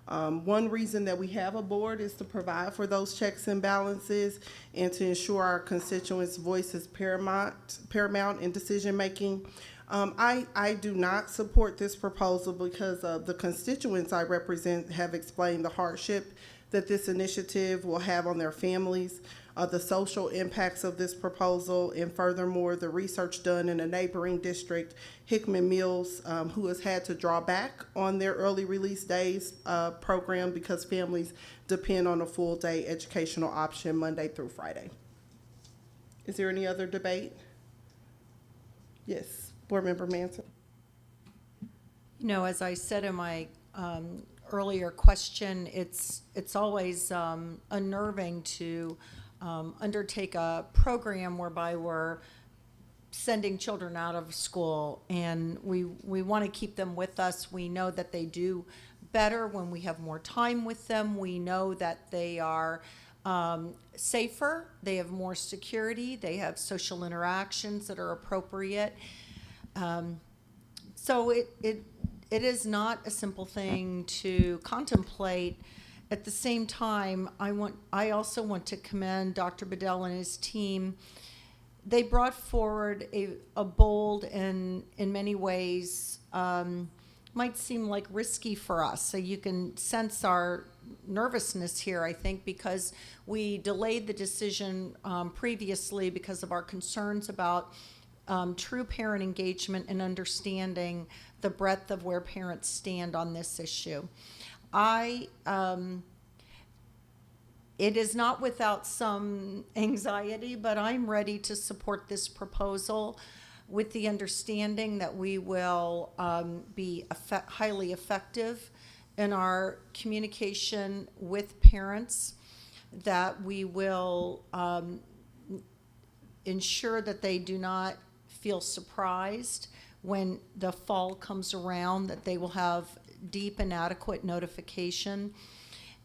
One reason that we have a board is to provide for those checks and balances and to ensure our constituents' voice is paramount in decision-making. I do not support this proposal because the constituents I represent have explained the hardship that this initiative will have on their families, the social impacts of this proposal, and furthermore, the research done in a neighboring district, Hickman Mills, who has had to draw back on their early release days program because families depend on a full day educational option Monday through Friday. Is there any other debate? Yes, Board Member Manson. You know, as I said in my earlier question, it's always unnerving to undertake a program whereby we're sending children out of school, and we want to keep them with us. We know that they do better when we have more time with them. We know that they are safer, they have more security, they have social interactions that are appropriate. So it is not a simple thing to contemplate. At the same time, I also want to commend Dr. Bedell and his team. They brought forward a bold and in many ways might seem like risky for us. So you can sense our nervousness here, I think, because we delayed the decision previously because of our concerns about true parent engagement and understanding the breadth of where parents stand on this issue. It is not without some anxiety, but I'm ready to support this proposal with the understanding that we will be highly effective in our communication with parents, that we will ensure that they do not feel surprised when the fall comes around, that they will have deep and adequate notification,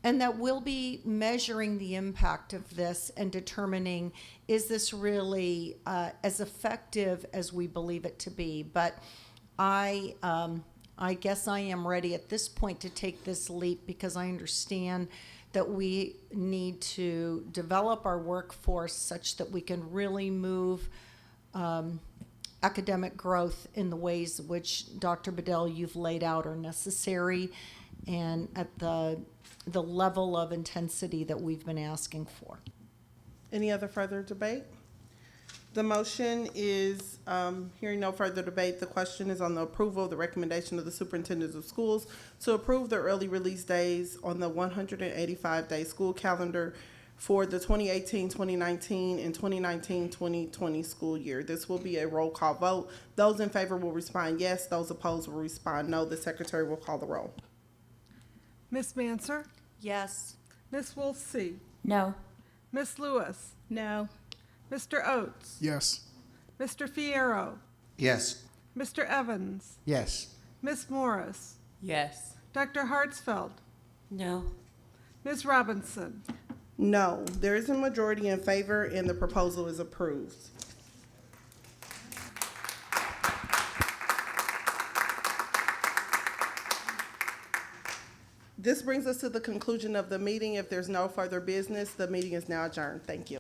and that we'll be measuring the impact of this and determining, is this really as effective as we believe it to be? But I guess I am ready at this point to take this leap because I understand that we need to develop our workforce such that we can really move academic growth in the ways which, Dr. Bedell, you've laid out are necessary and at the level of intensity that we've been asking for. Any other further debate? The motion is, hearing no further debate, the question is on the approval of the recommendation of the superintendents of schools to approve the early release days on the 185-day school calendar for the 2018-2019 and 2019-2020 school year. This will be a roll call vote. Those in favor will respond yes. Those opposed will respond no. The secretary will call the roll. Ms. Manser? Yes. Ms. Wolf-C? No. Ms. Lewis? No. Mr. Oates? Yes. Mr. Fierro? Yes. Mr. Evans? Yes. Ms. Morris? Yes. Dr. Hartsfeld? No. Ms. Robinson? No. There is a majority in favor and the proposal is approved. This brings us to the conclusion of the meeting. If there's no further business, the meeting is now adjourned. Thank you.